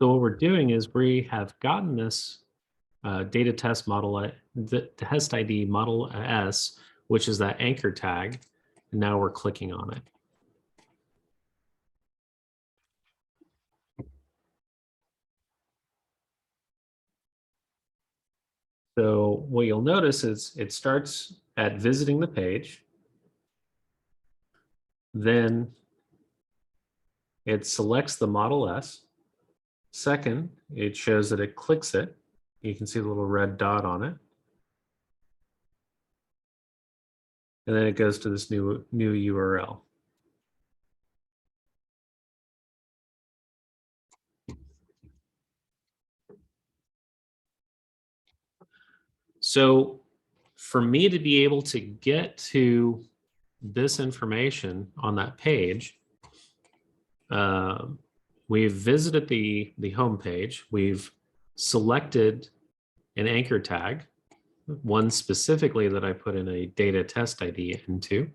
So what we're doing is we have gotten this data test model, the test ID Model S, which is that anchor tag, and now we're clicking on it. So what you'll notice is it starts at visiting the page. Then it selects the Model S. Second, it shows that it clicks it. You can see the little red dot on it. And then it goes to this new URL. So for me to be able to get to this information on that page, we've visited the home page. We've selected an anchor tag, one specifically that I put in a data test ID into.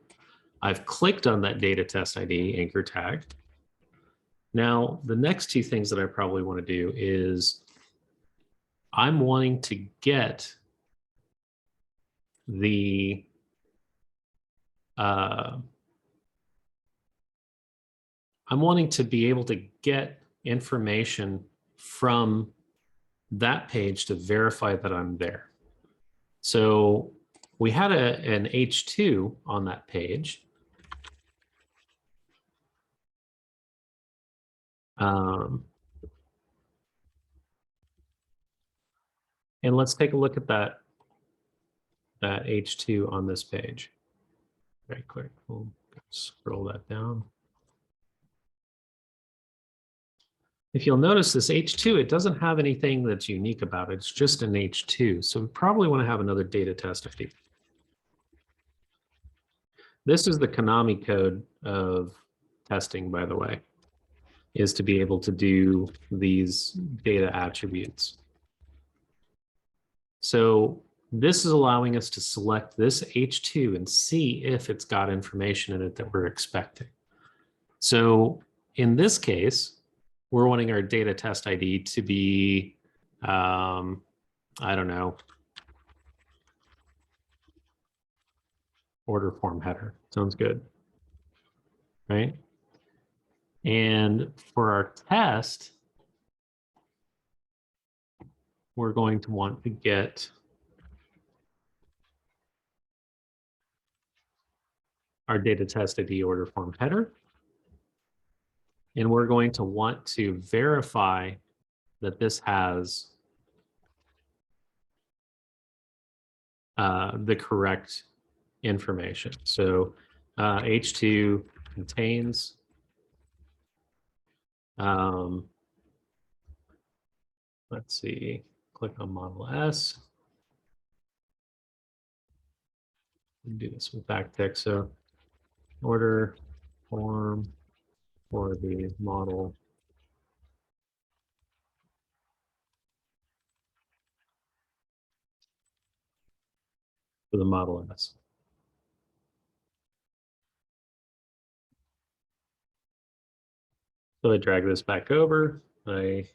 I've clicked on that data test ID anchor tag. Now, the next two things that I probably want to do is I'm wanting to get the I'm wanting to be able to get information from that page to verify that I'm there. So we had an H2 on that page. And let's take a look at that H2 on this page. Right click, we'll scroll that down. If you'll notice this H2, it doesn't have anything that's unique about it. It's just an H2. So we probably want to have another data test ID. This is the Konami code of testing, by the way, is to be able to do these data attributes. So this is allowing us to select this H2 and see if it's got information in it that we're expecting. So in this case, we're wanting our data test ID to be, I don't know, order form header. Sounds good, right? And for our test, we're going to want to get our data test ID order form header. And we're going to want to verify that this has the correct information. So H2 contains let's see, click on Model S. Do this with backtick. So order form for the model for the Model S. So I drag this back over. I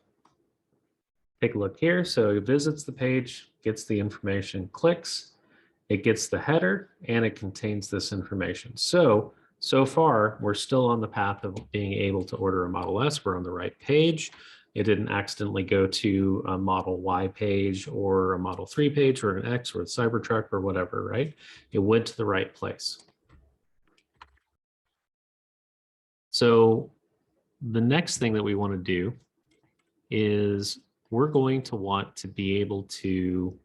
take a look here. So it visits the page, gets the information, clicks, it gets the header, and it contains this information. So far, we're still on the path of being able to order a Model S. We're on the right page. It didn't accidentally go to a Model Y page or a Model 3 page or an X or a Cybertruck or whatever, right? It went to the right place. So the next thing that we want to do is we're going to want to be able to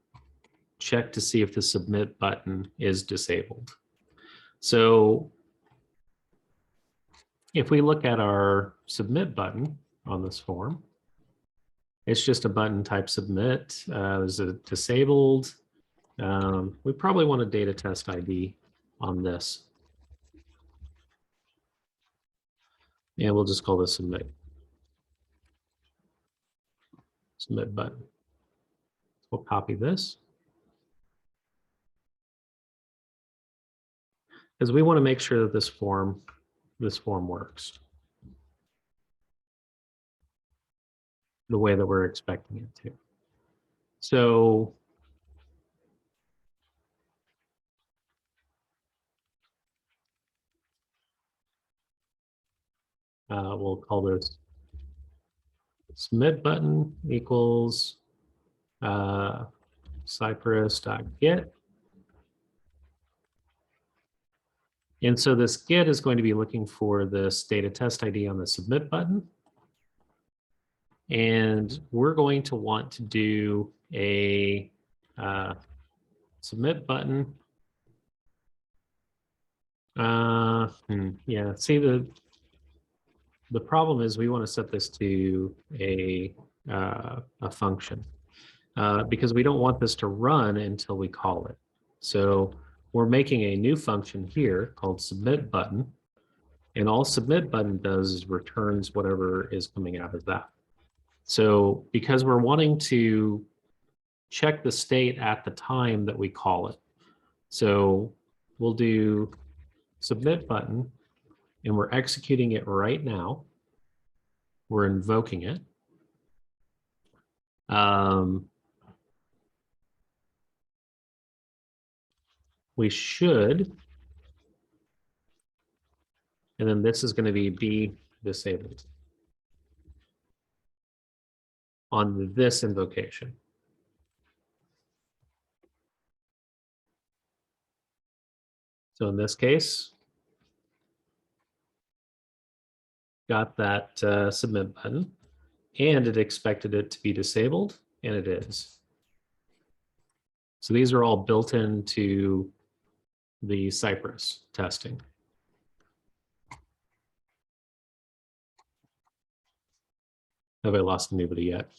check to see if the submit button is disabled. So if we look at our submit button on this form, it's just a button type submit. Is it disabled? We probably want a data test ID on this. And we'll just call this submit. Submit button. We'll copy this. Because we want to make sure that this form works the way that we're expecting it to. So we'll call this submit button equals Cypress.get. And so this get is going to be looking for this data test ID on the submit button. And we're going to want to do a submit button. Yeah, see the problem is we want to set this to a function because we don't want this to run until we call it. So we're making a new function here called submit button. And all submit button does is returns whatever is coming out of that. So because we're wanting to check the state at the time that we call it. So we'll do submit button and we're executing it right now. We're invoking it. We should, and then this is going to be disabled on this invocation. So in this case, got that submit button and it expected it to be disabled, and it is. So these are all built into the Cypress testing. Have I lost anybody yet?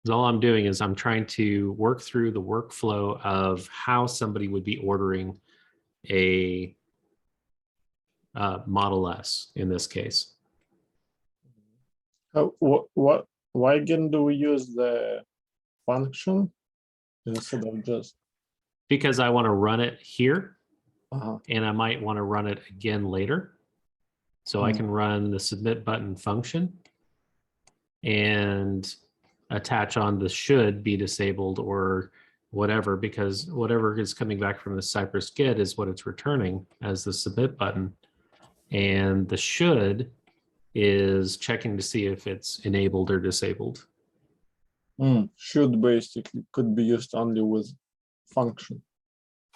All I'm doing is I'm trying to work through the workflow of how somebody would be ordering a Model S in this case. Why again do we use the function instead of just? Because I want to run it here Uh-huh. and I might want to run it again later. So I can run the submit button function and attach on the should be disabled or whatever, because whatever is coming back from the Cypress get is what it's returning as the submit button. And the should is checking to see if it's enabled or disabled. Should basically could be used only with function.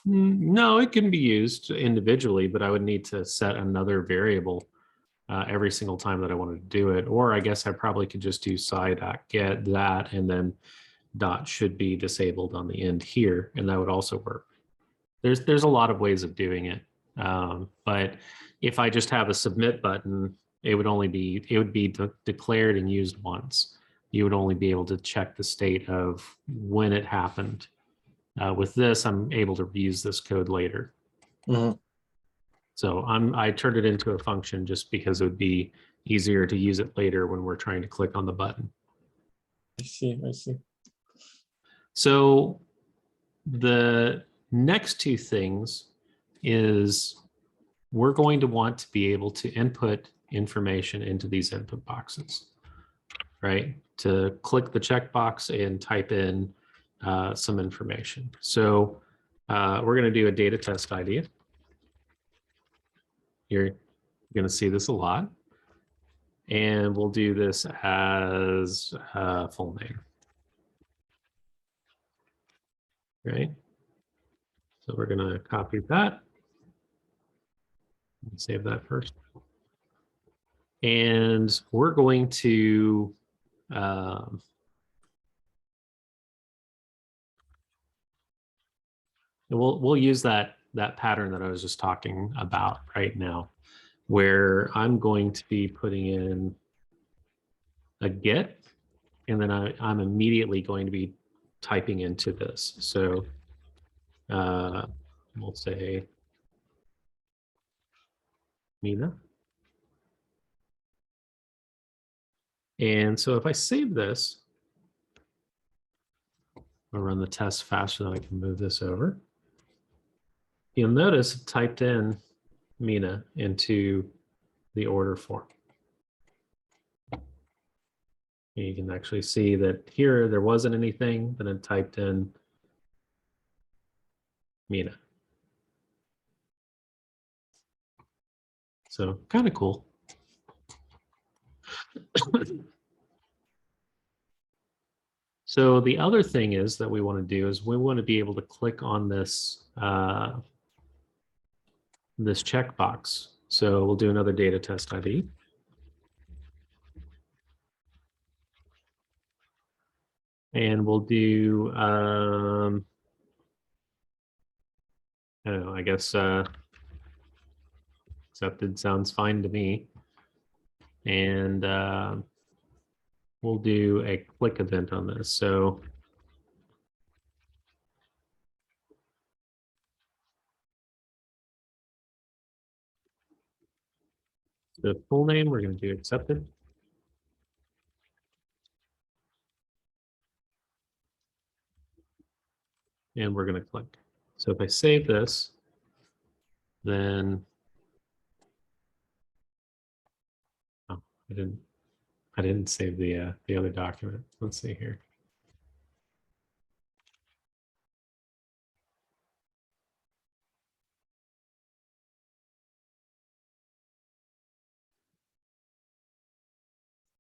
No, it can be used individually, but I would need to set another variable every single time that I wanted to do it. Or I guess I probably could just do sci.get that and then dot should be disabled on the end here, and that would also work. There's a lot of ways of doing it. But if I just have a submit button, it would be declared and used once. You would only be able to check the state of when it happened. With this, I'm able to reuse this code later. So I turned it into a function just because it would be easier to use it later when we're trying to click on the button. I see. So the next two things is we're going to want to be able to input information into these input boxes, right? To click the checkbox and type in some information. So we're going to do a data test ID. You're going to see this a lot. And we'll do this as full name. Right? So we're going to copy that. Save that first. And we're going to we'll use that pattern that I was just talking about right now, where I'm going to be putting in a get, and then I'm immediately going to be typing into this. So we'll say Mina. And so if I save this, I'll run the test faster than I can move this over. You'll notice it typed in Mina into the order form. You can actually see that here there wasn't anything, then it typed in Mina. So kind of cool. So the other thing is that we want to do is we want to be able to click on this this checkbox. So we'll do another data test ID. And we'll do, I don't know, I guess accepted sounds fine to me. And we'll do a click event on this. So the full name, we're going to do accepted. And we're going to click. So if I save this, then, oh, I didn't save the other document. Let's see here.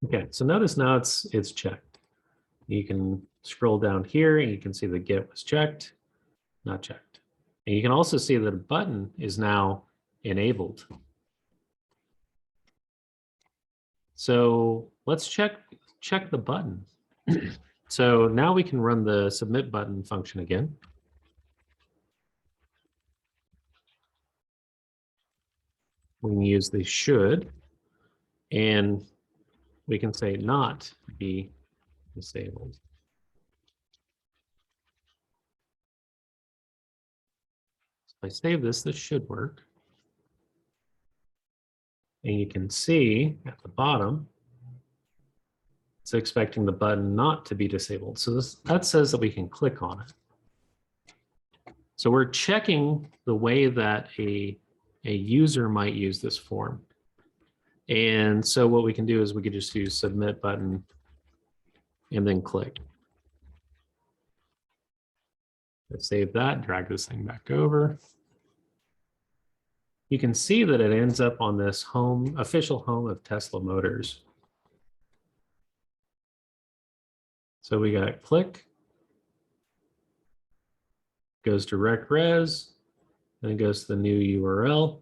Okay, so notice now it's checked. You can scroll down here and you can see the get was checked, not checked. And you can also see that a button is now enabled. So let's check the button. So now we can run the submit button function again. We can use the should, and we can say not be disabled. So if I save this, this should work. And you can see at the bottom, It's expecting the button not to be disabled. So that says that we can click on it. So we're checking the way that a user might use this form. And so what we can do is we could just use submit button and then click. Let's save that, drag this thing back over. You can see that it ends up on this official home of Tesla Motors. So we got click, goes to rec res, then it goes to the new URL,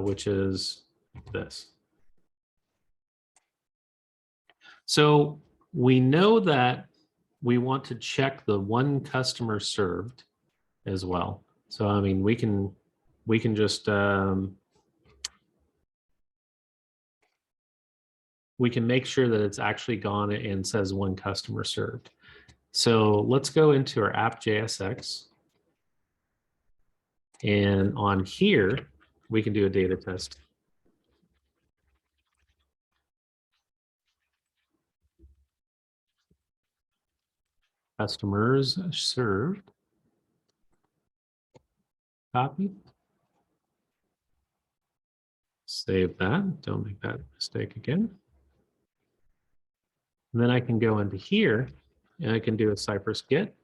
which is this. So we know that we want to check the one customer served as well. So I mean, we can just we can make sure that it's actually gone and says one customer served. So let's go into our app.jsx. And on here, we can do a data test. Customers served. Copy. Save that. Don't make that mistake again. And then I can go into here and I can do a Cypress get.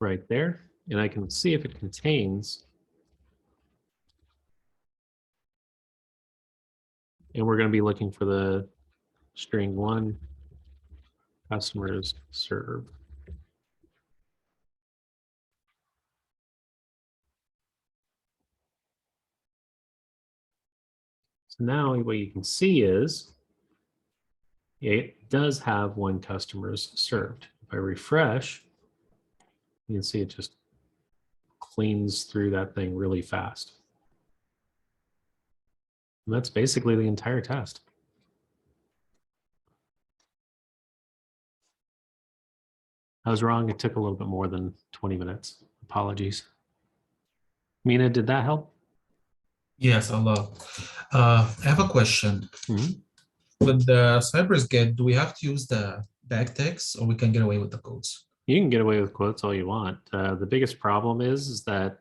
Right there. And I can see if it contains. And we're going to be looking for the string one, customers served. So now what you can see is it does have one customers served. If I refresh, you can see it just cleans through that thing really fast. And that's basically the entire test. I was wrong. It took a little bit more than 20 minutes. Apologies. Mina, did that help? Yes, a lot. I have a question. Mhm. With the Cypress get, do we have to use the backticks or we can get away with the codes? You can get away with quotes all you want. The biggest problem is that,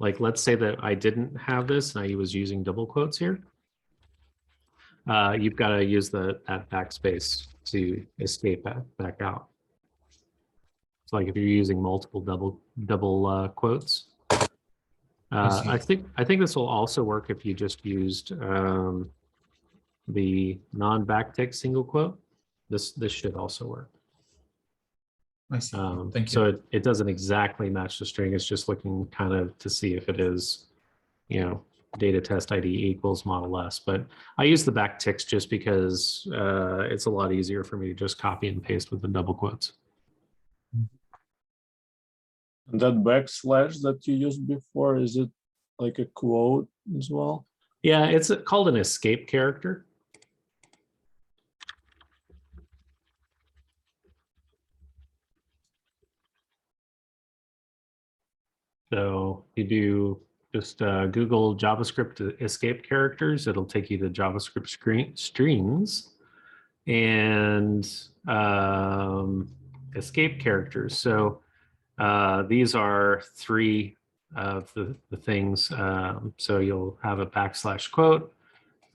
like, let's say that I didn't have this and I was using double quotes here. You've got to use that backspace to escape back out. So like if you're using multiple double quotes. I think this will also work if you just used the non-backtick single quote. This should also work. I see. Thank you. So it doesn't exactly match the string. It's just looking kind of to see if it is, you know, data test ID equals model S. But I use the backticks just because it's a lot easier for me to just copy and paste with the double quotes. And that backslash that you used before, is it like a quote as well? Yeah, it's called an escape character. So you do just Google JavaScript escape characters. It'll take you to JavaScript strings and escape characters. So these are three of the things. So you'll have a backslash quote,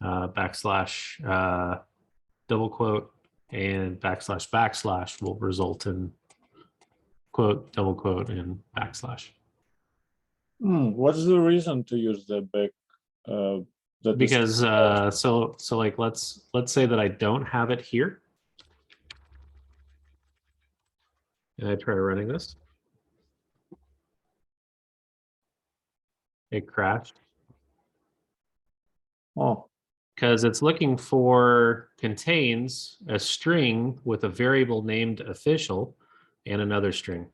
backslash double quote, and backslash will result in quote, double quote, and backslash. What's the reason to use the back? Because so like let's say that I don't have it here, and I try running this. It crashed. Oh, Because it's looking for contains a string with a variable named official and another string.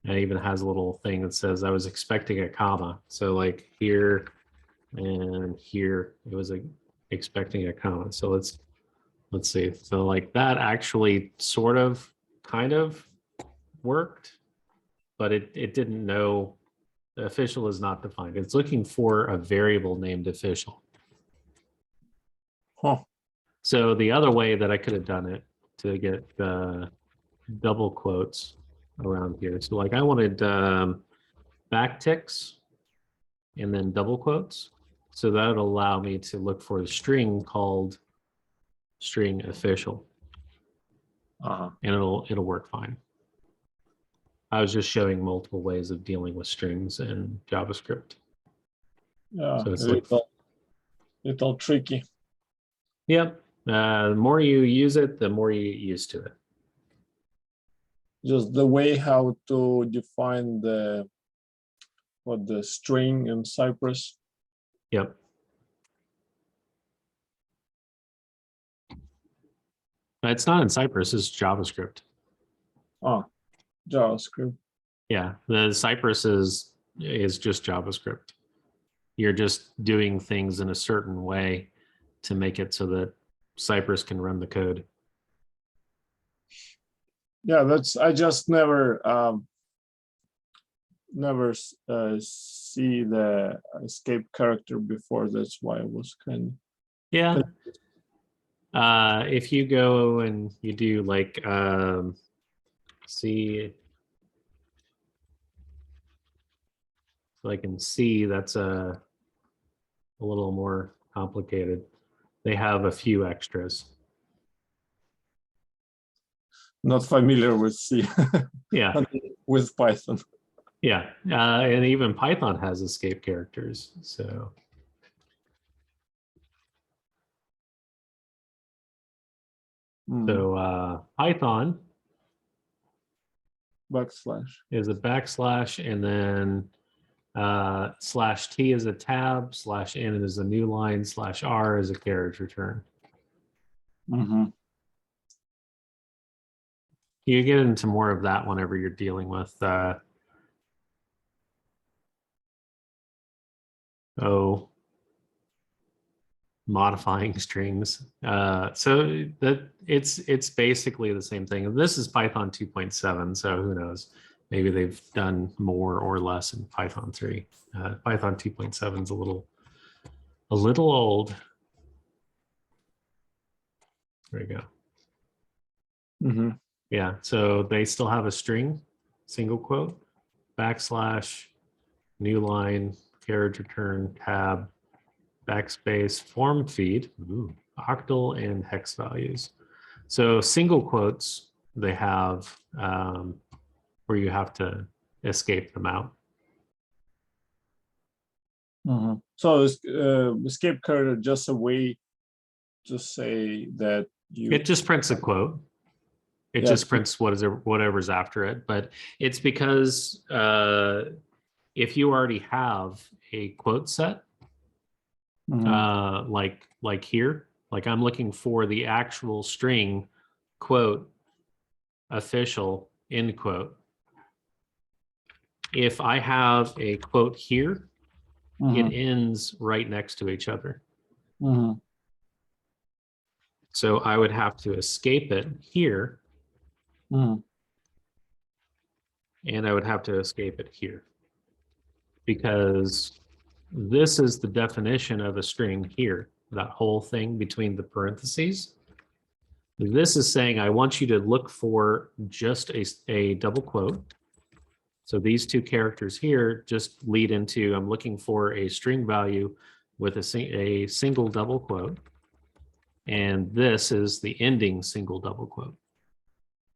And it even has a little thing that says I was expecting a comma. So like here and here, it was expecting a comma. So let's see. So like that actually sort of kind of worked, but it didn't know The official is not defined. It's looking for a variable named official. Huh. So the other way that I could have done it to get double quotes around here. So like I wanted backticks and then double quotes. So that would allow me to look for a string called string official, Uh-huh. and it'll work fine. I was just showing multiple ways of dealing with strings in JavaScript. Yeah, So it's a like, little tricky. yep. The more you use it, the more you get used to it. Just the way how to define the string in Cypress. Yep. It's not in Cypress, it's JavaScript. Ah, JavaScript. Yeah, the Cypress is just JavaScript. You're just doing things in a certain way to make it so that Cypress can run the code. Yeah, I just never see the escape character before. That's why I was kind Yeah. If you go and you do like see, like in C, that's a little more complicated. They have a few extras. not familiar with C. Yeah. With Python. Yeah. And even Python has escape characters. So Python Backslash. is a backslash, and then /t is a tab, /n is a new line, /r is a carriage return. Mm-hmm. You get into more of that whenever you're dealing with modifying strings. So that it's basically the same thing. This is Python 2.7, so who knows? Maybe they've done more or less in Python 3. Python 2.7 is a little old. There you go. Mm-hmm. Yeah, so they still have a string, single quote, backslash, new line, carriage return, tab, backspace, form feed, octal, and hex values. So single quotes, they have where you have to escape them out. Mm-hmm. So escape character just a way to say that It just prints a quote. It just prints whatever's after it. But it's because if you already have a quote set, like here, like I'm looking for the actual string quote official end quote. If I have a quote here, it ends right next to each other. So I would have to escape it here, and I would have to escape it here, because this is the definition of a string here, that whole thing between the parentheses. This is saying I want you to look for just a double quote. So these two characters here just lead into, I'm looking for a string value with a single double quote. And this is the ending single double quote.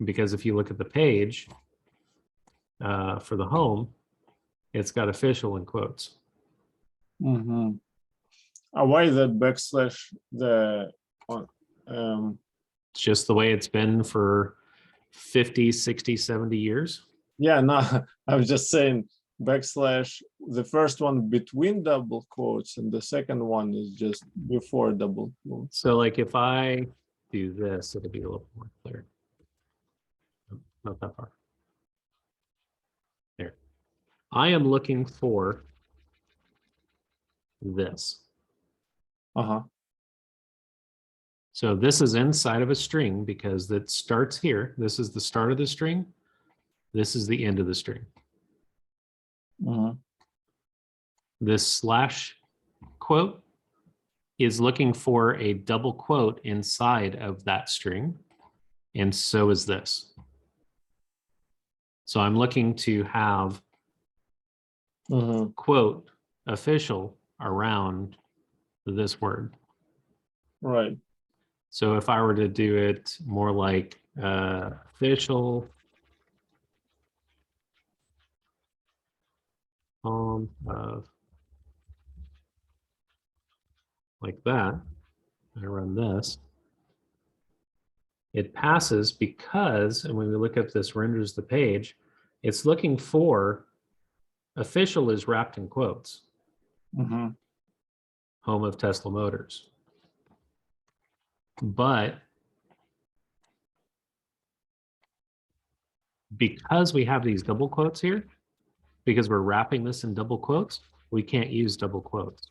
Because if you look at the page for the home, it's got official in quotes. Why that backslash? It's just the way it's been for 50, 60, 70 years. Yeah, no, I was just saying backslash, the first one between double quotes and the second one is just before double quotes. So like if I do this, it'll be a little more clear. Not that far. There. I am looking for this. So this is inside of a string because it starts here. This is the start of the string. This is the end of the string. this slash quote is looking for a double quote inside of that string. And so is this. So I'm looking to have quote official around this word. Right. So if I were to do it more like official like that, I run this, it passes because, and when we look up this renders the page, it's looking for official is wrapped in quotes, home of Tesla Motors. But because we have these double quotes here, because we're wrapping this in double quotes, we can't use double quotes.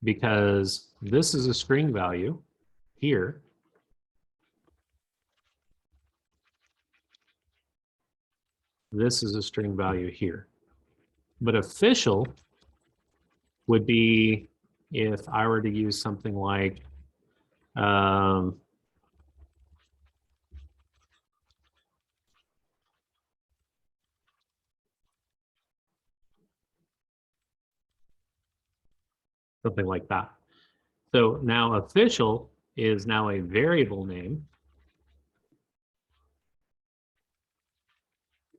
Because this is a string value here. This is a string value here. But official would be if I were to use something like something like that. So now official is now a variable name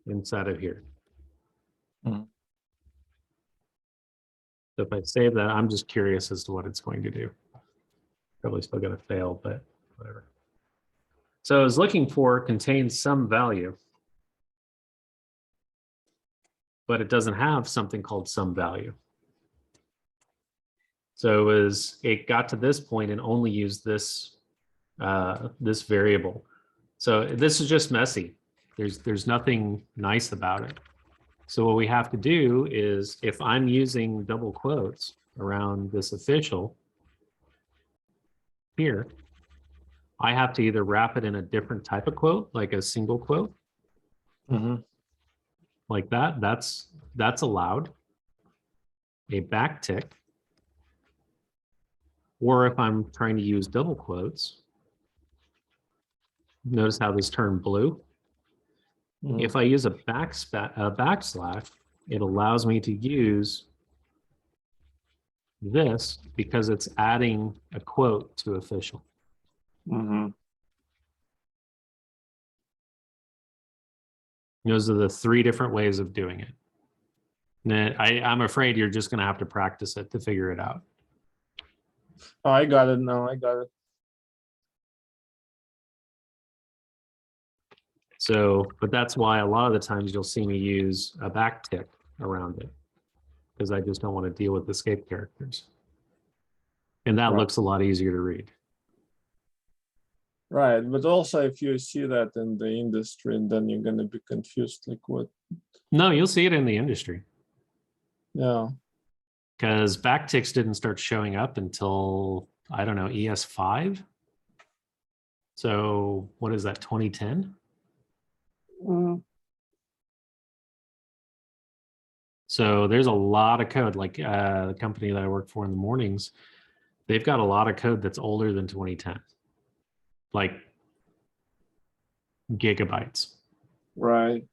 inside of here. So if I save that, I'm just curious as to what it's going to do. Probably still going to fail, but whatever. So I was looking for contains some value, but it doesn't have something called some value. So it got to this point and only used this this variable. So this is just messy. There's nothing nice about it. So what we have to do is, if I'm using double quotes around this official here, I have to either wrap it in a different type of quote, like a single quote, like that. That's allowed. A backtick. Or if I'm trying to use double quotes, notice how this turned blue. If I use a backslash, it allows me to use this because it's adding a quote to official. Those are the three different ways of doing it. And I'm afraid you're just going to have to practice it to figure it out. Oh, I got it now. I got it. So, but that's why a lot of the times you'll see me use a backtick around it, because I just don't want to deal with escape characters. And that looks a lot easier to read. Right, but also if you see that in the industry, then you're going to be confused, like what? No, you'll see it in the industry. Yeah. Because backticks didn't start showing up until, I don't know, ES5. So what is that, 2010? So there's a lot of code, like the company that I work for in the mornings, they've got a lot of code that's older than 2010, like gigabytes. Right.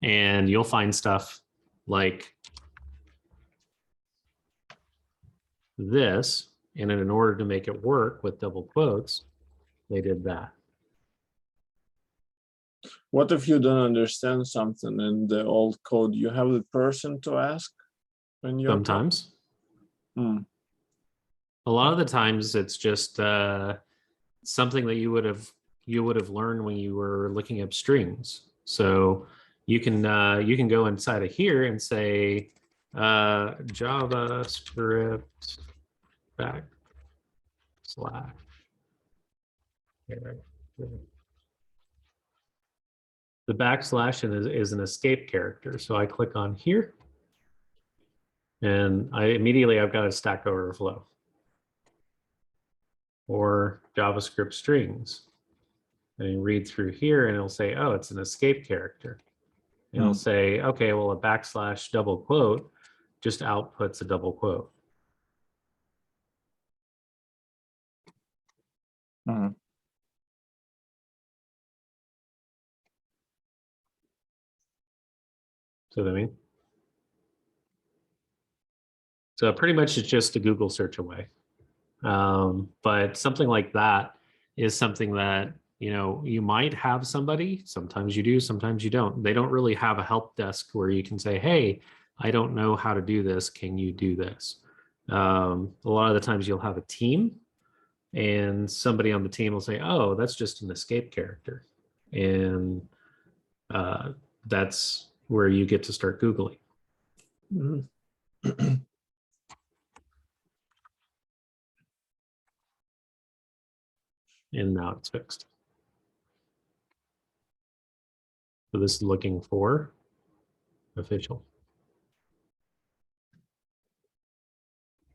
And you'll find stuff like this, and in order to make it work with double quotes, they did that. What if you don't understand something in the old code? You have the person to ask when you're Sometimes. A lot of the times it's just something that you would have learned when you were looking up strings. So you can go inside of here and say JavaScript backslash. The backslash is an escape character. So I click on here and I've got a Stack Overflow or JavaScript strings. And you read through here and it'll say, oh, it's an escape character. It'll say, okay, well, a backslash double quote just outputs a double quote. Mhm. See what I mean? So pretty much it's just a Google search away. But something like that is something that, you know, you might have somebody, sometimes you do, sometimes you don't. They don't really have a help desk where you can say, hey, I don't know how to do this. Can you do this? A lot of the times you'll have a team and somebody on the team will say, oh, that's just an escape character. And that's where you get to start Googling. Mhm. And now it's fixed. So this is looking for official.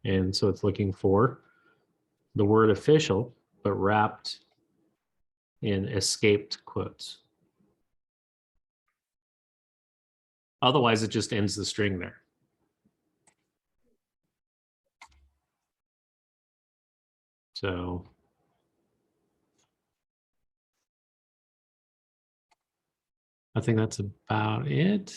And so it's looking for the word official, but wrapped in escaped quotes. Otherwise, it just ends the string there. So I think that's about it.